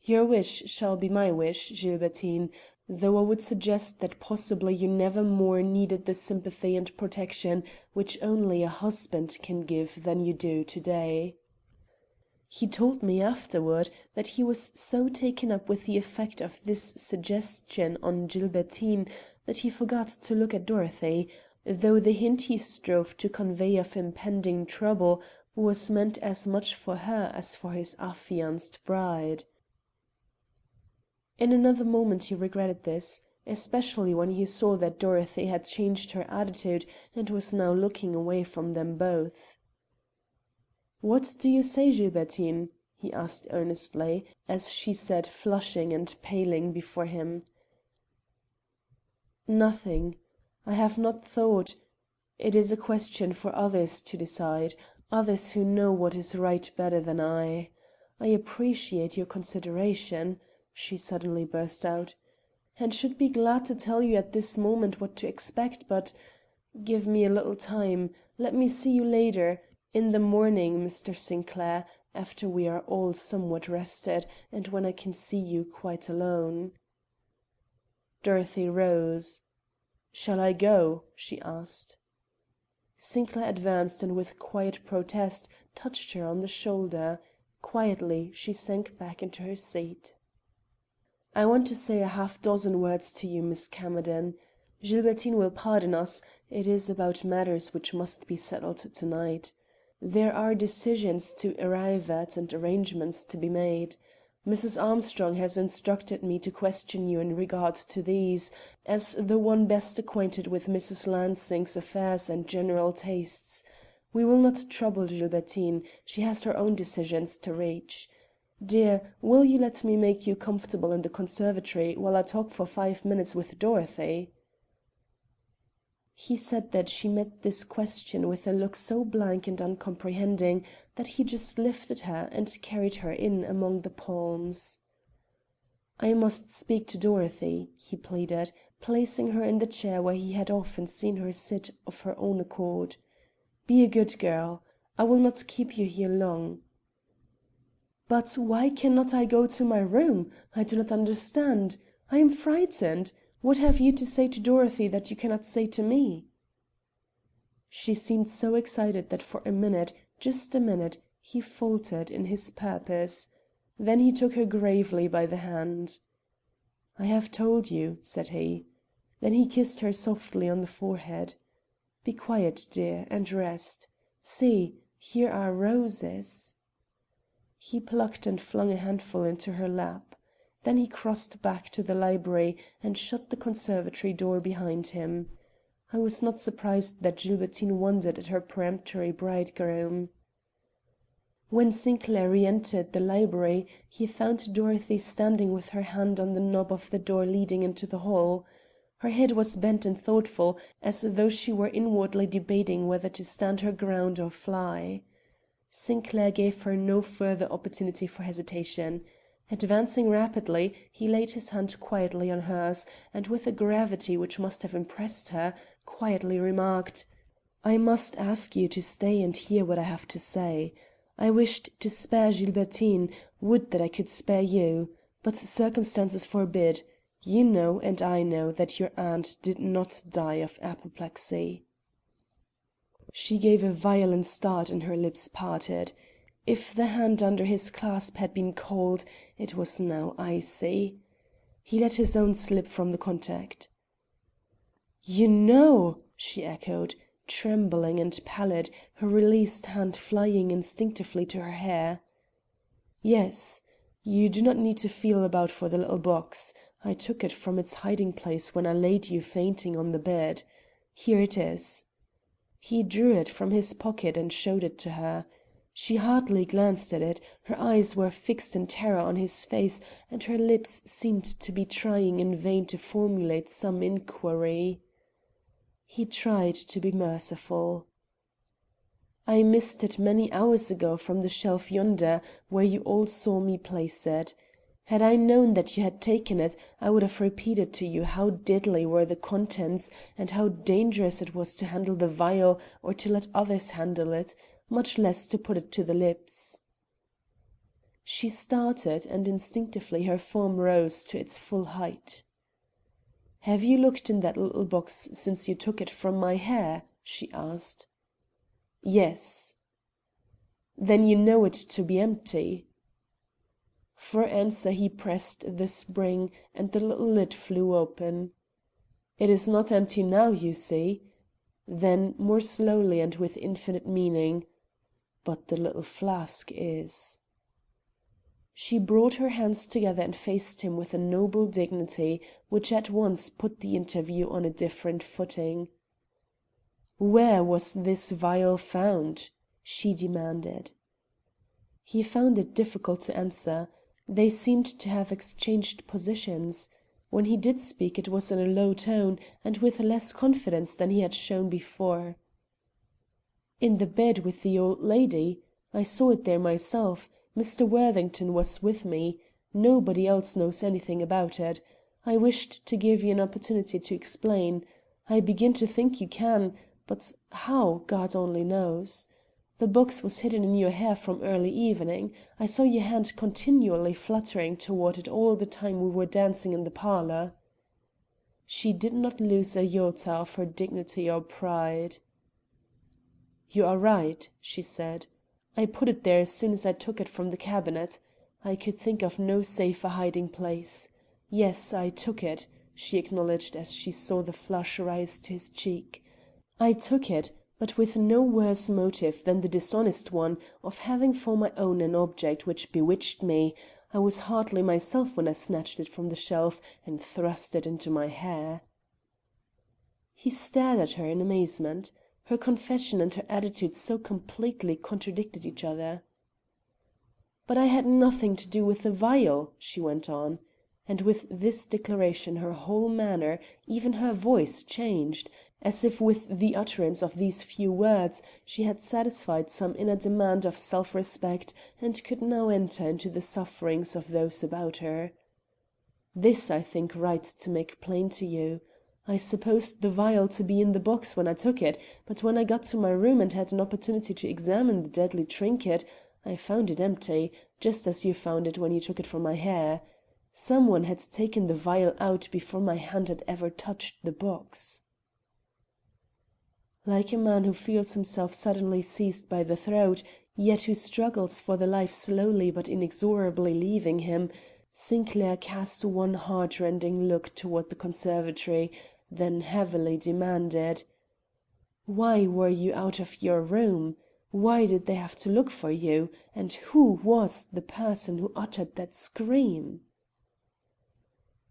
Your wish shall be my wish, Gilbertine, though I would suggest that possibly you never more needed the sympathy and protection which only a husband can give than you do to-day." He told me afterward that he was so taken up with the effect of this suggestion on Gilbertine that he forgot to look at Dorothy, though the hint he strove to convey of impending trouble was meant as much for her as for his affianced bride. In another moment he regretted this. especially when he saw that Dorothy had changed her attitude and was now looking away from them both. "What do you say, Gilbertine?" he asked earnestly, as she sat flushing and paling before him. "Nothing. I have not thought. It is a question for others to decide, others who know what is right better than I. I appreciate your consideration," she suddenly burst out, "and should be glad to tell you at this moment what to expect, but give me a little time. Let me see you later, in the morning, Mr. Sinclair, after we are all somewhat rested, and when I can see you quite alone." Dorothy rose. "Shall I go?" she asked. Sinclair advanced and with quiet protest touched her on the shoulder. Quietly she sank back into her seat. "I want to say a half-dozen words to you, Miss Camerden. Gilbertine will pardon us, it is about matters which must be settled tonight. There are decisions to arrive at and arrangements to be made. Mrs. Armstrong has instructed me to question you in regard to these, as the one best acquainted with Mrs. Lansing's affairs and general tastes. We will not trouble Gilbertine, she has her own decisions to reach. Dear, will you let me make you comfortable in the conservatory while I talk for 5 minutes with Dorothy?" He said that she met this question with a look so blank and uncomprehending that he just lifted her and carried her in among the palms. "I must speak to Dorothy," he pleaded, placing her in the chair where he had often seen her sit of her own accord. "Be a good girl. I will not keep you here long." "But why cannot I go to my room? I do not understand. I am frightened. What have you to say to Dorothy that you cannot say to me?" She seemed so excited that for a minute, just a minute, he faltered in his purpose. Then he took her gravely by the hand. "I have told you," said he. Then he kissed her softly on the forehead. "Be quiet, dear, and rest. See, here are roses." He plucked and flung a handful into her lap. Then he crossed back to the library and shut the conservatory door behind him. I was not surprised that Gilbertine wondered at her peremptory bridegroom. When Sinclair re-entered the library, he found Dorothy standing with her hand on the knob of the door leading into the hall. Her head was bent and thoughtful, as though she were inwardly debating whether to stand her ground or fly. Sinclair gave her no further opportunity for hesitation. Advancing rapidly, he laid his hand quietly on hers, and with a gravity which must have impressed her, quietly remarked: "I must ask you to stay and hear what I have to say. I wished to spare Gilbertine, would that I could spare you. But circumstances forbid. You know, and I know, that your aunt did not die of apoplexy." She gave a violent start and her lips parted. If the hand under his clasp had been cold, it was now icy. He let his own slip from the contact. "You know!" she echoed, trembling and pallid, her released hand flying instinctively to her hair. "Yes. You do not need to feel about for the little box. I took it from its hiding place when I laid you fainting on the bed. Here it is." He drew it from his pocket and showed it to her. She hardly glanced at it, her eyes were fixed in terror on his face, and her lips seemed to be trying in vain to formulate some inquiry. He tried to be merciful. "I missed it many hours ago from the shelf yonder, where you all saw me place it. Had I known that you had taken it, I would have repeated to you how deadly were the contents, and how dangerous it was to handle the vial or to let others handle it, much less to put it to the lips." She started, and instinctively her form rose to its full height. "Have you looked in that little box since you took it from my hair?" she asked. "Yes." "Then you know it to be empty." For answer he pressed the spring, and the little lid flew open. "It is not empty now, you see." Then, more slowly and with infinite meaning, "But the little flask is." She brought her hands together and faced him with a noble dignity which at once put the interview on a different footing. "Where was this vial found?" she demanded. He found it difficult to answer. They seemed to have exchanged positions. When he did speak it was in a low tone, and with less confidence than he had shown before. "In the bed with the old lady. I saw it there myself. Mr. Worthington was with me. Nobody else knows anything about it. I wished to give you an opportunity to explain. I begin to think you can, but how, God only knows. The box was hidden in your hair from early evening. I saw your hand continually fluttering toward it all the time we were dancing in the parlour." She did not lose a iota of her dignity or pride. "You are right," she said. "I put it there as soon as I took it from the cabinet. I could think of no safer hiding place. Yes, I took it," she acknowledged as she saw the flush rise to his cheek. "I took it, but with no worse motive than the dishonest one of having for my own an object which bewitched me. I was hardly myself when I snatched it from the shelf and thrust it into my hair." He stared at her in amazement. Her confession and her attitude so completely contradicted each other. "But I had nothing to do with the vial," she went on. And with this declaration her whole manner, even her voice, changed, as if with the utterance of these few words she had satisfied some inner demand of self-respect and could now enter into the sufferings of those about her. "This I think right to make plain to you. I supposed the vial to be in the box when I took it, but when I got to my room and had an opportunity to examine the deadly trinket, I found it empty, just as you found it when you took it from my hair. Someone had taken the vial out before my hand had ever touched the box." Like a man who feels himself suddenly seized by the throat, yet who struggles for the life slowly but inexorably leaving him, Sinclair cast one heart-rending look toward the conservatory, then heavily demanded: "Why were you out of your room? Why did they have to look for you? And who was the person who uttered that scream?"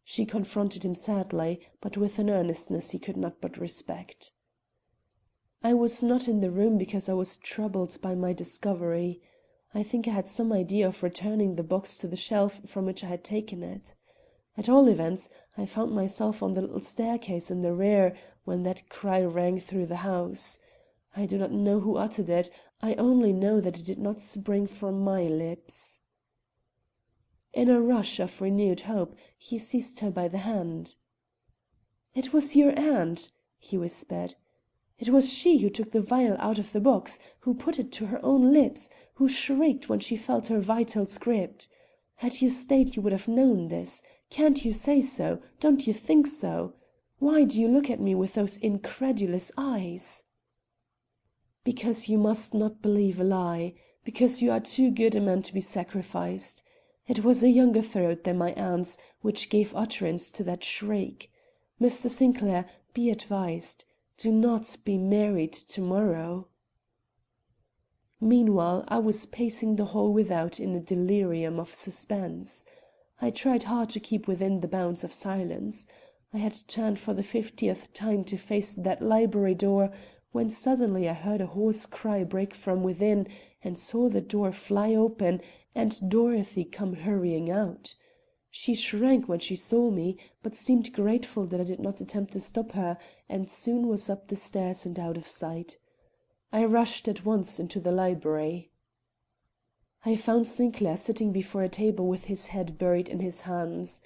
She confronted him sadly, but with an earnestness he could not but respect. "I was not in the room because I was troubled by my discovery. I think I had some idea of returning the box to the shelf from which I had taken it. At all events, I found myself on the little staircase in the rear when that cry rang through the house. I do not know who uttered it, I only know that it did not spring from my lips." In a rush of renewed hope, he seized her by the hand. "It was your aunt," he whispered. "It was she who took the vial out of the box, who put it to her own lips, who shrieked when she felt her vitals gripped. Had you stayed you would have known this. Can't you say so? Don't you think so? Why do you look at me with those incredulous eyes?" "Because you must not believe a lie. Because you are too good a man to be sacrificed. It was a younger throat than my aunt's which gave utterance to that shriek. Mr. Sinclair, be advised. Do not be married to-morrow." Meanwhile I was pacing the hall without in a delirium of suspense. I tried hard to keep within the bounds of silence. I had turned for the 50th time to face that library door when suddenly I heard a hoarse cry break from within and saw the door fly open and Dorothy come hurrying out. She shrank when she saw me, but seemed grateful that I did not attempt to stop her, and soon was up the stairs and out of sight. I rushed at once into the library. I found Sinclair sitting before a table with his head buried in his hands.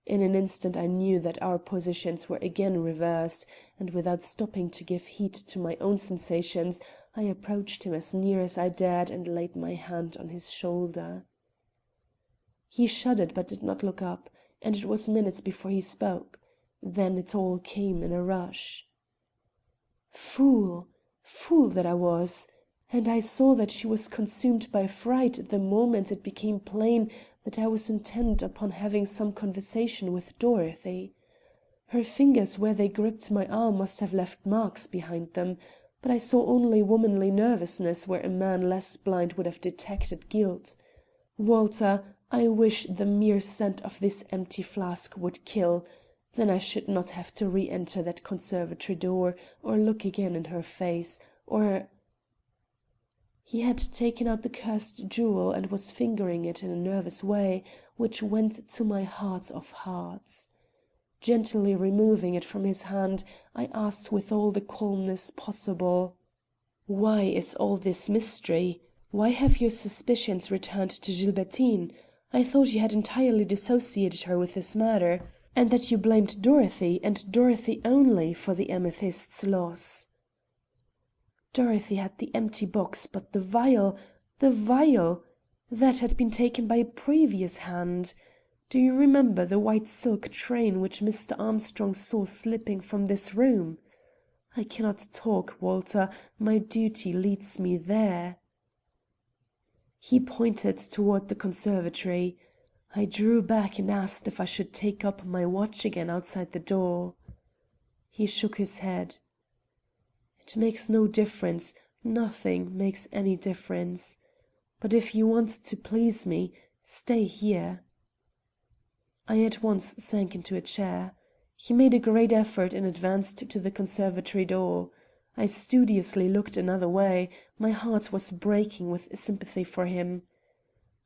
In an instant I knew that our positions were again reversed, and without stopping to give heed to my own sensations, I approached him as near as I dared and laid my hand on his shoulder. He shuddered but did not look up, and it was minutes before he spoke. Then it all came in a rush. Fool! Fool that I was! And I saw that she was consumed by fright the moment it became plain that I was intent upon having some conversation with Dorothy. Her fingers where they gripped my arm must have left marks behind them, but I saw only womanly nervousness where a man less blind would have detected guilt. Walter, I wish the mere scent of this empty flask would kill, then I should not have to re-enter that conservatory door, or look again in her face, or... He had taken out the cursed jewel and was fingering it in a nervous way which went to my heart of hearts. Gently removing it from his hand, I asked with all the calmness possible: "Why is all this mystery? Why have your suspicions returned to Gilbertine? I thought you had entirely dissociated her with this matter, and that you blamed Dorothy, and Dorothy only, for the amethyst's loss." Dorothy had the empty box, but the vial, the vial! That had been taken by a previous hand. Do you remember the white silk train which Mr. Armstrong saw slipping from this room? I cannot talk, Walter, my duty leads me there. He pointed toward the conservatory. I drew back and asked if I should take up my watch again outside the door. He shook his head. "It makes no difference, nothing makes any difference. But if you want to please me, stay here." I at once sank into a chair. He made a great effort and advanced to the conservatory door. I studiously looked another way; my heart was breaking with sympathy for him.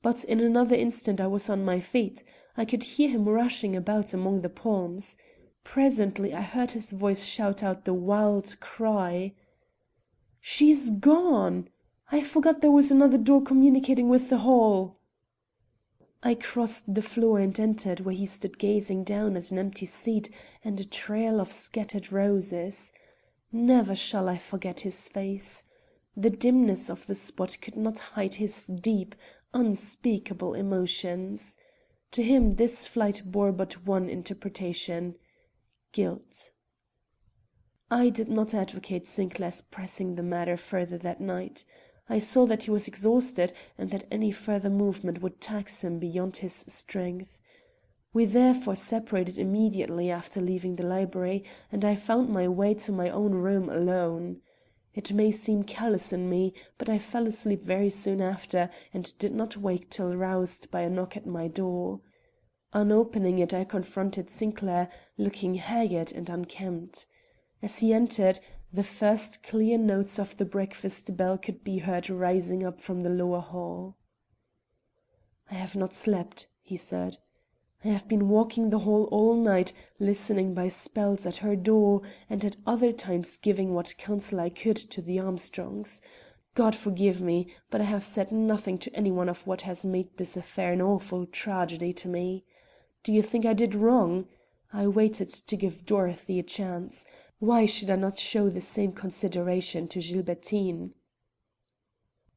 But in another instant I was on my feet. I could hear him rushing about among the palms. Presently I heard his voice shout out the wild cry: "She's gone! I forgot there was another door communicating with the hall." I crossed the floor and entered where he stood gazing down at an empty seat and a trail of scattered roses. Never shall I forget his face. The dimness of the spot could not hide his deep, unspeakable emotions. To him this flight bore but one interpretation: guilt. I did not advocate Sinclair's pressing the matter further that night. I saw that he was exhausted and that any further movement would tax him beyond his strength. We therefore separated immediately after leaving the library, and I found my way to my own room alone. It may seem callous in me, but I fell asleep very soon after and did not wake till roused by a knock at my door. On opening it I confronted Sinclair, looking haggard and unkempt. As he entered, the first clear notes of the breakfast bell could be heard rising up from the lower hall. "I have not slept," he said. "I have been walking the hall all night, listening by spells at her door, and at other times giving what counsel I could to the Armstrongs. God forgive me, but I have said nothing to anyone of what has made this affair an awful tragedy to me. Do you think I did wrong? I waited to give Dorothy a chance. Why should I not show the same consideration to Gilbertine?"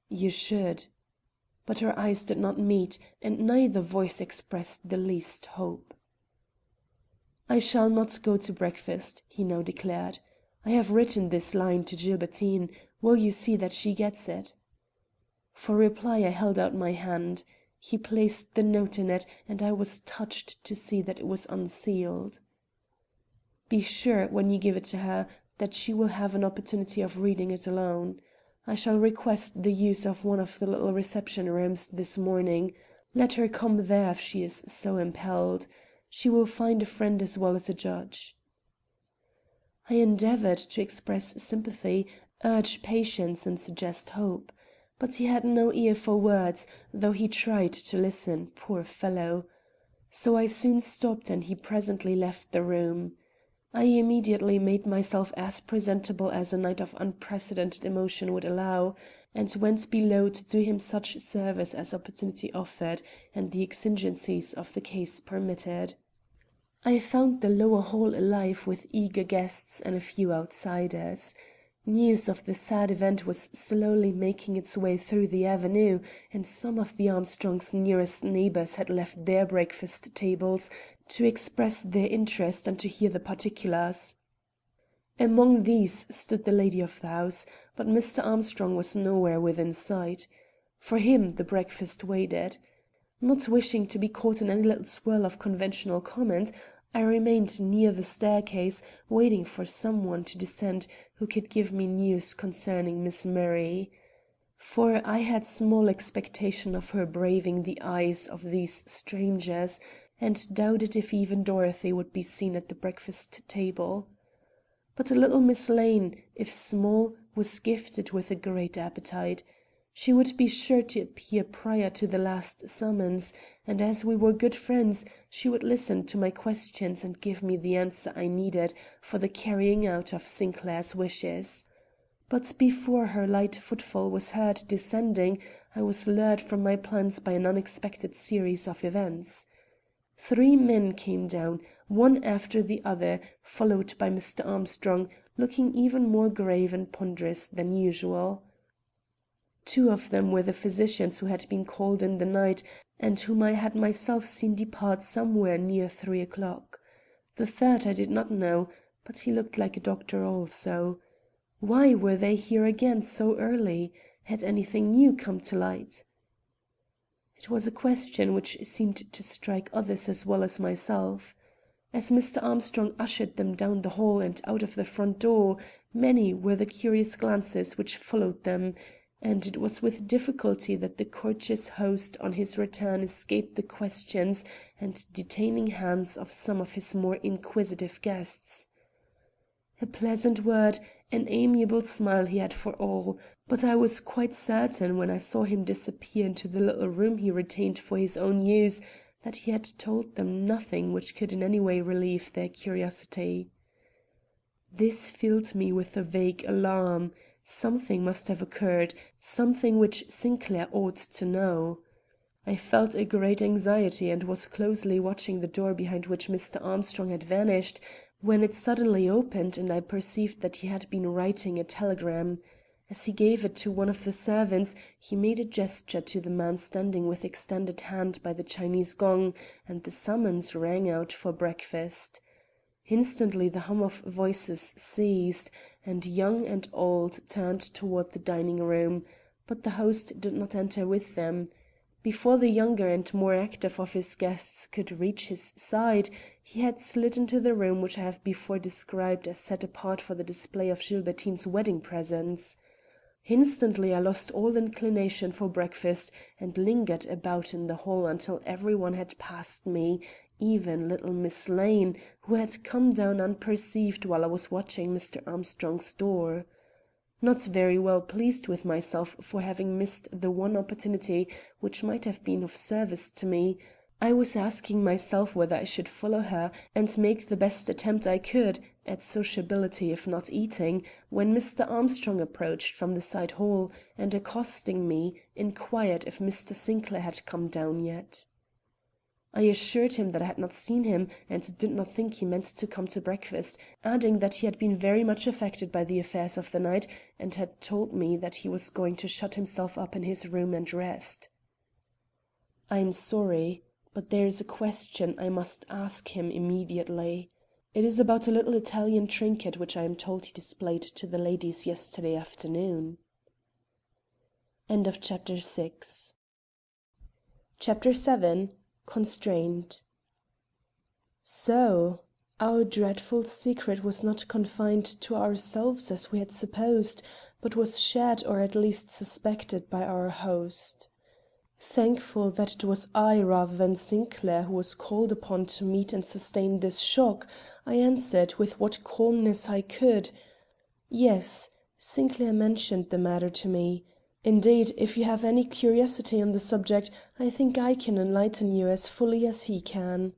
"You should." But our eyes did not meet, and neither voice expressed the least hope. "I shall not go to breakfast," he now declared. "I have written this line to Gilbertine. Will you see that she gets it?" For reply I held out my hand. He placed the note in it, and I was touched to see that it was unsealed. "Be sure, when you give it to her, that she will have an opportunity of reading it alone. I shall request the use of one of the little reception rooms this morning. Let her come there if she is so impelled. She will find a friend as well as a judge." I endeavored to express sympathy, urge patience, and suggest hope. But he had no ear for words, though he tried to listen, poor fellow. So I soon stopped and he presently left the room. I immediately made myself as presentable as a night of unprecedented emotion would allow, and went below to do him such service as opportunity offered and the exigencies of the case permitted. I found the lower hall alive with eager guests and a few outsiders. News of the sad event was slowly making its way through the avenue, and some of the Armstrongs' nearest neighbors had left their breakfast tables to express their interest and to hear the particulars. Among these stood the lady of the house, but Mr. Armstrong was nowhere within sight. For him the breakfast waited. Not wishing to be caught in any little swirl of conventional comment, I remained near the staircase, waiting for some one to descend who could give me news concerning Miss Murray. For I had small expectation of her braving the eyes of these strangers, and doubted if even Dorothy would be seen at the breakfast table. But little Miss Lane, if small, was gifted with a great appetite. She would be sure to appear prior to the last summons, and as we were good friends, she would listen to my questions and give me the answer I needed for the carrying out of Sinclair's wishes. But before her light footfall was heard descending, I was lured from my plans by an unexpected series of events. 3 men came down, one after the other, followed by Mr. Armstrong, looking even more grave and ponderous than usual. 2 of them were the physicians who had been called in the night, and whom I had myself seen depart somewhere near 3 o'clock. The third I did not know, but he looked like a doctor also. Why were they here again so early? Had anything new come to light? It was a question which seemed to strike others as well as myself. As Mr. Armstrong ushered them down the hall and out of the front door, many were the curious glances which followed them, and it was with difficulty that the courteous host on his return escaped the questions and detaining hands of some of his more inquisitive guests. A pleasant word, an amiable smile he had for all, but I was quite certain when I saw him disappear into the little room he retained for his own use that he had told them nothing which could in any way relieve their curiosity. This filled me with a vague alarm. Something must have occurred, something which Sinclair ought to know. I felt a great anxiety and was closely watching the door behind which Mr. Armstrong had vanished, when it suddenly opened and I perceived that he had been writing a telegram. As he gave it to one of the servants, he made a gesture to the man standing with extended hand by the Chinese gong, and the summons rang out for breakfast. Instantly the hum of voices ceased, and young and old turned toward the dining-room, but the host did not enter with them. Before the younger and more active of his guests could reach his side, he had slid into the room which I have before described as set apart for the display of Gilbertine's wedding presents. Instantly I lost all inclination for breakfast and lingered about in the hall until everyone had passed me, even little Miss Lane, who had come down unperceived while I was watching Mr. Armstrong's door. Not very well pleased with myself for having missed the one opportunity which might have been of service to me, I was asking myself whether I should follow her and make the best attempt I could at sociability if not eating, when Mr. Armstrong approached from the side hall and accosting me, inquired if Mr. Sinclair had come down yet. I assured him that I had not seen him and did not think he meant to come to breakfast, adding that he had been very much affected by the affairs of the night and had told me that he was going to shut himself up in his room and rest. "I'm sorry, but there is a question I must ask him immediately. It is about a little Italian trinket which I am told he displayed to the ladies yesterday afternoon." Chapter 7. Constraint. So, our dreadful secret was not confined to ourselves as we had supposed, but was shared or at least suspected by our host. Thankful that it was I rather than Sinclair who was called upon to meet and sustain this shock, I answered with what calmness I could: "Yes, Sinclair mentioned the matter to me. Indeed, if you have any curiosity on the subject, I think I can enlighten you as fully as he can."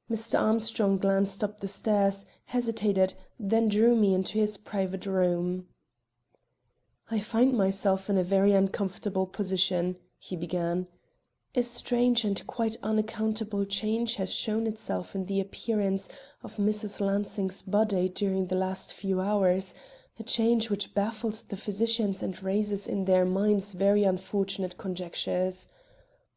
Mr. Armstrong glanced up the stairs, hesitated, then drew me into his private room. "I find myself in a very uncomfortable position," he began. "A strange and quite unaccountable change has shown itself in the appearance of Mrs. Lansing's body during the last few hours, a change which baffles the physicians and raises in their minds very unfortunate conjectures.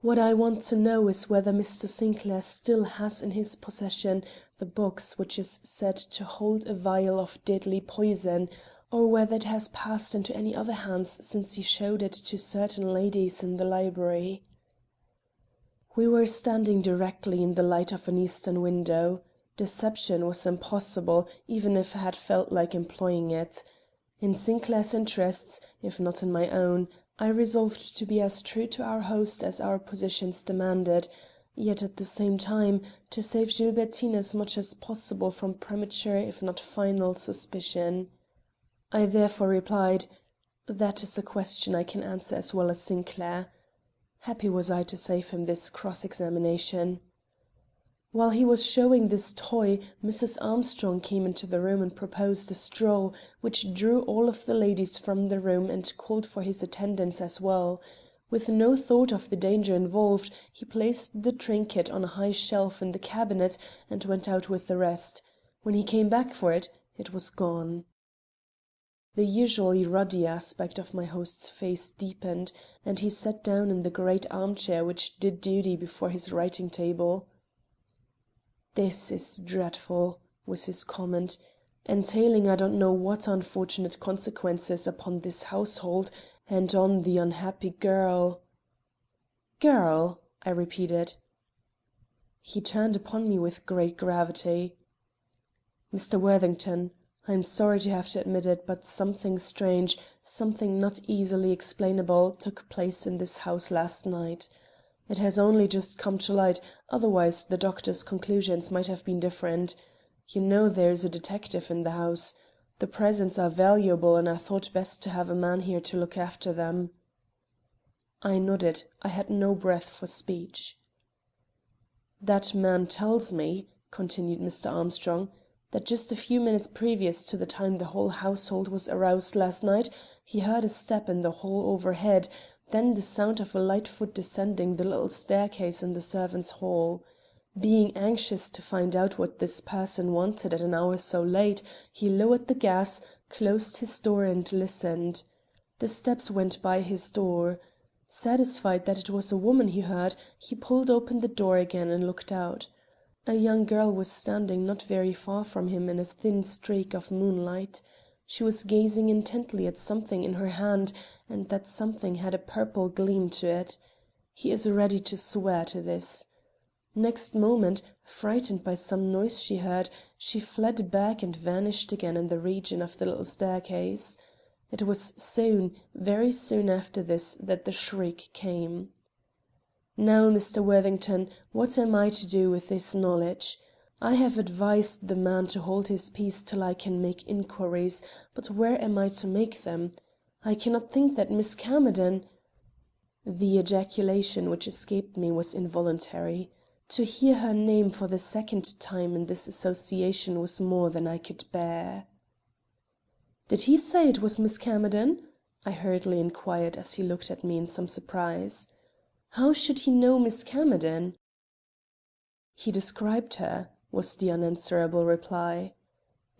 What I want to know is whether Mr. Sinclair still has in his possession the box which is said to hold a vial of deadly poison, or whether it has passed into any other hands since he showed it to certain ladies in the library." We were standing directly in the light of an eastern window. Deception was impossible, even if I had felt like employing it. In Sinclair's interests, if not in my own, I resolved to be as true to our host as our positions demanded, yet at the same time to save Gilbertine as much as possible from premature if not final suspicion. I therefore replied, "That is a question I can answer as well as Sinclair." Happy was I to save him this cross-examination. While he was showing this toy, Mrs. Armstrong came into the room and proposed a stroll, which drew all of the ladies from the room and called for his attendance as well. With no thought of the danger involved, he placed the trinket on a high shelf in the cabinet and went out with the rest. When he came back for it, it was gone. The usually ruddy aspect of my host's face deepened, and he sat down in the great armchair which did duty before his writing table. "This is dreadful," was his comment, "entailing I don't know what unfortunate consequences upon this household and on the unhappy girl." "Girl?" I repeated. He turned upon me with great gravity. "Mr. Worthington, I am sorry to have to admit it, but something strange, something not easily explainable, took place in this house last night. It has only just come to light, otherwise the doctor's conclusions might have been different. You know there is a detective in the house. The presents are valuable and I thought best to have a man here to look after them." I nodded. I had no breath for speech. "That man tells me," continued Mr. Armstrong, "that just a few minutes previous to the time the whole household was aroused last night, he heard a step in the hall overhead, then the sound of a light foot descending the little staircase in the servants' hall. Being anxious to find out what this person wanted at an hour so late, he lowered the gas, closed his door and listened. The steps went by his door. Satisfied that it was a woman he heard, he pulled open the door again and looked out. A young girl was standing not very far from him in a thin streak of moonlight. She was gazing intently at something in her hand, and that something had a purple gleam to it. He is ready to swear to this. Next moment, frightened by some noise she heard, she fled back and vanished again in the region of the little staircase. It was soon, very soon after this that the shriek came. Now, Mr. Worthington, what am I to do with this knowledge? I have advised the man to hold his peace till I can make inquiries, but where am I to make them? I cannot think that Miss Camerden— The ejaculation which escaped me was involuntary. To hear her name for the second time in this association was more than I could bear. "Did he say it was Miss Camerden?" I hurriedly inquired as he looked at me in some surprise. "How should he know Miss Camerden?" "He described her," was the unanswerable reply.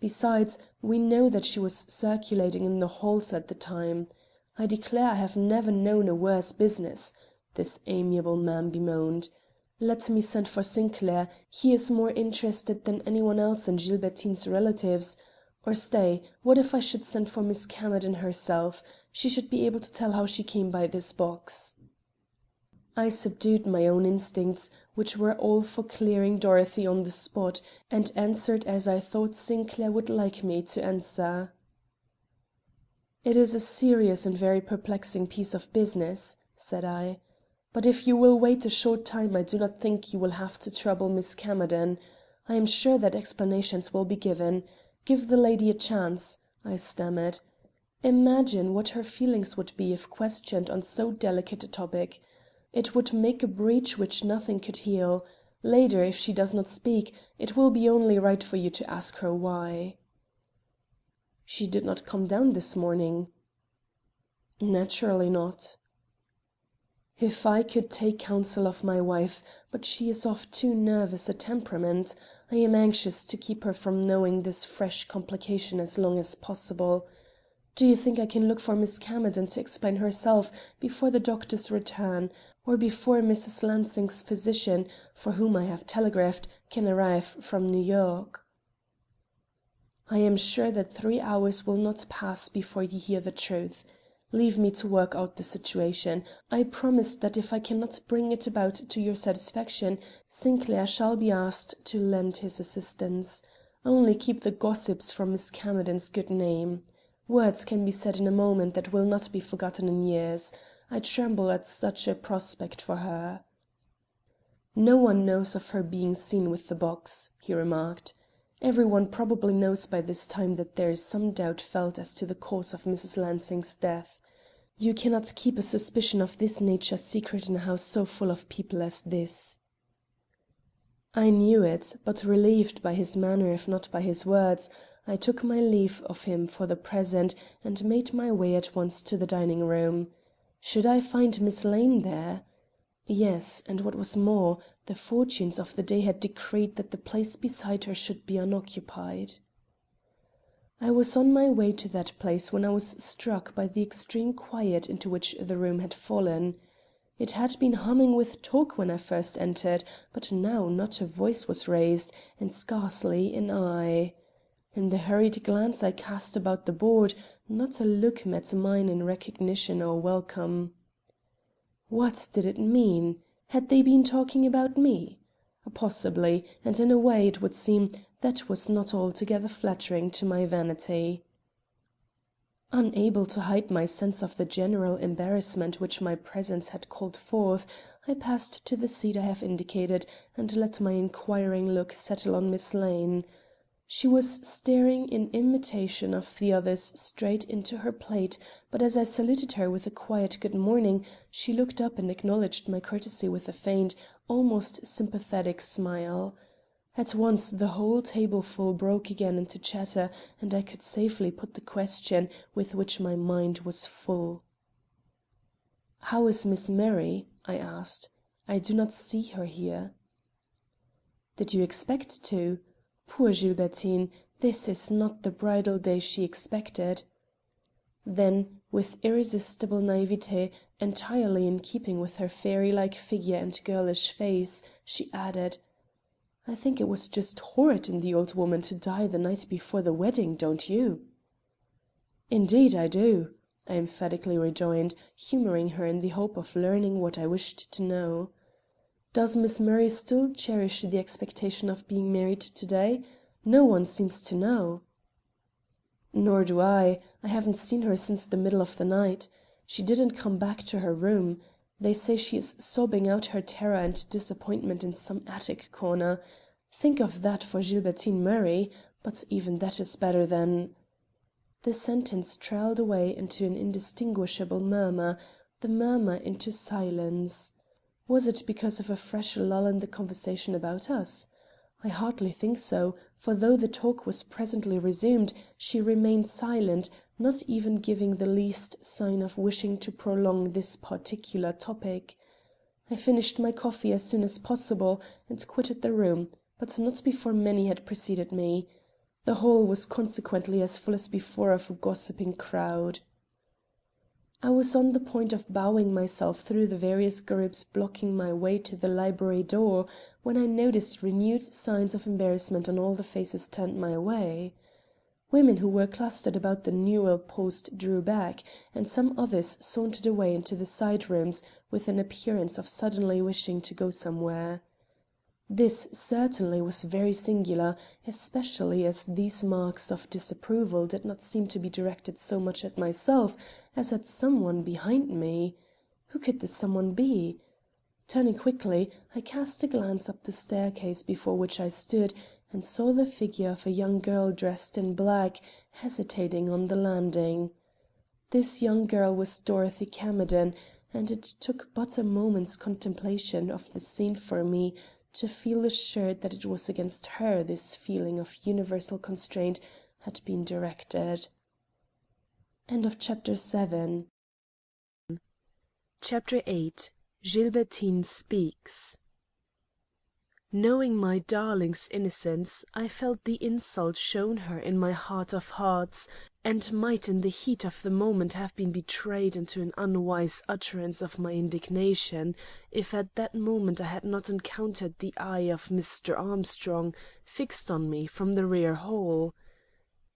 "Besides, we know that she was circulating in the halls at the time. I declare I have never known a worse business," this amiable man bemoaned. "Let me send for Sinclair. He is more interested than anyone else in Gilbertine's relatives. Or stay, what if I should send for Miss Camerden herself? She should be able to tell how she came by this box." I subdued my own instincts, which were all for clearing Dorothy on the spot, and answered as I thought Sinclair would like me to answer. "It is a serious and very perplexing piece of business," said I. "But if you will wait a short time I do not think you will have to trouble Miss Camerden. I am sure that explanations will be given. Give the lady a chance," I stammered. "Imagine what her feelings would be if questioned on so delicate a topic. It would make a breach which nothing could heal. Later, if she does not speak, it will be only right for you to ask her why." "She did not come down this morning." "Naturally not." "If I could take counsel of my wife, but she is of too nervous a temperament. I am anxious to keep her from knowing this fresh complication as long as possible. Do you think I can look for Miss Camerden to explain herself before the doctor's return, or before Mrs. Lansing's physician, for whom I have telegraphed, can arrive from New York?" "I am sure that 3 hours will not pass before you hear the truth. Leave me to work out the situation. I promise that if I cannot bring it about to your satisfaction, Sinclair shall be asked to lend his assistance. Only keep the gossips from Miss Camerden's good name. Words can be said in a moment that will not be forgotten in years. I tremble at such a prospect for her. "No one knows of her being seen with the box," he remarked. "Every one probably knows by this time that there is some doubt felt as to the cause of Mrs. Lansing's death. You cannot keep a suspicion of this nature secret in a house so full of people as this." I knew it, but relieved by his manner if not by his words, I took my leave of him for the present and made my way at once to the dining room. Should I find Miss Lane there? Yes, and what was more, the fortunes of the day had decreed that the place beside her should be unoccupied. I was on my way to that place when I was struck by the extreme quiet into which the room had fallen. It had been humming with talk when I first entered, but now not a voice was raised, and scarcely an eye. In the hurried glance I cast about the board, not a look met mine in recognition or welcome. What did it mean? Had they been talking about me? Possibly, and in a way, it would seem, that was not altogether flattering to my vanity. Unable to hide my sense of the general embarrassment which my presence had called forth, I passed to the seat I have indicated and let my inquiring look settle on Miss Lane. She was staring in imitation of the others straight into her plate, but as I saluted her with a quiet good morning, she looked up and acknowledged my courtesy with a faint, almost sympathetic smile. At once the whole tableful broke again into chatter, and I could safely put the question with which my mind was full. "How is Miss Murray?" I asked. "I do not see her here." "Did you expect to? Poor Gilbertine, this is not the bridal day she expected." Then, with irresistible naivete, entirely in keeping with her fairy-like figure and girlish face, she added, "I think it was just horrid in the old woman to die the night before the wedding, don't you?" "Indeed I do," I emphatically rejoined, humoring her in the hope of learning what I wished to know. "Does Miss Murray still cherish the expectation of being married to-day? No one seems to know." "Nor do I. I haven't seen her since the middle of the night. She didn't come back to her room. They say she is sobbing out her terror and disappointment in some attic corner. Think of that for Gilbertine Murray! But even that is better than—" The sentence trailed away into an indistinguishable murmur, the murmur into silence. Was it because of a fresh lull in the conversation about us? I hardly think so, for though the talk was presently resumed, she remained silent, not even giving the least sign of wishing to prolong this particular topic. I finished my coffee as soon as possible and quitted the room, but not before many had preceded me. The hall was consequently as full as before of a gossiping crowd. I was on the point of bowing myself through the various groups blocking my way to the library door when I noticed renewed signs of embarrassment on all the faces turned my way. Women who were clustered about the newel post drew back, and some others sauntered away into the side rooms with an appearance of suddenly wishing to go somewhere. This certainly was very singular, especially as these marks of disapproval did not seem to be directed so much at myself as at some one behind me. Who could the some one be? Turning quickly, I cast a glance up the staircase before which I stood and saw the figure of a young girl dressed in black, hesitating on the landing. This young girl was Dorothy Camerden, and it took but a moment's contemplation of the scene for me to feel assured that it was against her this feeling of universal constraint had been directed. Chapter 8. Gilbertine Speaks. Knowing my darling's innocence, I felt the insult shown her in my heart of hearts, and might in the heat of the moment have been betrayed into an unwise utterance of my indignation, if at that moment I had not encountered the eye of Mr. Armstrong fixed on me from the rear hall.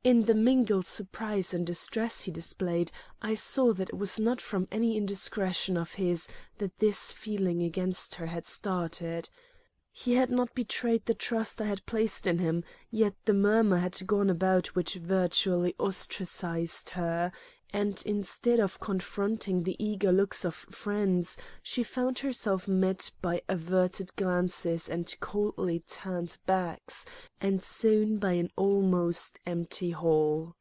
In the mingled surprise and distress he displayed, I saw that it was not from any indiscretion of his that this feeling against her had started. He had not betrayed the trust I had placed in him, yet the murmur had gone about which virtually ostracized her, and instead of confronting the eager looks of friends, she found herself met by averted glances and coldly turned backs, and soon by an almost empty hall.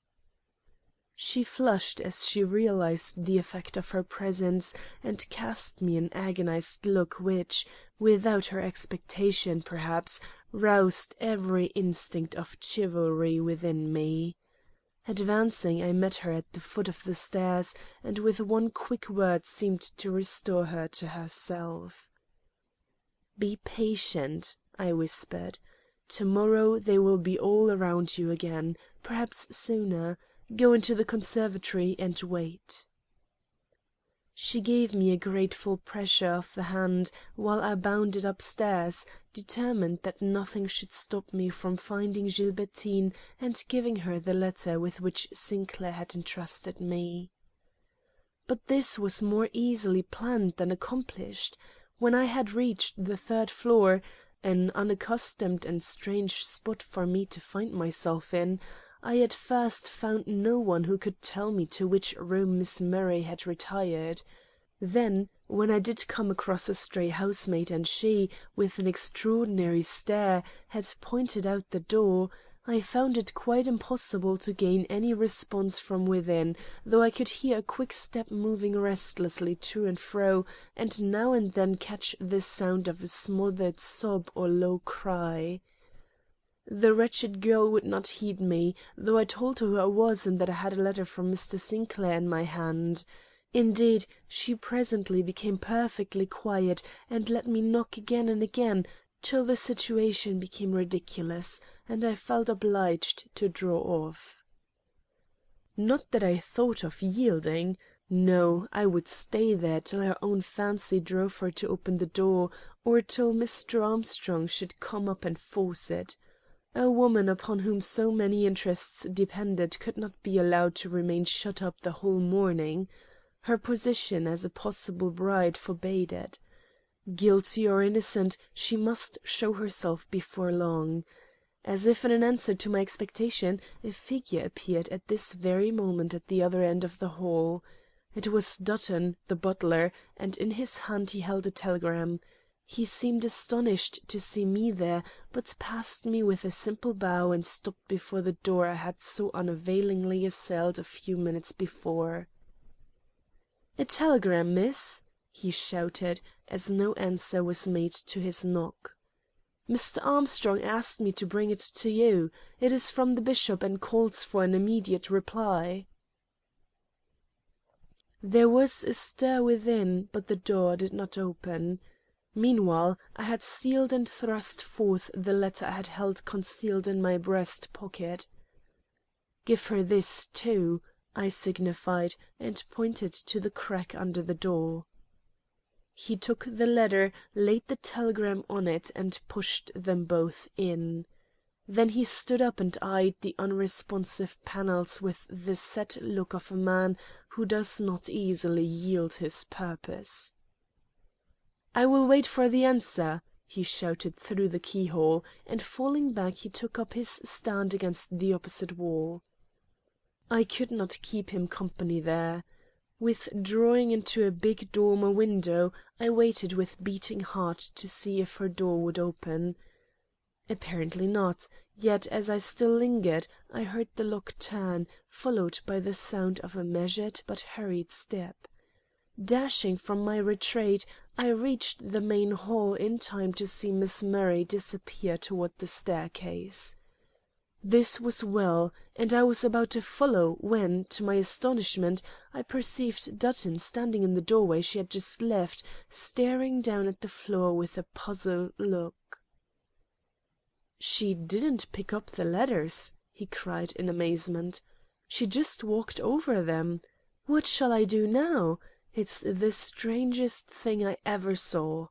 She flushed as she realized the effect of her presence, and cast me an agonized look which, without her expectation perhaps, roused every instinct of chivalry within me. Advancing, I met her at the foot of the stairs, and with one quick word seemed to restore her to herself. "Be patient," I whispered. "To-morrow they will be all around you again, perhaps sooner. Go into the conservatory and wait." She gave me a grateful pressure of the hand while I bounded upstairs, determined that nothing should stop me from finding Gilbertine and giving her the letter with which Sinclair had entrusted me. But this was more easily planned than accomplished. When I had reached the third floor, an unaccustomed and strange spot for me to find myself in, I at first found no one who could tell me to which room Miss Murray had retired. Then, when I did come across a stray housemaid and she, with an extraordinary stare, had pointed out the door, I found it quite impossible to gain any response from within, though I could hear a quick step moving restlessly to and fro, and now and then catch the sound of a smothered sob or low cry. The wretched girl would not heed me, though I told her who I was and that I had a letter from Mr. Sinclair in my hand. Indeed, she presently became perfectly quiet, and let me knock again and again, till the situation became ridiculous, and I felt obliged to draw off. Not that I thought of yielding. No, I would stay there till her own fancy drove her to open the door, or till Mr. Armstrong should come up and force it. A woman upon whom so many interests depended could not be allowed to remain shut up the whole morning. Her position as a possible bride forbade it. Guilty or innocent, she must show herself before long. As if in answer to my expectation, a figure appeared at this very moment at the other end of the hall. It was Dutton, the butler, and in his hand he held a telegram. He seemed astonished to see me there, but passed me with a simple bow and stopped before the door I had so unavailingly assailed a few minutes before. "A telegram, miss," he shouted, as no answer was made to his knock. "Mr. Armstrong asked me to bring it to you. It is from the bishop and calls for an immediate reply." There was a stir within, but the door did not open. Meanwhile, I had sealed and thrust forth the letter I had held concealed in my breast pocket. "Give her this, too," I signified, and pointed to the crack under the door. He took the letter, laid the telegram on it, and pushed them both in. Then he stood up and eyed the unresponsive panels with the set look of a man who does not easily yield his purpose. "I will wait for the answer," he shouted through the keyhole, and falling back he took up his stand against the opposite wall. I could not keep him company there. Withdrawing into a big dormer window, I waited with beating heart to see if her door would open. Apparently not, yet as I still lingered I heard the lock turn, followed by the sound of a measured but hurried step. Dashing from my retreat, I reached the main hall in time to see Miss Murray disappear toward the staircase. This was well, and I was about to follow when, to my astonishment, I perceived Dutton standing in the doorway she had just left, staring down at the floor with a puzzled look. "She didn't pick up the letters," he cried in amazement. "She just walked over them. What shall I do now? It's the strangest thing I ever saw."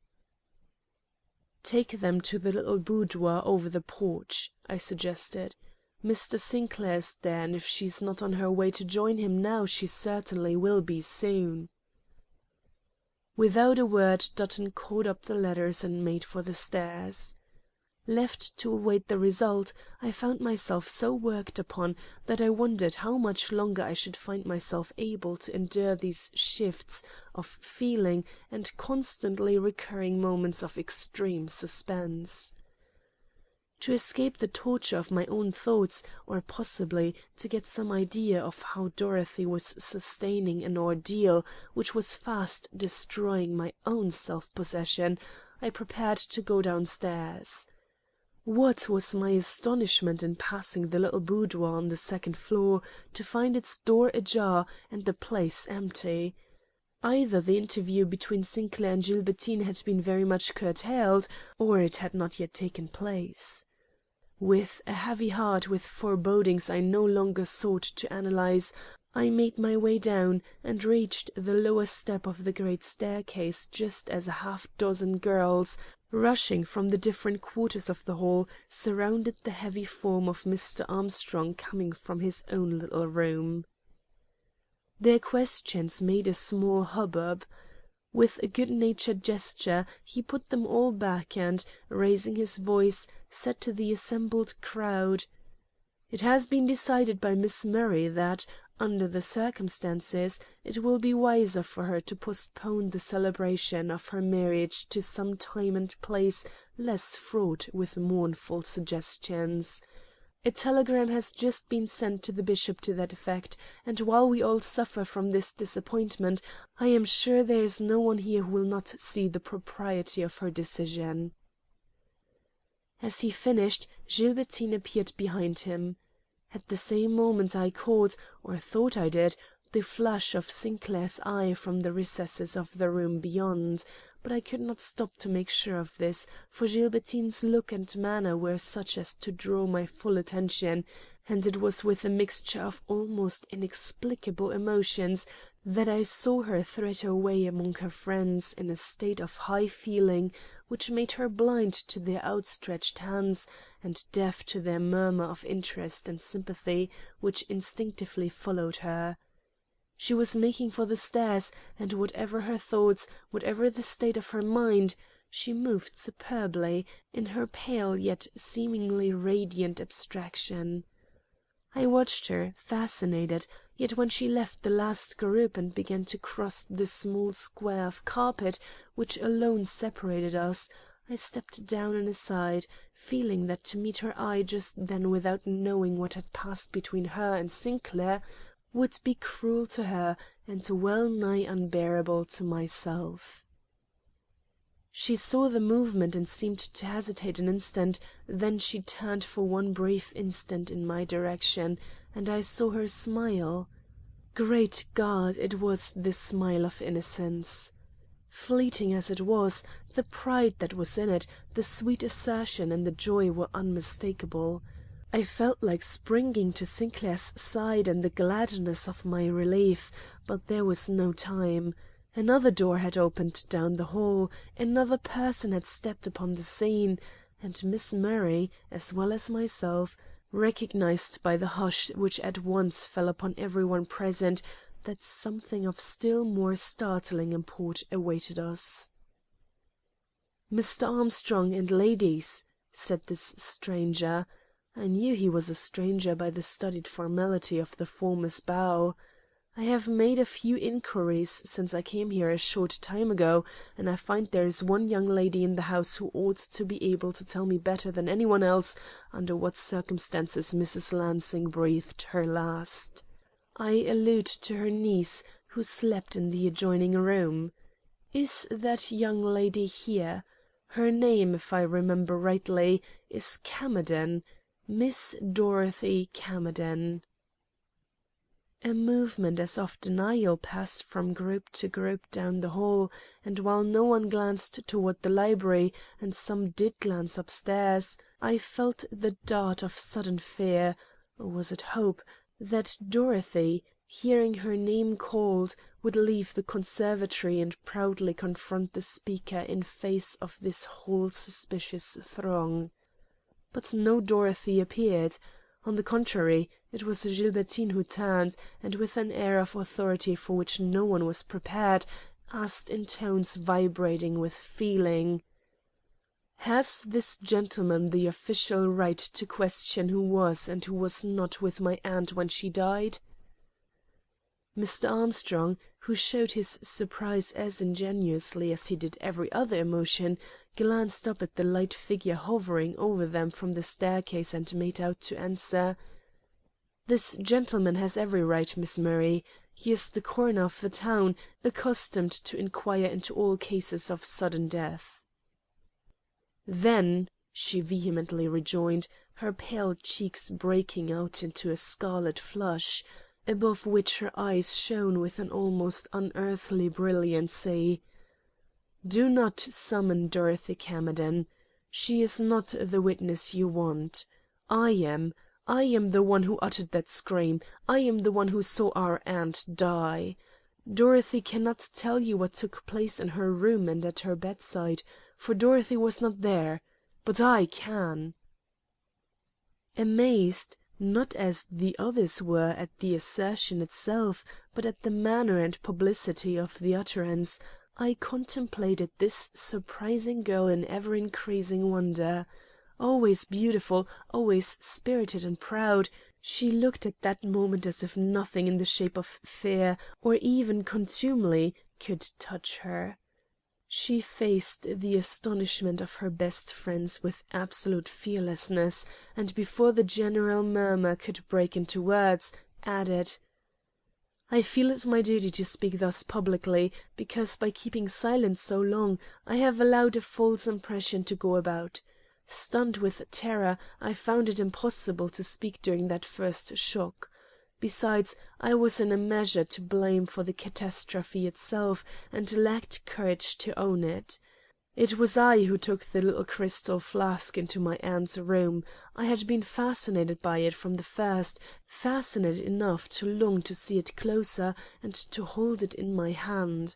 "Take them to the little boudoir over the porch," I suggested. "Mr. Sinclair's there, and if she's not on her way to join him now she certainly will be soon." Without a word, Dutton caught up the letters and made for the stairs. Left to await the result, I found myself so worked upon that I wondered how much longer I should find myself able to endure these shifts of feeling and constantly recurring moments of extreme suspense. To escape the torture of my own thoughts, or possibly to get some idea of how Dorothy was sustaining an ordeal which was fast destroying my own self-possession, I prepared to go downstairs. What was my astonishment in passing the little boudoir on the second floor to find its door ajar and the place empty. Either the interview between Sinclair and Gilbertine had been very much curtailed, or it had not yet taken place. With a heavy heart, with forebodings I no longer sought to analyze, I made my way down, and reached the lower step of the great staircase just as a half-dozen girls, rushing from the different quarters of the hall, surrounded the heavy form of Mr. Armstrong coming from his own little room. Their questions made a small hubbub. With a good-natured gesture he put them all back and, raising his voice, said to the assembled crowd, "It has been decided by Miss Murray that, under the circumstances, it will be wiser for her to postpone the celebration of her marriage to some time and place less fraught with mournful suggestions. A telegram has just been sent to the bishop to that effect, and while we all suffer from this disappointment, I am sure there is no one here who will not see the propriety of her decision." As he finished, Gilbertine appeared behind him. At the same moment I caught, or thought I did, the flash of Sinclair's eye from the recesses of the room beyond, but I could not stop to make sure of this, for Gilbertine's look and manner were such as to draw my full attention, and it was with a mixture of almost inexplicable emotions that I saw her thread her way among her friends in a state of high feeling which made her blind to their outstretched hands and deaf to their murmur of interest and sympathy which instinctively followed her. She was making for the stairs, and whatever her thoughts, whatever the state of her mind, she moved superbly, in her pale yet seemingly radiant abstraction. I watched her, fascinated, yet when she left the last group and began to cross the small square of carpet which alone separated us, I stepped down and aside, feeling that to meet her eye just then without knowing what had passed between her and Sinclair would be cruel to her and well-nigh unbearable to myself. She saw the movement and seemed to hesitate an instant, then she turned for one brief instant in my direction, and I saw her smile. Great God, it was the smile of innocence! Fleeting as it was, the pride that was in it, the sweet assertion and the joy were unmistakable. I felt like springing to Sinclair's side in the gladness of my relief, but there was no time. Another door had opened down the hall, another person had stepped upon the scene, and Miss Murray, as well as myself, recognized by the hush which at once fell upon everyone present that something of still more startling import awaited us. "Mr. Armstrong and ladies," said this stranger. I knew he was a stranger by the studied formality of the former's bow. "I have made a few inquiries since I came here a short time ago, and I find there is one young lady in the house who ought to be able to tell me better than anyone else under what circumstances Mrs. Lansing breathed her last. I allude to her niece, who slept in the adjoining room. Is that young lady here? Her name, if I remember rightly, is Camerden. Miss Dorothy Camerden." A movement as of denial passed from group to group down the hall, and while no one glanced toward the library, and some did glance upstairs, I felt the dart of sudden fear, or was it hope, that Dorothy, hearing her name called, would leave the conservatory and proudly confront the speaker in face of this whole suspicious throng. But no Dorothy appeared. On the contrary, it was Gilbertine who turned, and with an air of authority for which no one was prepared, asked in tones vibrating with feeling. "Has this gentleman the official right to question who was and who was not with my aunt when she died?" Mr. Armstrong, who showed his surprise as ingenuously as he did every other emotion, glanced up at the light figure hovering over them from the staircase and made out to answer: "This gentleman has every right, Miss Murray. He is the coroner of the town, accustomed to inquire into all cases of sudden death." "Then," she vehemently rejoined, her pale cheeks breaking out into a scarlet flush, above which her eyes shone with an almost unearthly brilliancy, "do not summon Dorothy Camerden. She is not the witness you want. I am. I am the one who uttered that scream. I am the one who saw our aunt die. Dorothy cannot tell you what took place in her room and at her bedside, for Dorothy was not there. But I can." Amazed, not as the others were at the assertion itself, but at the manner and publicity of the utterance, I contemplated this surprising girl in ever-increasing wonder. Always beautiful, always spirited and proud, she looked at that moment as if nothing in the shape of fear, or even contumely, could touch her. She faced the astonishment of her best friends with absolute fearlessness, and before the general murmur could break into words, added: "I feel it my duty to speak thus publicly, because by keeping silent so long I have allowed a false impression to go about. Stunned with terror, I found it impossible to speak during that first shock. Besides, I was in a measure to blame for the catastrophe itself, and lacked courage to own it. It was I who took the little crystal flask into my aunt's room. I had been fascinated by it from the first, fascinated enough to long to see it closer and to hold it in my hand.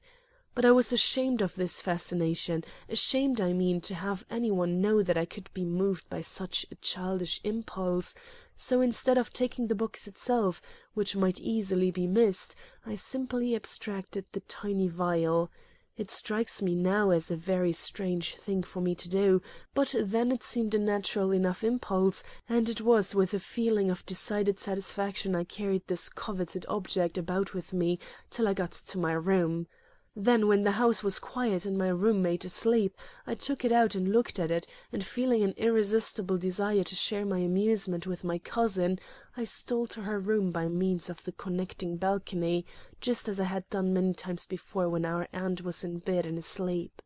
But I was ashamed of this fascination, ashamed, I mean, to have anyone know that I could be moved by such a childish impulse, so instead of taking the box itself, which might easily be missed, I simply abstracted the tiny vial. It strikes me now as a very strange thing for me to do, but then it seemed a natural enough impulse, and it was with a feeling of decided satisfaction I carried this coveted object about with me till I got to my room. Then, when the house was quiet and my roommate asleep, I took it out and looked at it, and feeling an irresistible desire to share my amusement with my cousin, I stole to her room by means of the connecting balcony, just as I had done many times before when our aunt was in bed and asleep.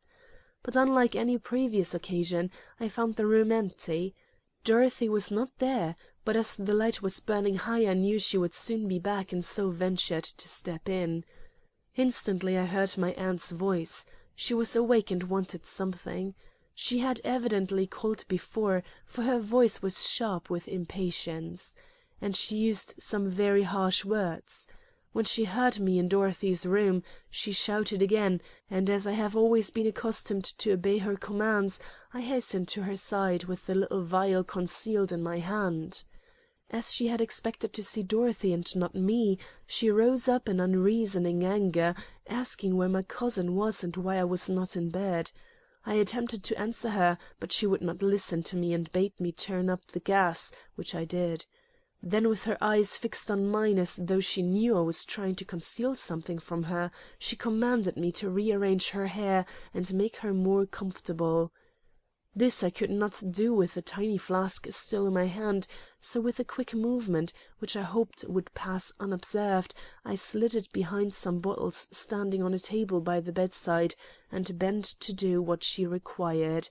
But unlike any previous occasion, I found the room empty. Dorothy was not there, but as the light was burning high I knew she would soon be back, and so ventured to step in. Instantly I heard my aunt's voice. She was awake and wanted something. She had evidently called before, for her voice was sharp with impatience, and she used some very harsh words. When she heard me in Dorothy's room, she shouted again, and as I have always been accustomed to obey her commands, I hastened to her side with the little vial concealed in my hand. As she had expected to see Dorothy and not me, she rose up in unreasoning anger, asking where my cousin was and why I was not in bed. I attempted to answer her, but she would not listen to me and bade me turn up the gas, which I did. Then, with her eyes fixed on mine as though she knew I was trying to conceal something from her, she commanded me to rearrange her hair and make her more comfortable. This I could not do with the tiny flask still in my hand, so with a quick movement, which I hoped would pass unobserved, I slid it behind some bottles standing on a table by the bedside, and bent to do what she required.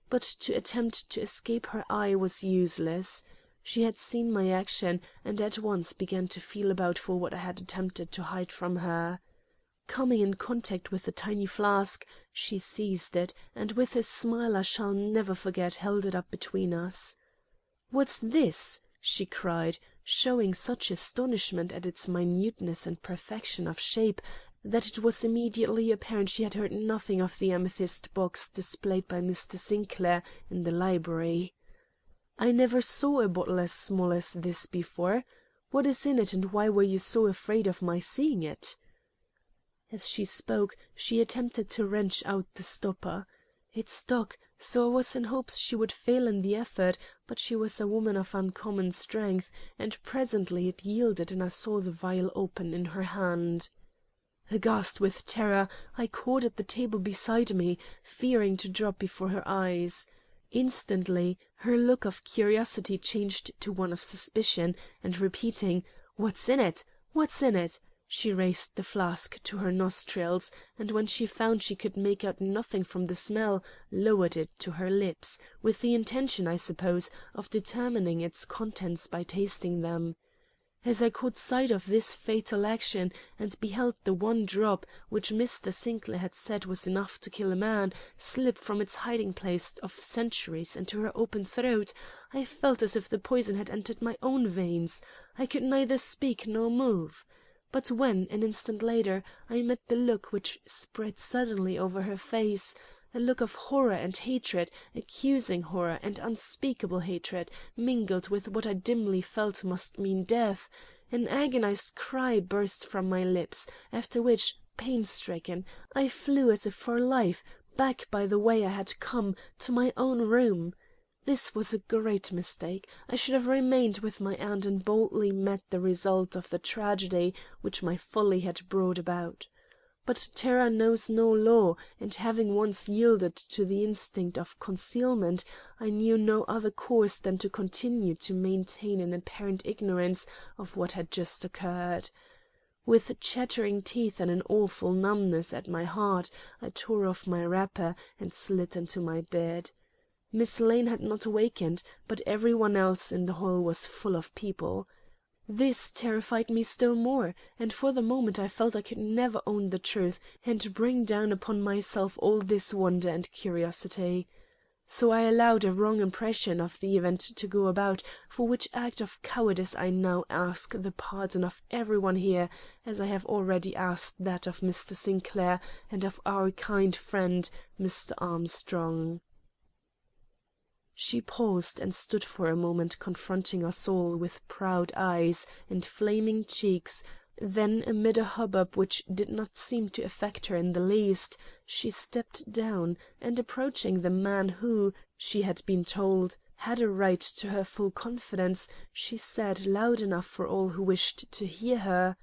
But to attempt to escape her eye was useless. She had seen my action, and at once began to feel about for what I had attempted to hide from her. Coming in contact with the tiny flask, she seized it, and with a smile I shall never forget held it up between us. "What's this?" she cried, showing such astonishment at its minuteness and perfection of shape that it was immediately apparent she had heard nothing of the amethyst box displayed by Mr. Sinclair in the library. "I never saw a bottle as small as this before. What is in it, and why were you so afraid of my seeing it?" As she spoke, she attempted to wrench out the stopper. It stuck, so I was in hopes she would fail in the effort, but she was a woman of uncommon strength, and presently it yielded and I saw the vial open in her hand. Aghast with terror, I caught at the table beside me, fearing to drop before her eyes. Instantly her look of curiosity changed to one of suspicion, and repeating, "What's in it? What's in it?" she raised the flask to her nostrils, and when she found she could make out nothing from the smell, lowered it to her lips, with the intention, I suppose, of determining its contents by tasting them. As I caught sight of this fatal action, and beheld the one drop, which Mr. Sinclair had said was enough to kill a man, slip from its hiding-place of centuries into her open throat, I felt as if the poison had entered my own veins. I could neither speak nor move. But when, an instant later, I met the look which spread suddenly over her face, a look of horror and hatred, accusing horror and unspeakable hatred, mingled with what I dimly felt must mean death, an agonized cry burst from my lips, after which, pain-stricken, I flew as if for life, back by the way I had come, to my own room. This was a great mistake. I should have remained with my aunt and boldly met the result of the tragedy which my folly had brought about. But terror knows no law, and having once yielded to the instinct of concealment, I knew no other course than to continue to maintain an apparent ignorance of what had just occurred. With chattering teeth and an awful numbness at my heart, I tore off my wrapper and slid into my bed. Miss Lane had not awakened, but every one else in the hall was full of people. This terrified me still more, and for the moment I felt I could never own the truth, and bring down upon myself all this wonder and curiosity. So I allowed a wrong impression of the event to go about, for which act of cowardice I now ask the pardon of every one here, as I have already asked that of Mr. Sinclair and of our kind friend, Mr. Armstrong. She paused and stood for a moment confronting us all with proud eyes and flaming cheeks, then amid a hubbub which did not seem to affect her in the least, she stepped down, and approaching the man who, she had been told, had a right to her full confidence, she said loud enough for all who wished to hear her,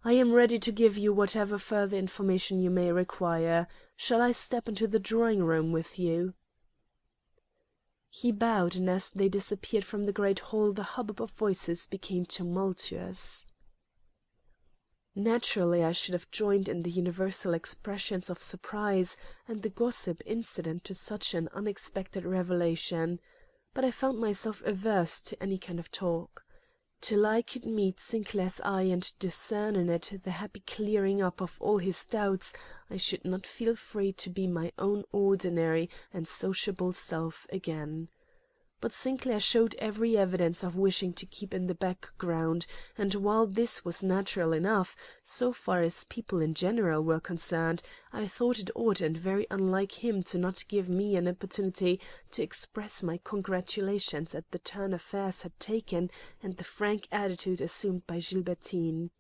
"I am ready to give you whatever further information you may require. Shall I step into the drawing-room with you?" He bowed, and as they disappeared from the great hall the hubbub of voices became tumultuous. Naturally I should have joined in the universal expressions of surprise and the gossip incident to such an unexpected revelation, but I found myself averse to any kind of talk. Till I could meet Sinclair's eye and discern in it the happy clearing up of all his doubts, I should not feel free to be my own ordinary and sociable self again. But Sinclair showed every evidence of wishing to keep in the background, and while this was natural enough, so far as people in general were concerned, I thought it odd and very unlike him to not give me an opportunity to express my congratulations at the turn affairs had taken and the frank attitude assumed by Gilbertine.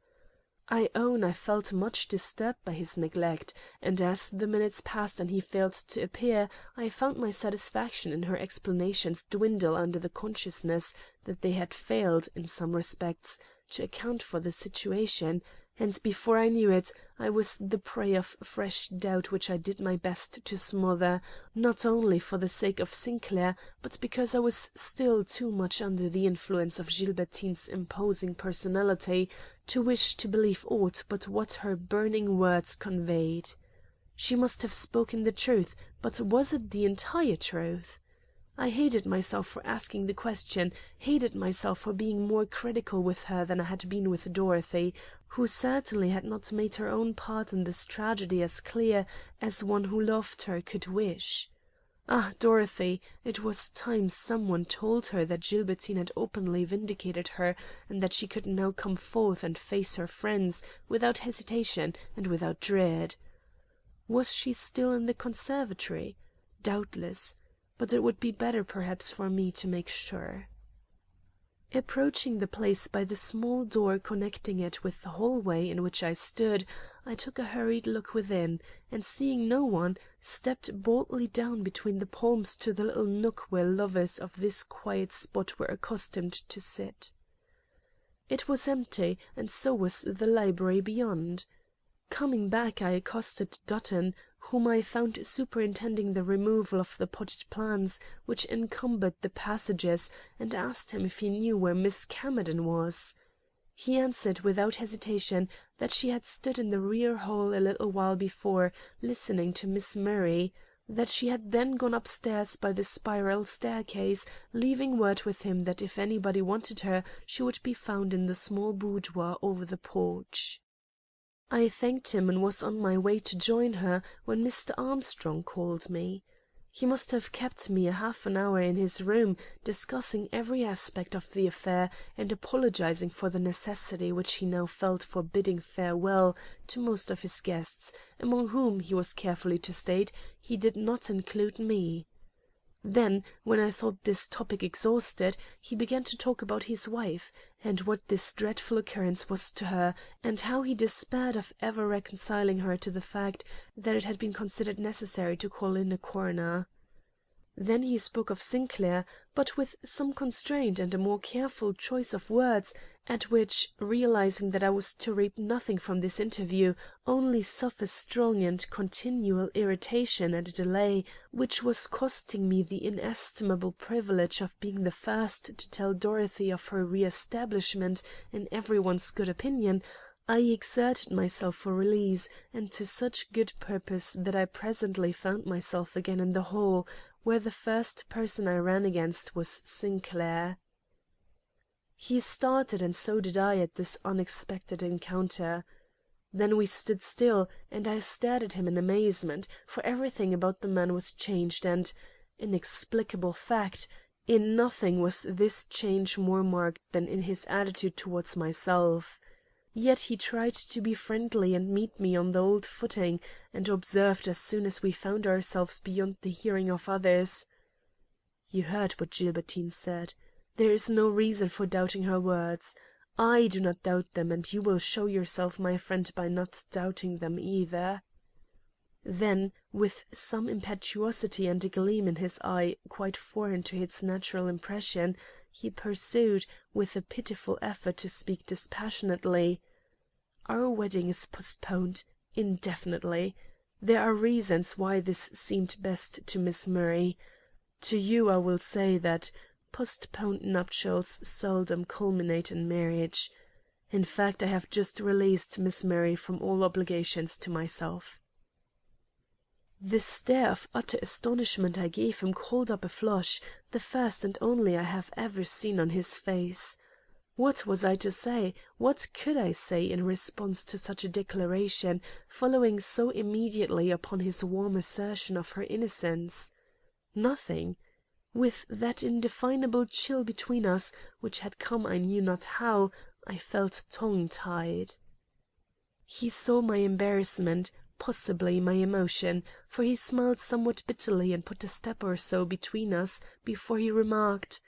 I own I felt much disturbed by his neglect, and as the minutes passed and he failed to appear, I found my satisfaction in her explanations dwindle under the consciousness that they had failed, in some respects, to account for the situation, and before I knew it, I was the prey of fresh doubt which I did my best to smother, not only for the sake of Sinclair, but because I was still too much under the influence of Gilbertine's imposing personality to wish to believe aught but what her burning words conveyed. She must have spoken the truth, but was it the entire truth? I hated myself for asking the question, hated myself for being more critical with her than I had been with Dorothy, who certainly had not made her own part in this tragedy as clear as one who loved her could wish. Ah, Dorothy, it was time someone told her that Gilbertine had openly vindicated her, and that she could now come forth and face her friends without hesitation and without dread. Was she still in the conservatory? Doubtless, but it would be better perhaps for me to make sure. Approaching the place by the small door connecting it with the hallway in which I stood, I took a hurried look within, and seeing no one, stepped boldly down between the palms to the little nook where lovers of this quiet spot were accustomed to sit. It was empty, and so was the library beyond. Coming back, I accosted Dutton, whom I found superintending the removal of the potted plants which encumbered the passages, and asked him if he knew where Miss Camerden was. He answered without hesitation that she had stood in the rear hall a little while before, listening to Miss Murray, that she had then gone upstairs by the spiral staircase, leaving word with him that if anybody wanted her she would be found in the small boudoir over the porch. I thanked him and was on my way to join her when Mr. Armstrong called me. He must have kept me a half an hour in his room, discussing every aspect of the affair and apologizing for the necessity which he now felt for bidding farewell to most of his guests, among whom, he was careful to state, he did not include me. Then, when I thought this topic exhausted, he began to talk about his wife, and what this dreadful occurrence was to her, and how he despaired of ever reconciling her to the fact that it had been considered necessary to call in a coroner. Then he spoke of Sinclair, but with some constraint and a more careful choice of words, at which, realizing that I was to reap nothing from this interview, only suffer strong and continual irritation at a delay which was costing me the inestimable privilege of being the first to tell Dorothy of her re-establishment in everyone's good opinion, I exerted myself for release, and to such good purpose that I presently found myself again in the hall, where the first person I ran against was Sinclair. He started, and so did I, at this unexpected encounter. Then we stood still, and I stared at him in amazement, for everything about the man was changed, and, inexplicable fact, in nothing was this change more marked than in his attitude towards myself. Yet he tried to be friendly and meet me on the old footing, and observed as soon as we found ourselves beyond the hearing of others, "You heard what Gilbertine said. There is no reason for doubting her words. I do not doubt them, and you will show yourself my friend by not doubting them either." Then, with some impetuosity and a gleam in his eye quite foreign to its natural impression, he pursued, with a pitiful effort to speak dispassionately, "Our wedding is postponed indefinitely. There are reasons why this seemed best to Miss Murray. To you I will say that postponed nuptials seldom culminate in marriage. In fact, I have just released Miss Murray from all obligations to myself." The stare of utter astonishment I gave him called up a flush, the first and only I have ever seen on his face. What was I to say, what could I say in response to such a declaration, following so immediately upon his warm assertion of her innocence? Nothing. With that indefinable chill between us, which had come I knew not how, I felt tongue-tied. He saw my embarrassment, possibly my emotion, for he smiled somewhat bitterly and put a step or so between us before he remarked,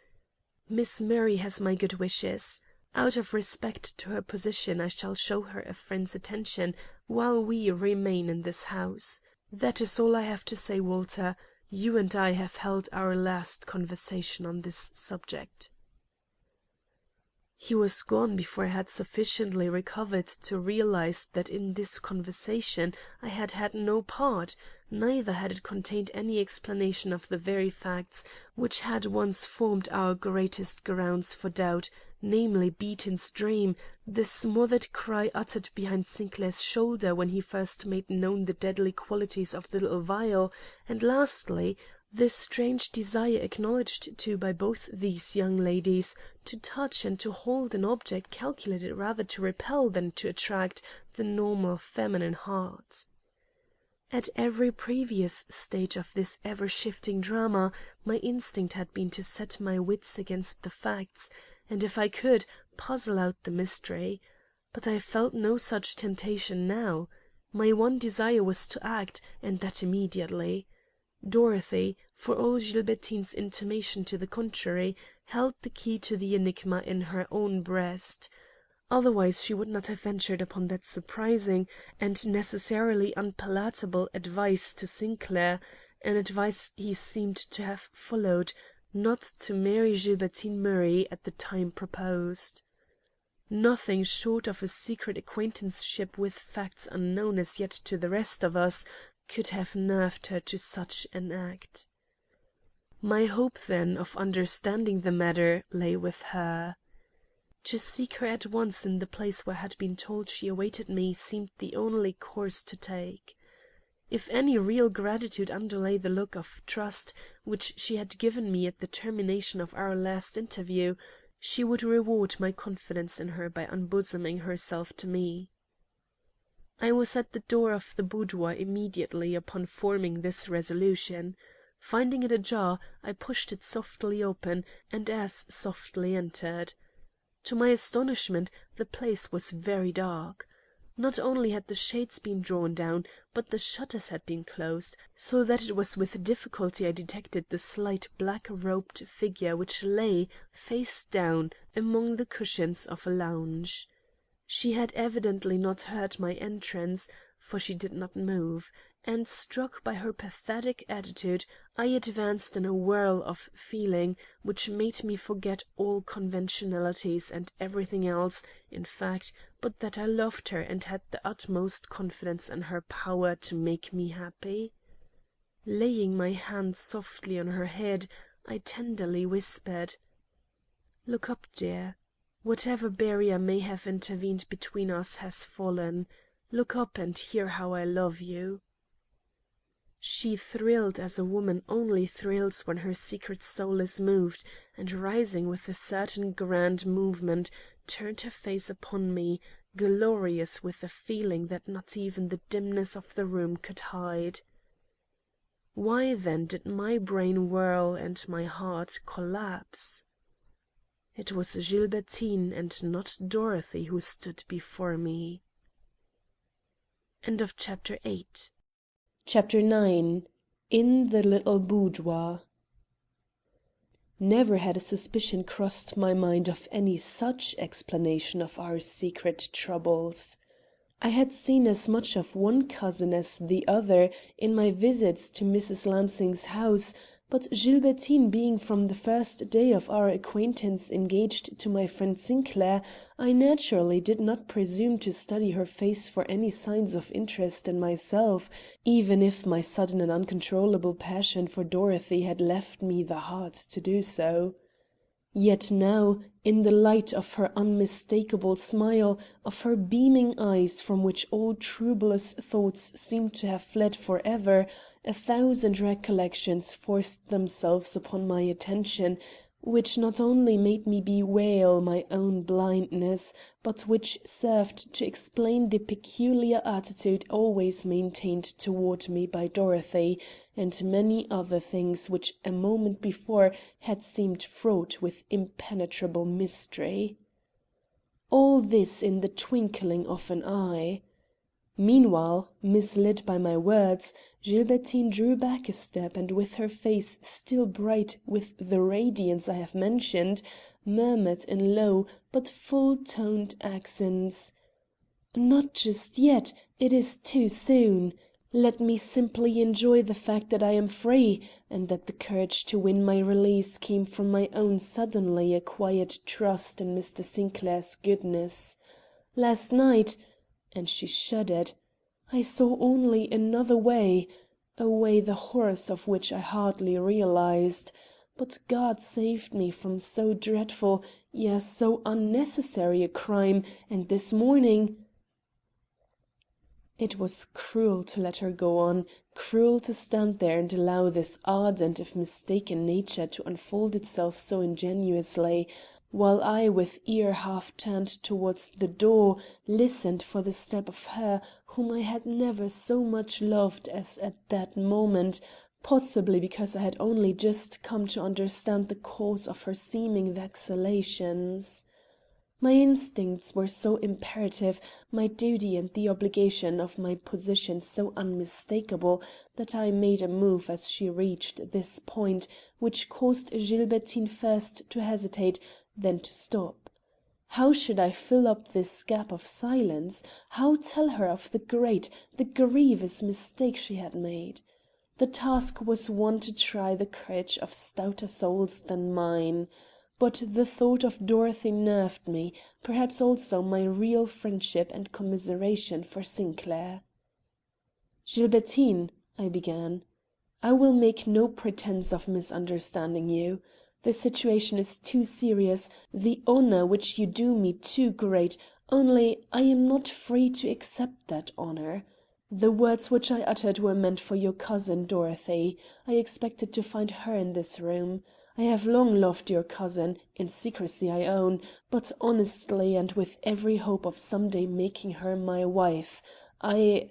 "Miss Murray has my good wishes. Out of respect to her position I shall show her a friend's attention while we remain in this house. That is all I have to say, Walter. You and I have held our last conversation on this subject." He was gone before I had sufficiently recovered to realize that in this conversation I had had no part, neither had it contained any explanation of the very facts which had once formed our greatest grounds for doubt, namely Beaton's dream, the smothered cry uttered behind Sinclair's shoulder when he first made known the deadly qualities of the little vial, and lastly, the strange desire acknowledged to by both these young ladies to touch and to hold an object calculated rather to repel than to attract the normal feminine heart. At every previous stage of this ever-shifting drama, my instinct had been to set my wits against the facts, and, if I could, puzzle out the mystery. But I felt no such temptation now. My one desire was to act, and that immediately. Dorothy, for all Gilbertine's intimation to the contrary, held the key to the enigma in her own breast. Otherwise she would not have ventured upon that surprising and necessarily unpalatable advice to Sinclair, an advice he seemed to have followed, not to marry Gilbertine Murray at the time proposed. Nothing short of a secret acquaintanceship with facts unknown as yet to the rest of us could have nerved her to such an act. My hope, then, of understanding the matter lay with her. To seek her at once in the place where I had been told she awaited me seemed the only course to take. If any real gratitude underlay the look of trust which she had given me at the termination of our last interview, she would reward my confidence in her by unbosoming herself to me. I was at the door of the boudoir immediately upon forming this resolution. Finding it ajar, I pushed it softly open, and as softly entered. To my astonishment, the place was very dark. Not only had the shades been drawn down, but the shutters had been closed, so that it was with difficulty I detected the slight black-robed figure which lay, face down, among the cushions of a lounge. She had evidently not heard my entrance, for she did not move, and struck by her pathetic attitude, I advanced in a whirl of feeling which made me forget all conventionalities and everything else, in fact, but that I loved her and had the utmost confidence in her power to make me happy. Laying my hand softly on her head, I tenderly whispered, "Look up, dear. Whatever barrier may have intervened between us has fallen. Look up and hear how I love you." She thrilled as a woman only thrills when her secret soul is moved, and rising with a certain grand movement, turned her face upon me, glorious with a feeling that not even the dimness of the room could hide. Why then did my brain whirl and my heart collapse? It was Gilbertine and not Dorothy who stood before me. End of chapter 8. Chapter 9. In the Little Boudoir. Never had a suspicion crossed my mind of any such explanation of our secret troubles. I had seen as much of one cousin as the other in my visits to Mrs. Lansing's house, but Gilbertine being from the first day of our acquaintance engaged to my friend Sinclair, I naturally did not presume to study her face for any signs of interest in myself, even if my sudden and uncontrollable passion for Dorothy had left me the heart to do so. Yet now, in the light of her unmistakable smile, of her beaming eyes from which all troublous thoughts seemed to have fled forever, a thousand recollections forced themselves upon my attention, which not only made me bewail my own blindness, but which served to explain the peculiar attitude always maintained toward me by Dorothy, and many other things which a moment before had seemed fraught with impenetrable mystery. All this in the twinkling of an eye. Meanwhile, misled by my words, Gilbertine drew back a step and with her face still bright with the radiance I have mentioned, murmured in low but full-toned accents: "Not just yet. It is too soon. Let me simply enjoy the fact that I am free, and that the courage to win my release came from my own suddenly acquired trust in Mr. Sinclair's goodness. Last night," and she shuddered, "I saw only another way, a way the horrors of which I hardly realized. But God saved me from so dreadful, yes, so unnecessary a crime, and this morning—" It was cruel to let her go on, cruel to stand there and allow this ardent if mistaken nature to unfold itself so ingenuously, while I with ear half turned towards the door listened for the step of her whom I had never so much loved as at that moment, possibly because I had only just come to understand the cause of her seeming vacillations. My instincts were so imperative, my duty and the obligation of my position so unmistakable, that I made a move as she reached this point which caused Gilbertine first to hesitate, then to stop. How should I fill up this gap of silence? How tell her of the great, the grievous mistake she had made? The task was one to try the courage of stouter souls than mine. But the thought of Dorothy nerved me, perhaps also my real friendship and commiseration for Sinclair. "Gilbertine," I began, "I will make no pretence of misunderstanding you. The situation is too serious, the honor which you do me too great, only I am not free to accept that honor. The words which I uttered were meant for your cousin Dorothy. I expected to find her in this room. I have long loved your cousin, in secrecy I own, but honestly and with every hope of some day making her my wife. I.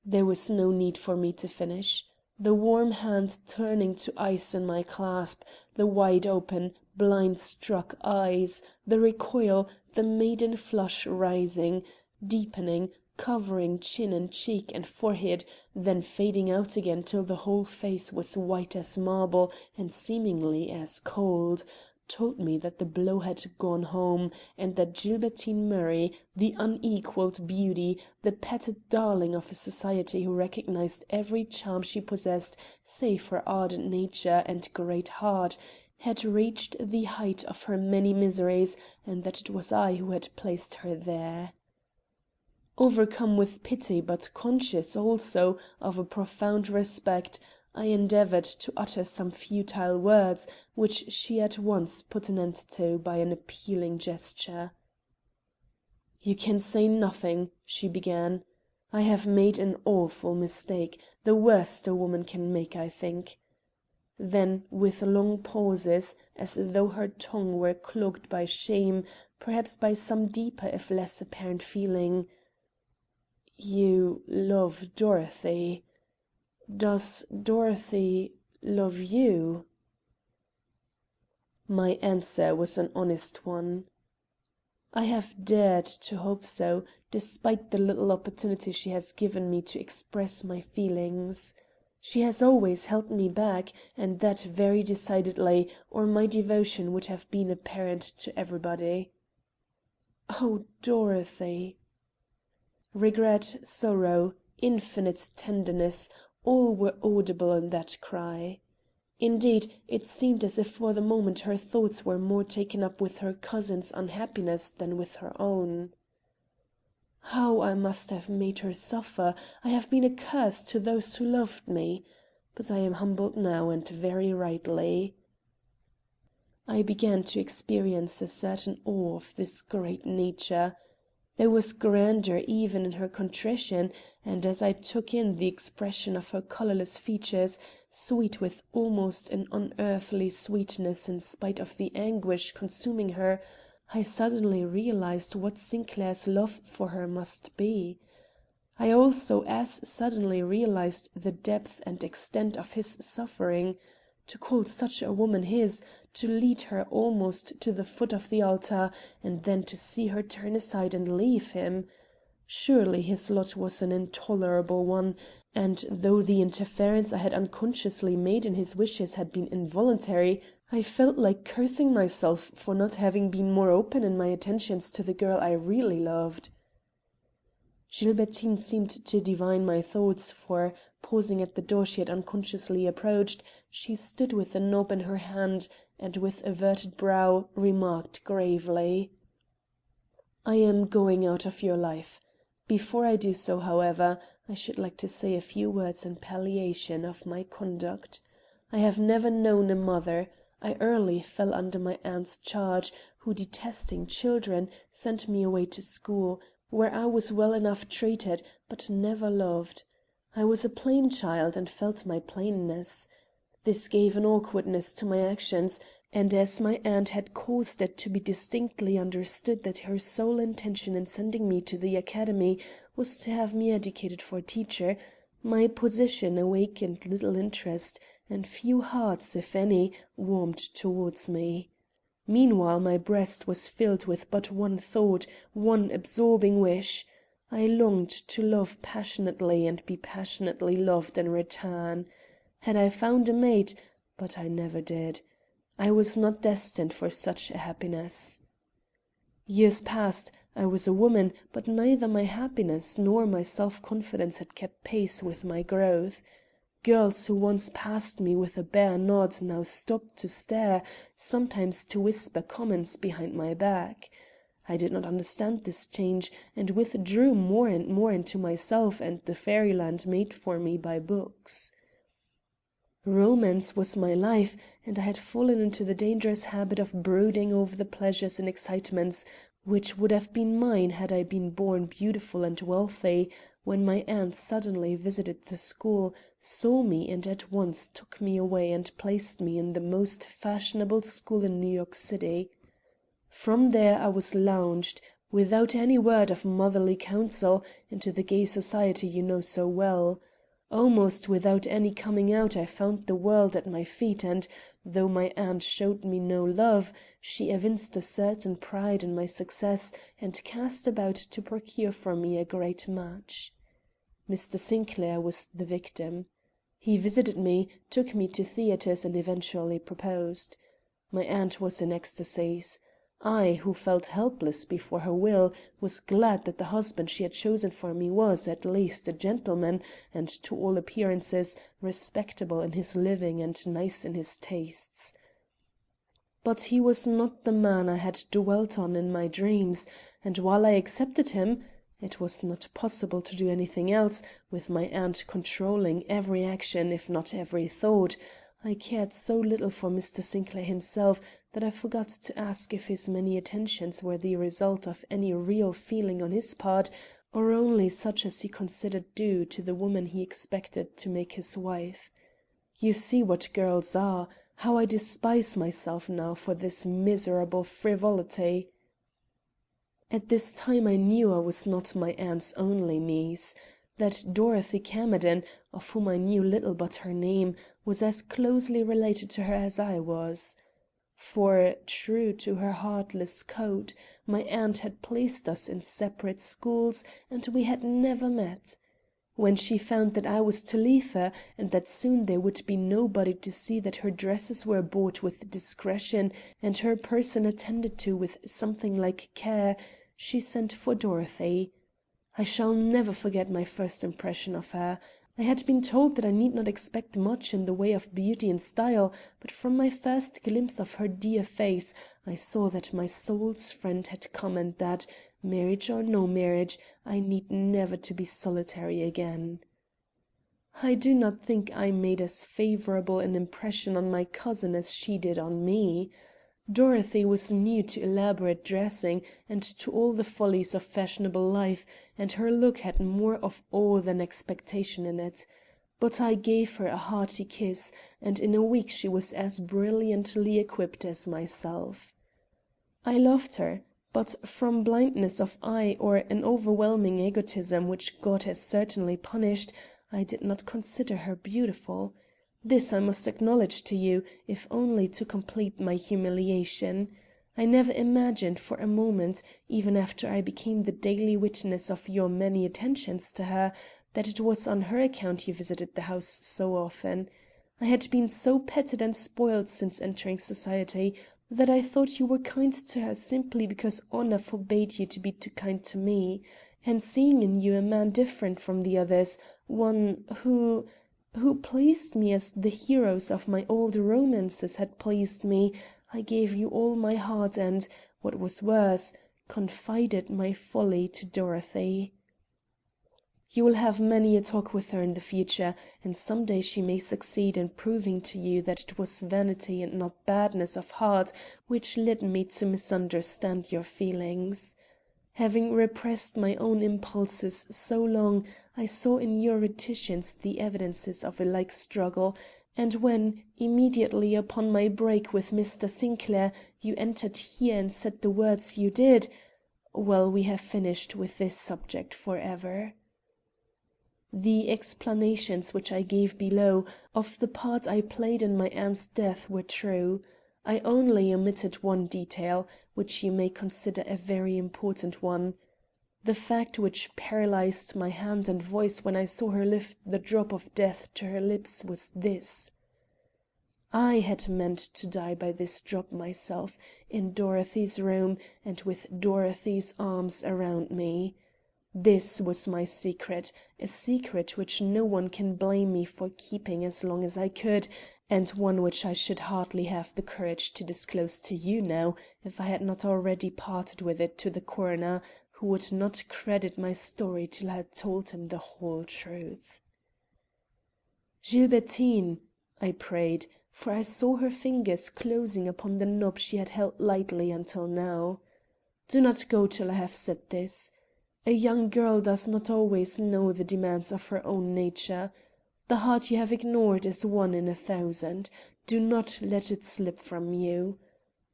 There was no need for me to finish. The warm hand turning to ice in my clasp, the wide open, blind struck eyes, the recoil, the maiden flush rising, deepening, covering chin and cheek and forehead, then fading out again till the whole face was white as marble and seemingly as cold, told me that the blow had gone home, and that Gilbertine Murray, the unequalled beauty, the petted darling of a society who recognized every charm she possessed save her ardent nature and great heart, had reached the height of her many miseries, and that it was I who had placed her there. Overcome with pity, but conscious also of a profound respect, I endeavored to utter some futile words, which she at once put an end to by an appealing gesture. "You can say nothing," she began. "I have made an awful mistake, the worst a woman can make, I think." Then, with long pauses, as though her tongue were clogged by shame, perhaps by some deeper if less apparent feeling, "You love Dorothy. Does Dorothy love you?" My answer was an honest one. I have dared to hope so, despite the little opportunity she has given me to express my feelings. She has always held me back, and that very decidedly, or my devotion would have been apparent to everybody. "Oh, Dorothy!" Regret, sorrow, infinite tenderness, all were audible in that cry. Indeed, it seemed as if for the moment her thoughts were more taken up with her cousin's unhappiness than with her own. How I must have made her suffer! I have been a curse to those who loved me. But I am humbled now, and very rightly. I began to experience a certain awe of this great nature. There was grandeur even in her contrition, and as I took in the expression of her colorless features, sweet with almost an unearthly sweetness in spite of the anguish consuming her, I suddenly realized what Sinclair's love for her must be. I also as suddenly realized the depth and extent of his suffering. To call such a woman his, to lead her almost to the foot of the altar, and then to see her turn aside and leave him. Surely his lot was an intolerable one, and though the interference I had unconsciously made in his wishes had been involuntary, I felt like cursing myself for not having been more open in my attentions to the girl I really loved. Gilbertine seemed to divine my thoughts, for, pausing at the door she had unconsciously approached, she stood with the knob in her hand, and, with averted brow, remarked gravely: "I am going out of your life. Before I do so, however, I should like to say a few words in palliation of my conduct. I have never known a mother. I early fell under my aunt's charge, who, detesting children, sent me away to school, where I was well enough treated, but never loved. I was a plain child, and felt my plainness. This gave an awkwardness to my actions, and as my aunt had caused it to be distinctly understood that her sole intention in sending me to the academy was to have me educated for a teacher, my position awakened little interest, and few hearts, if any, warmed towards me. Meanwhile my breast was filled with but one thought, one absorbing wish. I longed to love passionately and be passionately loved in return. Had I found a mate? But I never did. I was not destined for such a happiness. Years passed. I was a woman, but neither my happiness nor my self-confidence had kept pace with my growth. Girls who once passed me with a bare nod now stopped to stare, sometimes to whisper comments behind my back. I did not understand this change, and withdrew more and more into myself and the fairyland made for me by books. Romance was my life, and I had fallen into the dangerous habit of brooding over the pleasures and excitements which would have been mine had I been born beautiful and wealthy, when my aunt suddenly visited the school, saw me and at once took me away and placed me in the most fashionable school in New York City. From there I was launched, without any word of motherly counsel, into the gay society you know so well. Almost without any coming out I found the world at my feet and, though my aunt showed me no love, she evinced a certain pride in my success and cast about to procure for me a great match. Mr. Sinclair was the victim. He visited me, took me to theatres and eventually proposed. My aunt was in ecstasies. I, who felt helpless before her will, was glad that the husband she had chosen for me was, at least, a gentleman, and, to all appearances, respectable in his living and nice in his tastes. But he was not the man I had dwelt on in my dreams, and while I accepted him, it was not possible to do anything else, with my aunt controlling every action if not every thought. I cared so little for Mr. Sinclair himself that I forgot to ask if his many attentions were the result of any real feeling on his part, or only such as he considered due to the woman he expected to make his wife. You see what girls are, how I despise myself now for this miserable frivolity. At this time I knew I was not my aunt's only niece, that Dorothy Camerden, of whom I knew little but her name, was as closely related to her as I was. For, true to her heartless code, my aunt had placed us in separate schools, and we had never met. When she found that I was to leave her, and that soon there would be nobody to see that her dresses were bought with discretion and her person attended to with something like care, she sent for Dorothy. I shall never forget my first impression of her. I had been told that I need not expect much in the way of beauty and style, but from my first glimpse of her dear face I saw that my soul's friend had come and that, marriage or no marriage, I need never to be solitary again. I do not think I made as favourable an impression on my cousin as she did on me. Dorothy was new to elaborate dressing and to all the follies of fashionable life, and her look had more of awe than expectation in it. But I gave her a hearty kiss, and in a week she was as brilliantly equipped as myself. I loved her, but from blindness of eye or an overwhelming egotism which God has certainly punished, I did not consider her beautiful. This I must acknowledge to you, if only to complete my humiliation. I never imagined for a moment, even after I became the daily witness of your many attentions to her, that it was on her account you visited the house so often. I had been so petted and spoiled since entering society that I thought you were kind to her simply because honor forbade you to be too kind to me, and seeing in you a man different from the others, one who pleased me as the heroes of my old romances had pleased me, I gave you all my heart and, what was worse, confided my folly to Dorothy. You will have many a talk with her in the future, and some day she may succeed in proving to you that it was vanity and not badness of heart which led me to misunderstand your feelings. Having repressed my own impulses so long, I saw in your reticence the evidences of a like struggle, and when, immediately upon my break with Mr. Sinclair, you entered here and said the words you did, well, we have finished with this subject forever. The explanations which I gave below of the part I played in my aunt's death were true. I only omitted one detail, which you may consider a very important one. The fact which paralyzed my hand and voice when I saw her lift the drop of death to her lips was this: I had meant to die by this drop myself, in Dorothy's room and with Dorothy's arms around me. This was my secret, a secret which no one can blame me for keeping as long as I could, and one which I should hardly have the courage to disclose to you now if I had not already parted with it to the coroner, who would not credit my story till I had told him the whole truth. Gilbertine, I prayed, for I saw her fingers closing upon the knob she had held lightly until now. Do not go till I have said this. A young girl does not always know the demands of her own nature. The heart you have ignored is 1 in 1,000. Do not let it slip from you.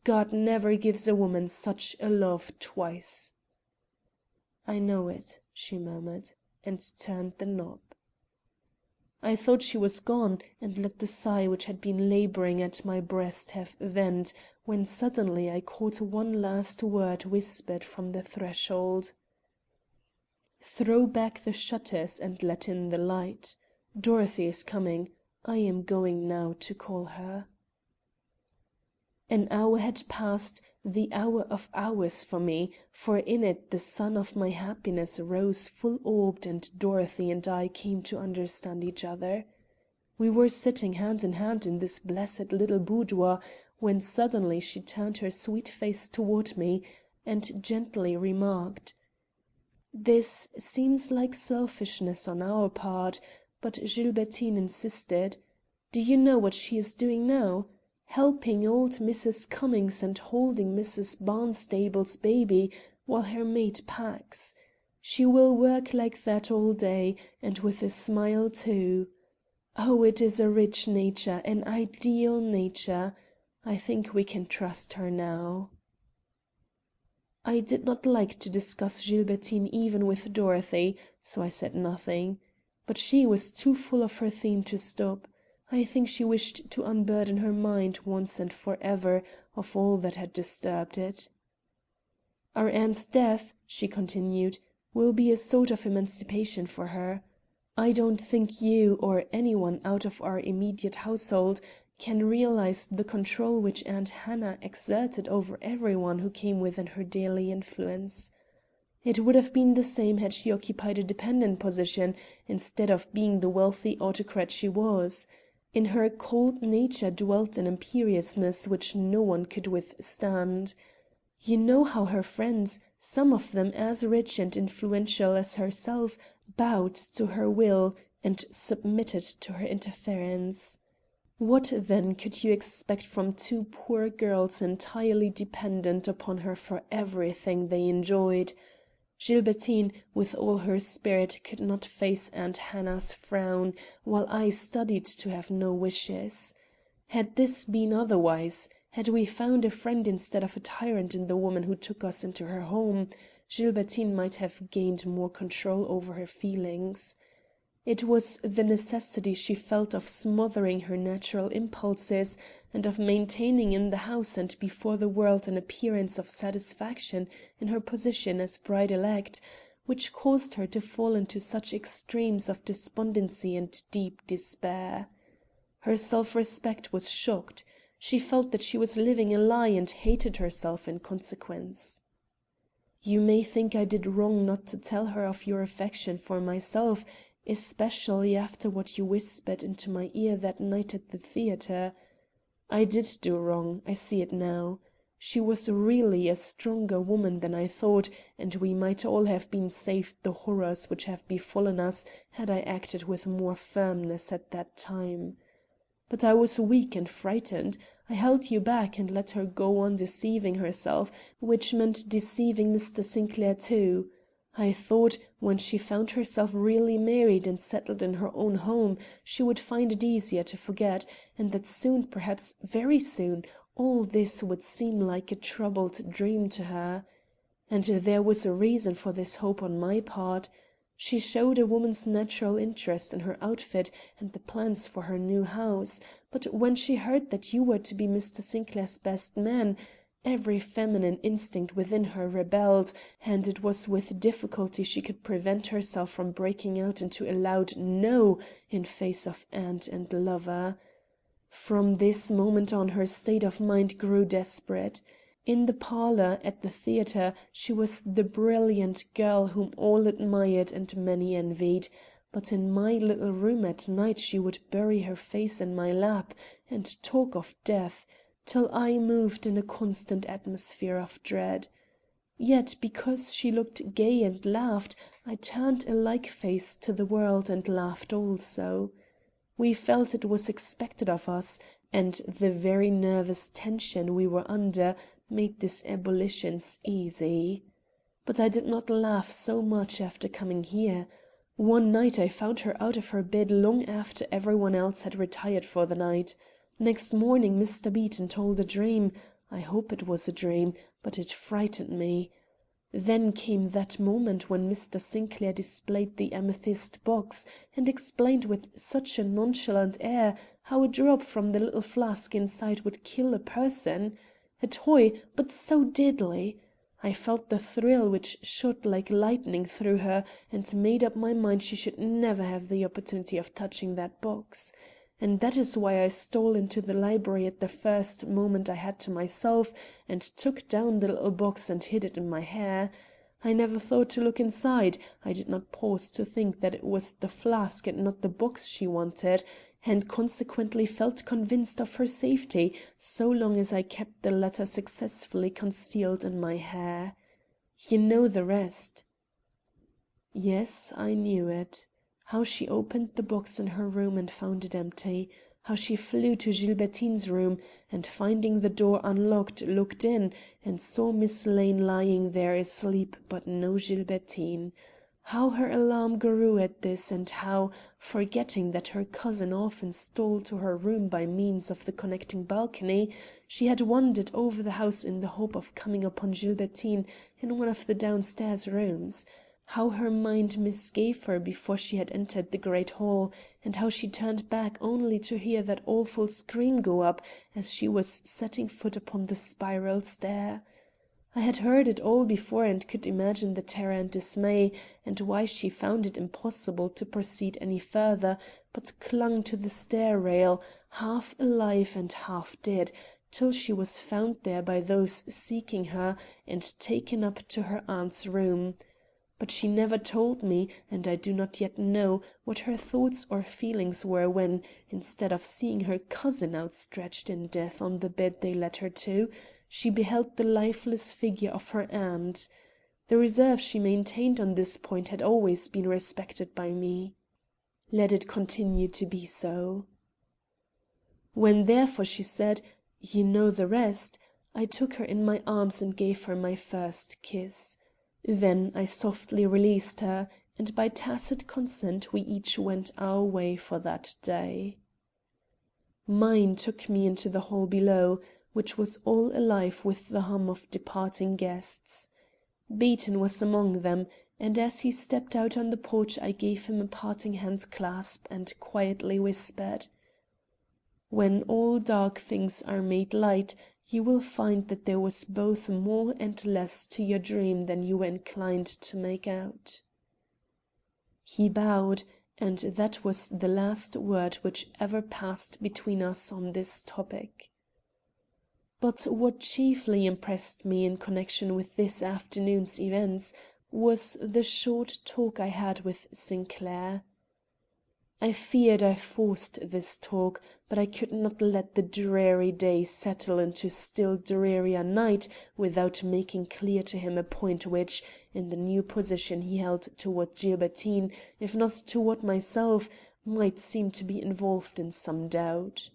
God never gives a woman such a love twice. I know it, she murmured, and turned the knob. I thought she was gone, and let the sigh which had been laboring at my breast have vent, when suddenly I caught one last word whispered from the threshold. Throw back the shutters and let in the light. Dorothy is coming. I am going now to call her. An hour had passed, the hour of hours for me, for in it the sun of my happiness rose full-orbed and Dorothy and I came to understand each other. We were sitting hand in hand in this blessed little boudoir when suddenly she turned her sweet face toward me and gently remarked: "This seems like selfishness on our part, but Gilbertine insisted. Do you know what she is doing now? Helping old Mrs. Cummings and holding Mrs. Barnstable's baby while her maid packs. She will work like that all day, and with a smile too. Oh, it is a rich nature, an ideal nature. I think we can trust her now." I did not like to discuss Gilbertine even with Dorothy, so I said nothing. But she was too full of her theme to stop. I think she wished to unburden her mind once and for ever of all that had disturbed it. "Our aunt's death," she continued, "will be a sort of emancipation for her. I don't think you or anyone out of our immediate household can realize the control which Aunt Hannah exerted over everyone who came within her daily influence. It would have been the same had she occupied a dependent position instead of being the wealthy autocrat she was. In her cold nature dwelt an imperiousness which no one could withstand. You know how her friends, some of them as rich and influential as herself, bowed to her will and submitted to her interference. What then could you expect from 2 poor girls entirely dependent upon her for everything they enjoyed? Gilbertine, with all her spirit, could not face Aunt Hannah's frown, while I studied to have no wishes. Had this been otherwise, had we found a friend instead of a tyrant in the woman who took us into her home, Gilbertine might have gained more control over her feelings. It was the necessity she felt of smothering her natural impulses and of maintaining in the house and before the world an appearance of satisfaction in her position as bride-elect, which caused her to fall into such extremes of despondency and deep despair. Her self-respect was shocked. She felt that she was living a lie and hated herself in consequence. You may think I did wrong not to tell her of your affection for myself, especially after what you whispered into my ear that night at the theatre. I did do wrong, I see it now. She was really a stronger woman than I thought, and we might all have been saved the horrors which have befallen us had I acted with more firmness at that time. But I was weak and frightened. I held you back and let her go on deceiving herself, which meant deceiving Mr. Sinclair too. I thought, when she found herself really married and settled in her own home, she would find it easier to forget, and that soon, perhaps very soon, all this would seem like a troubled dream to her. And there was a reason for this hope on my part. She showed a woman's natural interest in her outfit and the plans for her new house, but when she heard that you were to be Mr. Sinclair's best man, every feminine instinct within her rebelled, and it was with difficulty she could prevent herself from breaking out into a loud "No" in face of aunt and lover. From this moment on her state of mind grew desperate. In the parlor, at the theater, she was the brilliant girl whom all admired and many envied, but in my little room at night she would bury her face in my lap and talk of death, till I moved in a constant atmosphere of dread. Yet because she looked gay and laughed, I turned a like face to the world and laughed also. We felt it was expected of us, and the very nervous tension we were under made these ebullitions easy. But I did not laugh so much after coming here. One night I found her out of her bed long after everyone else had retired for the night. Next morning Mr. Beaton told a dream. I hope it was a dream, but it frightened me. Then came that moment when Mr. Sinclair displayed the amethyst box and explained with such a nonchalant air how a drop from the little flask inside would kill a person. A toy, but so deadly! I felt the thrill which shot like lightning through her, and made up my mind she should never have the opportunity of touching that box. And that is why I stole into the library at the first moment I had to myself, and took down the little box and hid it in my hair. I never thought to look inside. I did not pause to think that it was the flask and not the box she wanted, and consequently felt convinced of her safety so long as I kept the latter successfully concealed in my hair. You know the rest." Yes, I knew it. How she opened the box in her room and found it empty. How she flew to Gilbertine's room, and finding the door unlocked looked in, and saw Miss Lane lying there asleep but no Gilbertine. How her alarm grew at this, and how, forgetting that her cousin often stole to her room by means of the connecting balcony, she had wandered over the house in the hope of coming upon Gilbertine in one of the downstairs rooms. How her mind misgave her before she had entered the great hall, and how she turned back only to hear that awful scream go up as she was setting foot upon the spiral stair. I had heard it all before and could imagine the terror and dismay, and why she found it impossible to proceed any further, but clung to the stair rail, half alive and half dead, till she was found there by those seeking her and taken up to her aunt's room. But she never told me, and I do not yet know, what her thoughts or feelings were when, instead of seeing her cousin outstretched in death on the bed they led her to, she beheld the lifeless figure of her aunt. The reserve she maintained on this point had always been respected by me. Let it continue to be so. When therefore she said, "You know the rest," I took her in my arms and gave her my first kiss. Then I softly released her, and by tacit consent we each went our way for that day. Mine took me into the hall below, which was all alive with the hum of departing guests. Beaton was among them, and as he stepped out on the porch I gave him a parting hand-clasp and quietly whispered: "When all dark things are made light, you will find that there was both more and less to your dream than you were inclined to make out." He bowed, and that was the last word which ever passed between us on this topic. But what chiefly impressed me in connection with this afternoon's events was the short talk I had with Sinclair. I feared I forced this talk, but I could not let the dreary day settle into still drearier night without making clear to him a point which, in the new position he held toward Gilbertine, if not toward myself, might seem to be involved in some doubt.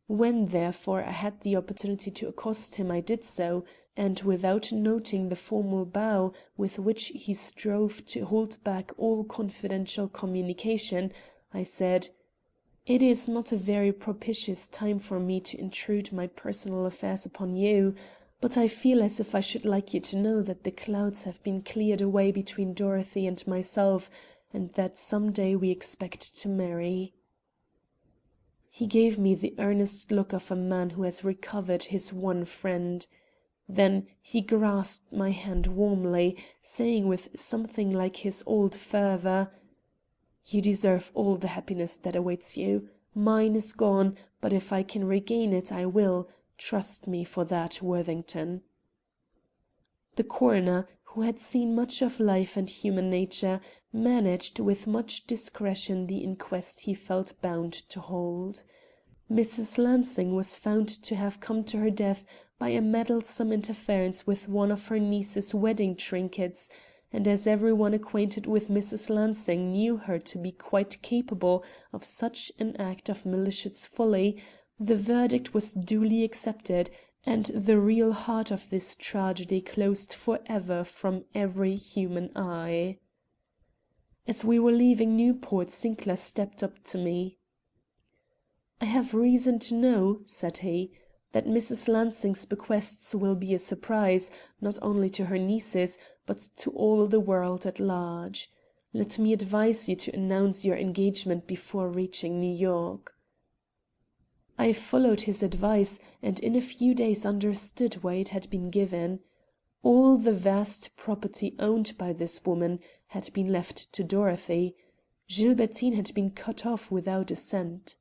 When, therefore, I had the opportunity to accost him, I did so, and, without noting the formal bow with which he strove to hold back all confidential communication, I said: "It is not a very propitious time for me to intrude my personal affairs upon you. But I feel as if I should like you to know that the clouds have been cleared away between Dorothy and myself, and that some day we expect to marry." He gave me the earnest look of a man who has recovered his one friend. Then he grasped my hand warmly, saying with something like his old fervour, "You deserve all the happiness that awaits you. Mine is gone, but if I can regain it I will. Trust me for that, Worthington." The coroner, who had seen much of life and human nature, managed with much discretion the inquest he felt bound to hold. Mrs. Lansing was found to have come to her death by a meddlesome interference with one of her niece's wedding trinkets, and as everyone acquainted with Mrs. Lansing knew her to be quite capable of such an act of malicious folly, the verdict was duly accepted, and the real heart of this tragedy closed for ever from every human eye. As we were leaving Newport, Sinclair stepped up to me. "I have reason to know," said he, "that Mrs. Lansing's bequests will be a surprise, not only to her nieces, but to all the world at large. Let me advise you to announce your engagement before reaching New York." I followed his advice, and in a few days understood why it had been given. All the vast property owned by this woman had been left to Dorothy. Gilbertine had been cut off without a cent.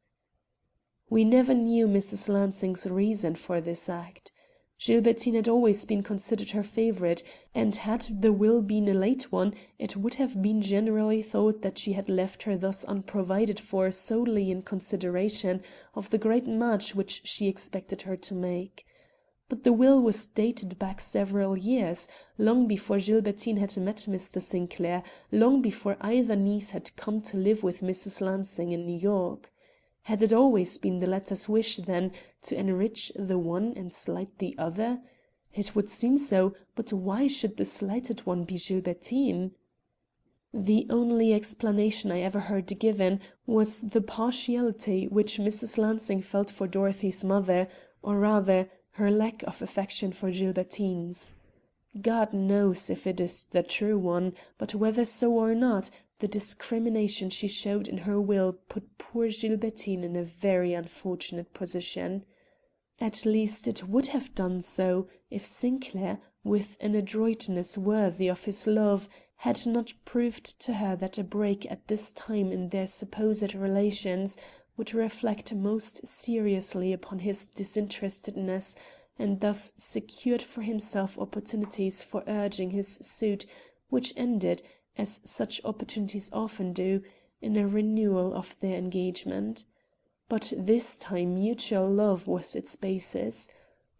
We never knew Mrs. Lansing's reason for this act. Gilbertine had always been considered her favorite, and had the will been a late one, it would have been generally thought that she had left her thus unprovided for solely in consideration of the great match which she expected her to make. But the will was dated back several years, long before Gilbertine had met Mr. Sinclair, long before either niece had come to live with Mrs. Lansing in New York. Had it always been the latter's wish, then, to enrich the one and slight the other? It would seem so, but why should the slighted one be Gilbertine? The only explanation I ever heard given was the partiality which Mrs. Lansing felt for Dorothy's mother, or rather, her lack of affection for Gilbertine's. God knows if it is the true one, but whether so or not, the discrimination she showed in her will put poor Gilbertine in a very unfortunate position. At least it would have done so if Sinclair, with an adroitness worthy of his love, had not proved to her that a break at this time in their supposed relations would reflect most seriously upon his disinterestedness, and thus secured for himself opportunities for urging his suit, which ended, as such opportunities often do, in a renewal of their engagement. But this time mutual love was its basis.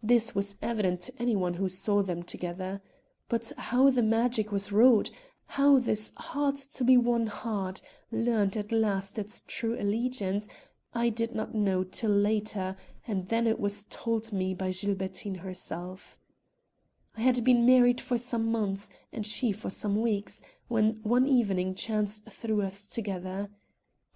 This was evident to anyone who saw them together. But how the magic was wrought, how this hard-to-be-won heart learned at last its true allegiance, I did not know till later, and then it was told me by Gilbertine herself. I had been married for some months, and she for some weeks, when one evening chance threw us together.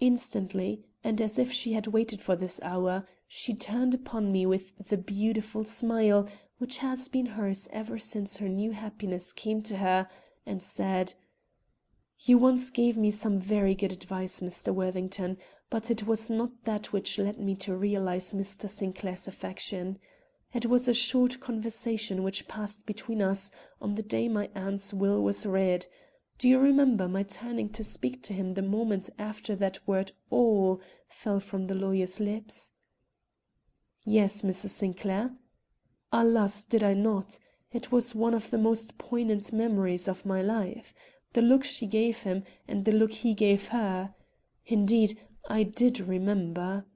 Instantly, and as if she had waited for this hour, she turned upon me with the beautiful smile which has been hers ever since her new happiness came to her, and said: "You once gave me some very good advice, Mr. Worthington, but it was not that which led me to realize Mr. Sinclair's affection. It was a short conversation which passed between us on the day my aunt's will was read. Do you remember my turning to speak to him the moment after that word 'all' fell from the lawyer's lips?" "Yes, Mrs. Sinclair." Alas, did I not? It was one of the most poignant memories of my life. The look she gave him, and the look he gave her. Indeed, I did remember.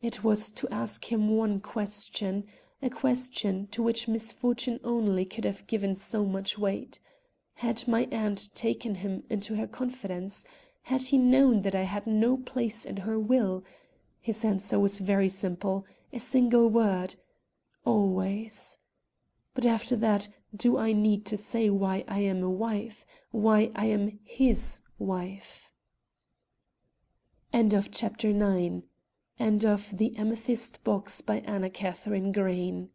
It was to ask him one question, a question to which misfortune only could have given so much weight. Had my aunt taken him into her confidence? Had he known that I had no place in her will? His answer was very simple, a single word: "Always." But after that, do I need to say why I am a wife, why I am his wife? End of chapter 9. End of The Amethyst Box by Katharine Green.